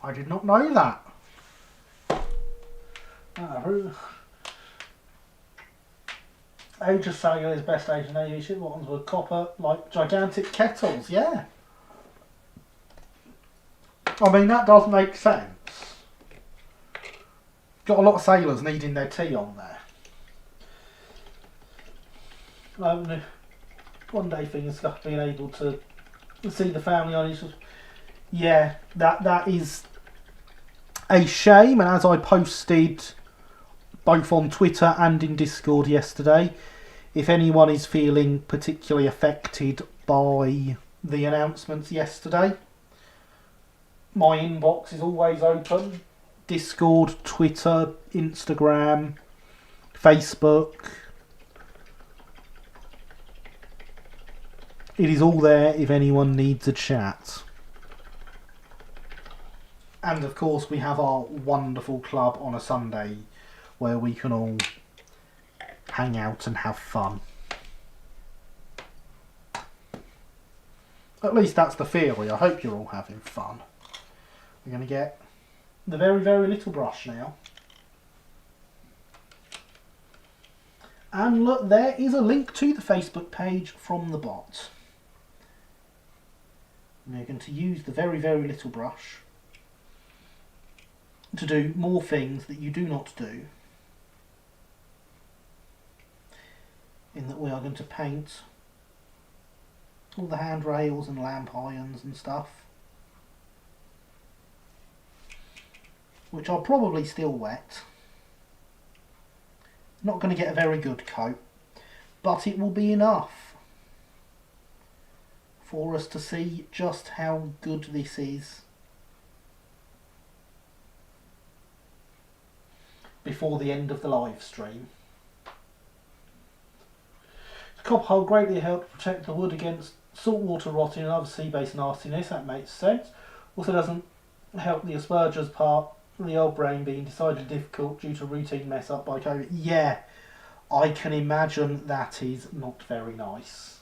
I did not know that. Age of Cellular's best age in aviation. What ones were copper, like gigantic kettles? Yeah. I mean, that does make sense. Got a lot of sailors needing their tea on there. One day things like being able to see the family on each. Yeah, that is a shame. And as I posted both on Twitter and in Discord yesterday, if anyone is feeling particularly affected by the announcements yesterday, my inbox is always open. Discord, Twitter, Instagram, Facebook. It is all there if anyone needs a chat. And of course we have our wonderful club on a Sunday where we can all hang out and have fun. At least that's the theory. I hope you're all having fun. We're going to get the very, very little brush now. And look, there is a link to the Facebook page from the bot. We're going to use the very, very little brush to do more things that you do not do. In that we are going to paint all the handrails and lamp irons and stuff, which are probably still wet. Not going to get a very good coat, but it will be enough for us to see just how good this is before the end of the live stream. The copper hull greatly helped protect the wood against saltwater rotting and other sea-based nastiness. That makes sense. Also doesn't help the asperger's part, the old brain being decidedly difficult due to routine mess up by COVID. Yeah, I can imagine that is not very nice.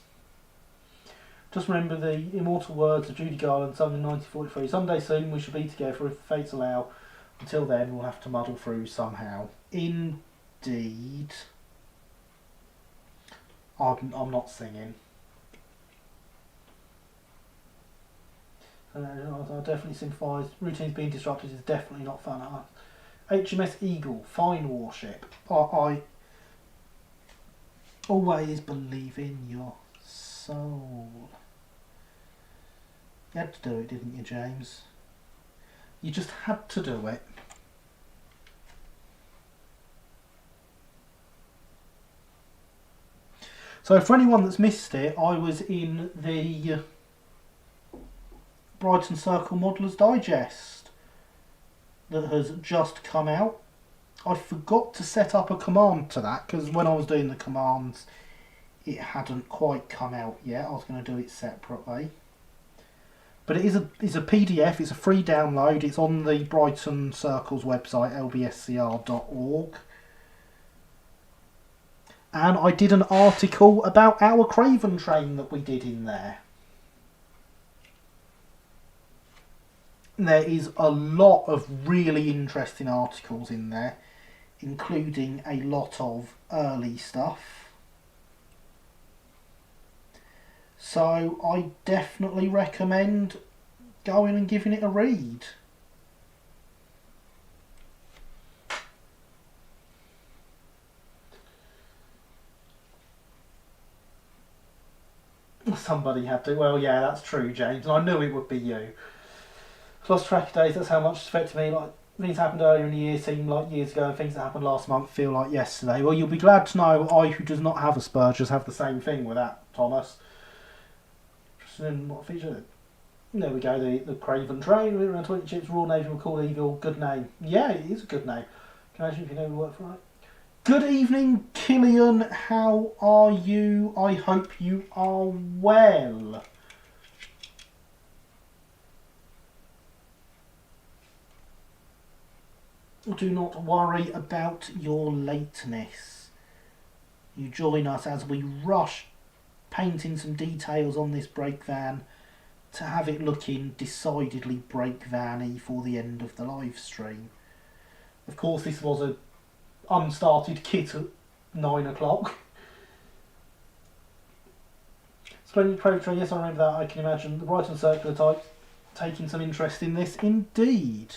Just remember the immortal words of Judy Garland sung in 1943. Someday soon we shall be together if the fates allow. Until then we'll have to muddle through somehow. Indeed. I'm not singing. I definitely sympathise. Routines being disrupted is definitely not fun. HMS Eagle, fine warship. I always believe in your soul. You had to do it, didn't you, James? You just had to do it. So for anyone that's missed it, I was in the Brighton Circle Modeller's Digest that has just come out. I forgot to set up a command to that because when I was doing the commands it hadn't quite come out yet. I was going to do it separately. But it is a PDF, it's a free download, it's on the Brighton Circle's website, lbscr.org. And I did an article about our Craven train that we did in there. There is a lot of really interesting articles in there, including a lot of early stuff. So I definitely recommend going and giving it a read. Somebody had to. Well, yeah, that's true, James, and I knew it would be you. Lost track of days, that's how much it's affected me. Like, things happened earlier in the year seem like years ago, and things that happened last month feel like yesterday. Well, you'll be glad to know I, who does not have Asperger's, have the same thing with that, Thomas. What feature? There we go, the Craven train, around 20 ships, Royal Navy will call evil, good name. Yeah, it is a good name. Can I imagine if you never work for it? Good evening, Killian, how are you? I hope you are well. Do not worry about your lateness. You join us as we rush painting some details on this brake van to have it looking decidedly brake van-y for the end of the live stream. Of course, this was a unstarted kit at 9 o'clock. Splendid Pro-Train, yes, I remember that. I can imagine the Brighton Circular type taking some interest in this indeed.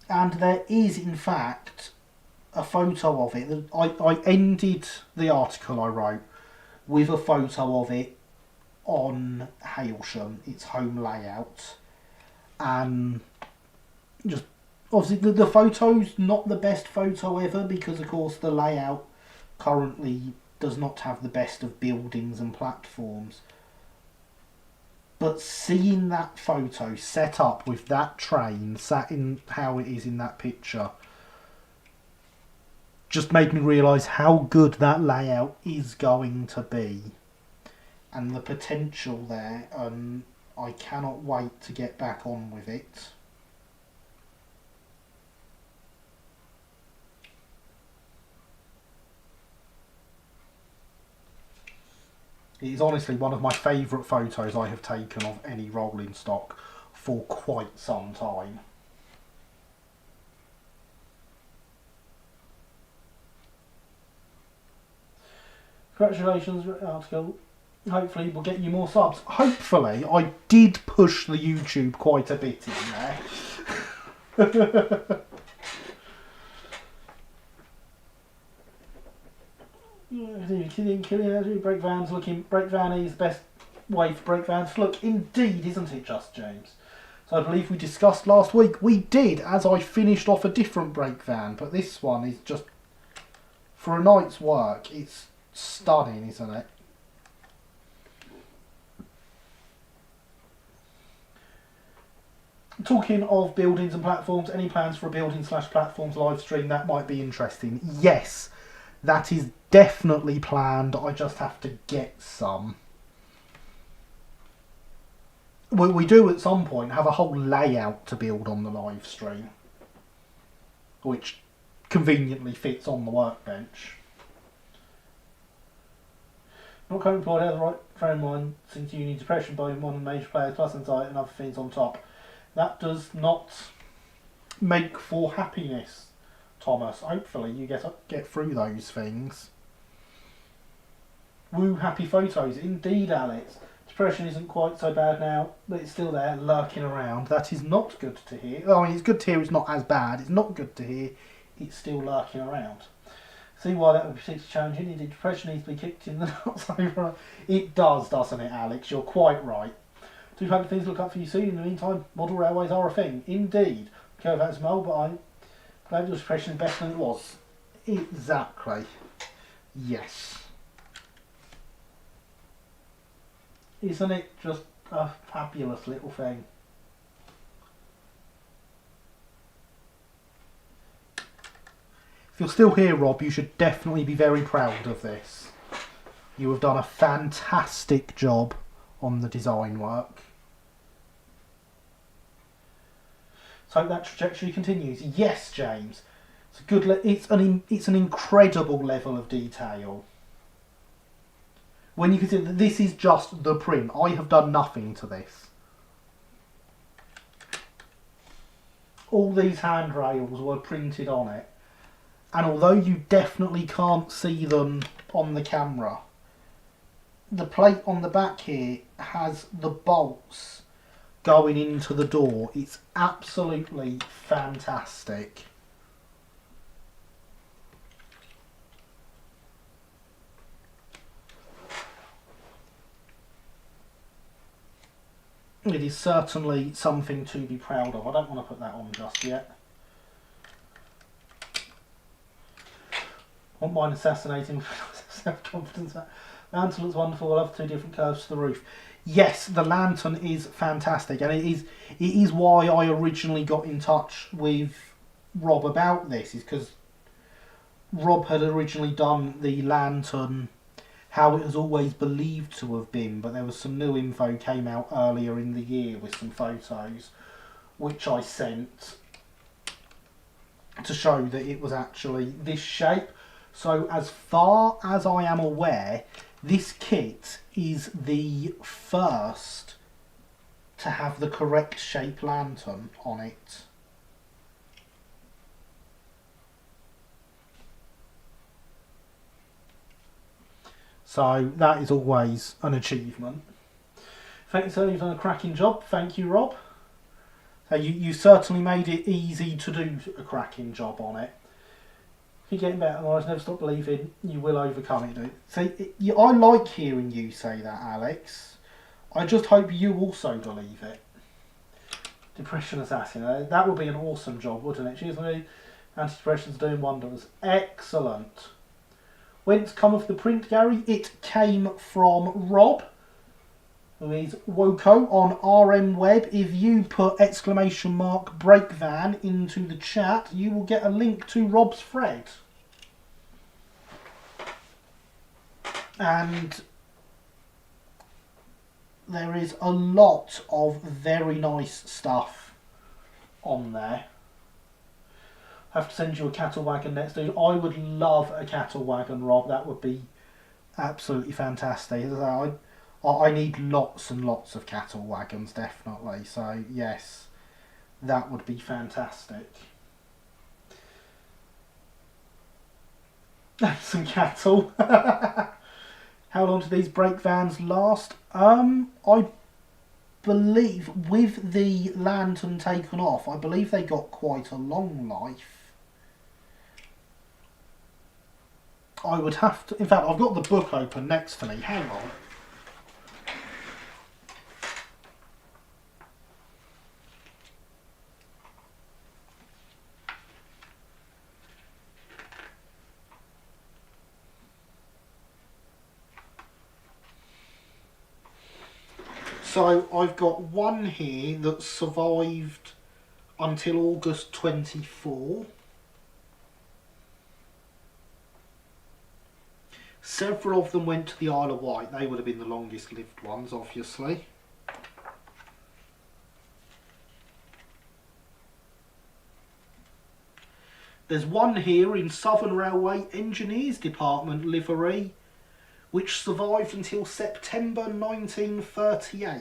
And there is, in fact, a photo of it. I ended the article I wrote with a photo of it on Hailsham, its home layout, and just obviously the photo's not the best photo ever because of course the layout currently does not have the best of buildings and platforms. But seeing that photo set up with that train sat in how it is in that picture just made me realise how good that layout is going to be and the potential there, and I cannot wait to get back on with it. It is honestly one of my favourite photos I have taken of any rolling stock for quite some time. Congratulations, article. Hopefully we'll get you more subs. Hopefully, I did push the YouTube quite a bit in there. Brake vans looking. Brake van is best way for brake vans to look. Indeed, isn't it, Just James? So I believe we discussed last week. We did, as I finished off a different brake van, but this one is just for a night's work. It's stunning, isn't it? Talking of buildings and platforms, any plans for a building/platforms live stream? That might be interesting. Yes, that is definitely planned. I just have to get some. We do at some point have a whole layout to build on the live stream, which conveniently fits on the workbench. Not currently employed, has the right frame line since uni, depression by one of the major players, plus anxiety and other things on top. That does not make for happiness, Thomas. Hopefully you get through those things. Woo, happy photos. Indeed, Alex. Depression isn't quite so bad now, but it's still there, lurking around. That is not good to hear. I mean, it's good to hear it's not as bad. It's not good to hear it's still lurking around. See why that would be particularly challenging. Indeed, depression needs to be kicked in the nuts over. It does, doesn't it, Alex? You're quite right. 200 things to look up for you soon. In the meantime, model railways are a thing. Indeed. Okay, that's small, but I'm glad your depression is better than it was. Exactly. Yes. Isn't it just a fabulous little thing? If you're still here, Rob, you should definitely be very proud of this. You have done a fantastic job on the design work. So that trajectory continues. Yes, James. It's a good. It's an incredible level of detail. When you consider that this is just the print, I have done nothing to this. All these handrails were printed on it, and although you definitely can't see them on the camera, the plate on the back here has the bolts going into the door. It's absolutely fantastic. It is certainly something to be proud of. I don't want to put that on just yet. I won't mind assassinating self-confidence. Lantern looks wonderful. I love 2 different curves to the roof. Yes, the lantern is fantastic, and it is why I originally got in touch with Rob about this, is because Rob had originally done the lantern how it was always believed to have been, but there was some new info came out earlier in the year with some photos which I sent to show that it was actually this shape. So as far as I am aware, this kit is the first to have the correct shape lantern on it. So that is always an achievement. Thanks, sir. You've done a cracking job. Thank you, Rob. So you certainly made it easy to do a cracking job on it. You're getting better, Lawrence. Never stop believing you will overcome it, dude. See, I like hearing you say that, Alex. I just hope you also believe it. Depression Assassin. That would be an awesome job, wouldn't it? She's me. Antidepressants doing wonders. Excellent. Whence cometh the print, Gary? It came from Rob, who is Woko on RM Web. If you put !breakvan into the chat, you will get a link to Rob's thread. And there is a lot of very nice stuff on there. I have to send you a cattle wagon next, dude. I would love a cattle wagon, Rob. That would be absolutely fantastic. I need lots and lots of cattle wagons, definitely. So, yes, that would be fantastic. Some cattle. How long do these brake vans last? I believe with the lantern taken off, I believe they got quite a long life. I would have to... In fact, I've got the book open next to me. Hang on. So I've got one here that survived until August 24. Several of them went to the Isle of Wight. They would have been the longest lived ones, obviously. There's one here in Southern Railway Engineers Department livery, which survived until September 1938.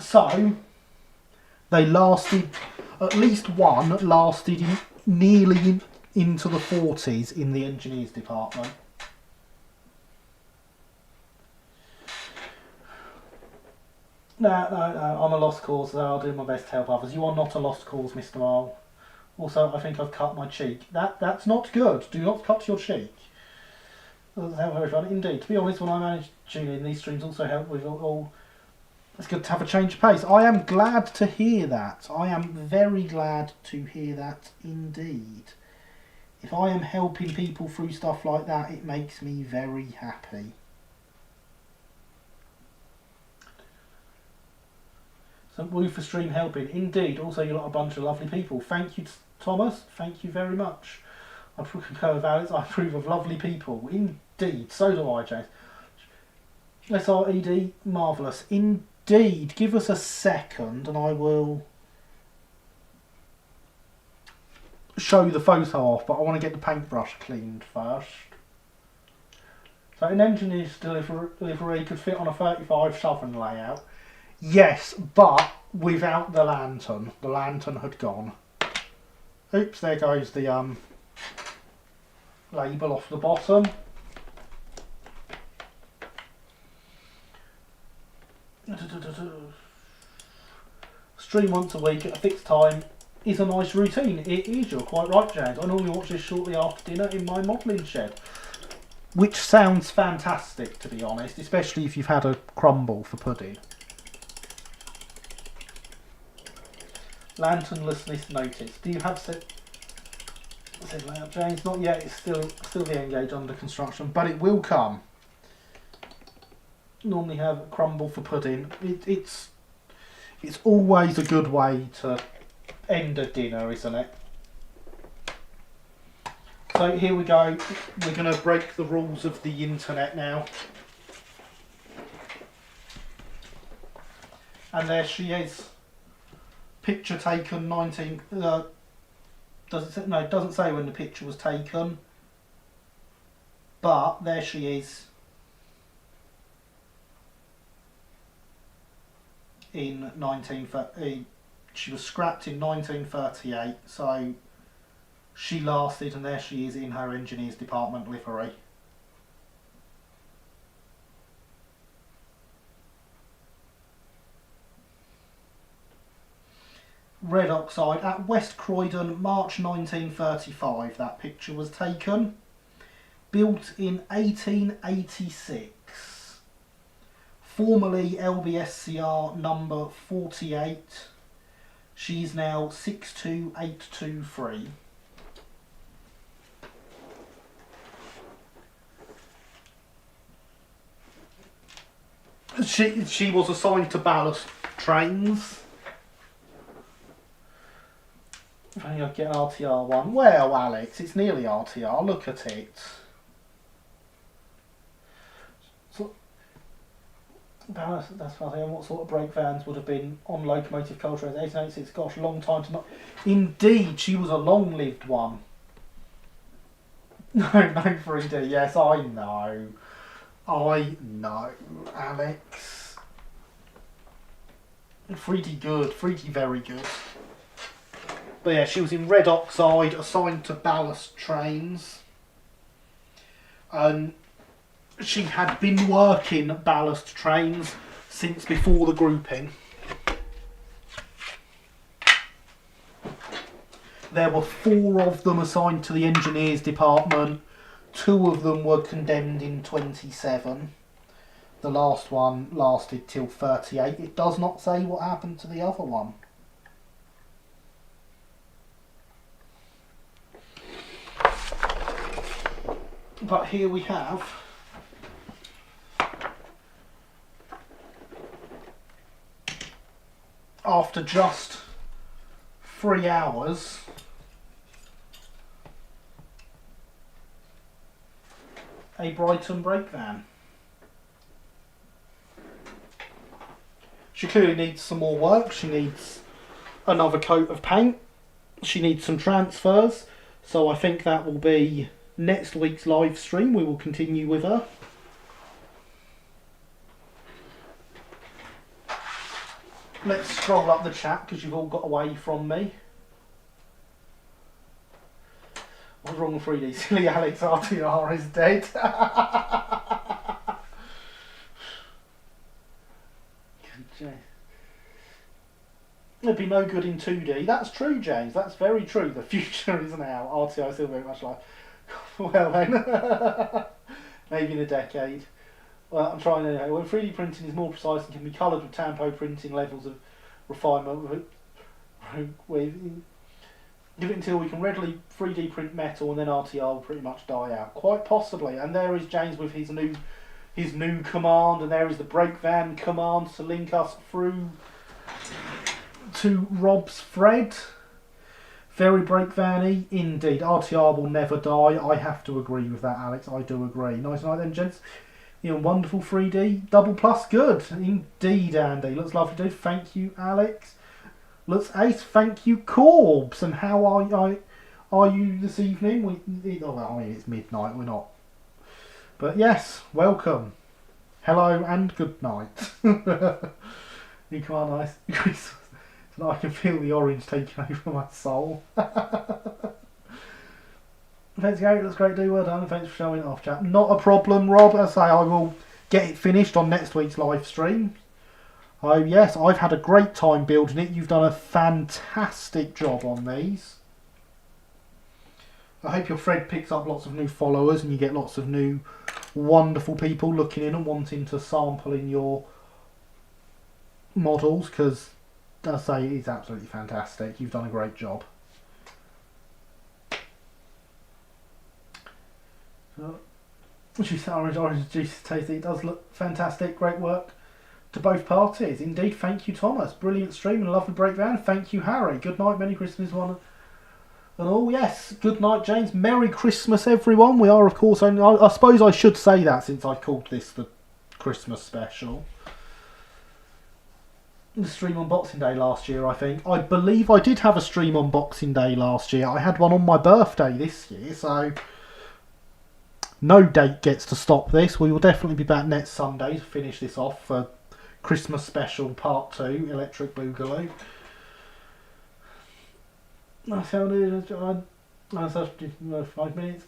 So, they lasted, at least one lasted nearly into the 40s in the Engineers Department. No, I'm a lost cause, so I'll do my best to help others. You are not a lost cause, Mr. Marl. Also, I think I've cut my cheek. That's not good. Do not cut your cheek. That's how very fun. Indeed. To be honest, when I manage tuning, these streams also help with all. It's good to have a change of pace. I am glad to hear that. I am very glad to hear that indeed. If I am helping people through stuff like that, it makes me very happy. Some Woofer stream helping. Indeed. Also, you're a bunch of lovely people. Thank you, Thomas. Thank you very much. I concur with Alex. I approve of lovely people. Indeed. So do I, James. SRED. Marvellous. Indeed. Give us a second and I will show the photo off, but I want to get the paintbrush cleaned first. So an engineer's delivery could fit on a 35 Southern layout. Yes, but without the lantern. The lantern had gone. Oops, there goes the label off the bottom. Stream once a week at a fixed time is a nice routine. It is, you're quite right, James. I normally watch this shortly after dinner in my modelling shed. Which sounds fantastic, to be honest, especially if you've had a crumble for pudding. Lanternlessness notice. Do you have said layout, James? Not yet. It's still the Engage under construction, but it will come. Normally have a crumble for pudding. It's always a good way to end a dinner, isn't it? So here we go. We're going to break the rules of the internet now. And there she is. Picture taken 19. No, it doesn't say when the picture was taken. But there she is. She was scrapped in 1938, so she lasted, and there she is in her Engineers Department livery. Red Oxide at West Croydon, March 1935. That picture was taken. Built in 1886. Formerly LBSCR number 48. She's now 62823. She was assigned to ballast trains. If only I get an RTR one. Well, Alex, it's nearly RTR. Look at it. So, ballast. That's funny. What sort of brake vans would have been on locomotive culture as 1886? Gosh, long time to not. Indeed, she was a long-lived one. No, no 3D. Yes, I know. I know, Alex. 3D good. 3D very good. But yeah, she was in red oxide, assigned to ballast trains. And she had been working ballast trains since before the grouping. There were 4 of them assigned to the engineers department. 2 of them were condemned in 27. The last one lasted till 38. It does not say what happened to the other one. But here we have after just 3 hours a Brighton brake van. She clearly needs some more work. She needs another coat of paint. She needs some transfers. So I think that will be next week's live stream. We will continue with her. Let's scroll up the chat because you've all got away from me. What's wrong with 3D? Silly Alex, RTR is dead. It'd be no good in 2D. That's true, James. That's very true. The future is now. RTR is still very much like. Well then, maybe in a decade. Well, I'm trying anyway. When 3D printing is more precise and can be coloured with tampo printing levels of refinement, give it until we can readily 3D print metal, and then RTR will pretty much die out. Quite possibly. And there is James with his new command, and there is the brake van command to link us through to Rob's thread. Very brake van-y indeed. RTR will never die. I have to agree with that, Alex. I do agree. Nice night then, gents. You know, wonderful 3D. Double plus good. Indeed, Andy. Looks lovely to do. Thank you, Alex. Looks ace. Thank you, Corbs. And how are you this evening? Well, I mean, it's midnight. We're not. But yes, welcome. Hello and good night. You can't nice. So I can feel the orange taking over my soul. Thanks, Gary. Looks great. Do well done. Thanks for showing it off, chat. Not a problem, Rob. As I say, I will get it finished on next week's live stream. Oh yes, I've had a great time building it. You've done a fantastic job on these. I hope your thread picks up lots of new followers and you get lots of new wonderful people looking in and wanting to sample in your models, because as I say, it's absolutely fantastic. You've done a great job. So, juice orange juice tasty. It does look fantastic. Great work to both parties. Indeed, thank you, Thomas. Brilliant stream and a lovely breakdown. Thank you, Harry. Good night, Merry Christmas, one and all. Yes, good night, James. Merry Christmas, everyone. We are, of course, only, I suppose I should say that since I called this the Christmas special. The stream on Boxing Day last year, I think. I believe I did have a stream on Boxing Day last year. I had one on my birthday this year, so no date gets to stop this. We will definitely be back next Sunday to finish this off for Christmas special part 2, Electric Boogaloo. I sounded 5 minutes.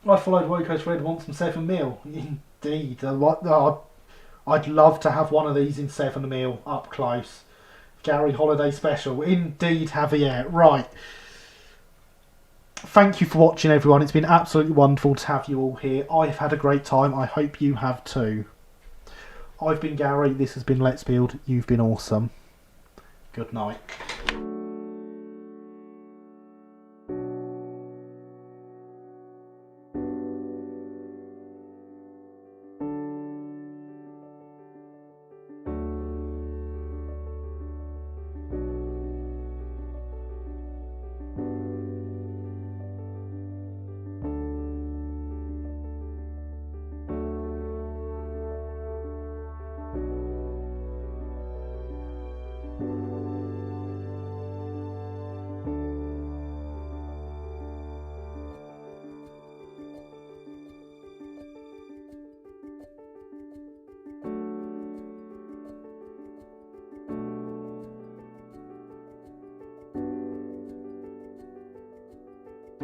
I followed Woko's thread once from 7mm. Indeed. I'd love to have one of these in 7mm up close. Gary Holiday special. Indeed, Javier. Right. thank you for watching, everyone. It's been absolutely wonderful to have you all here. I've had a great time. I hope you have too. I've been Gary. This has been Let's Build. You've been awesome. Good night.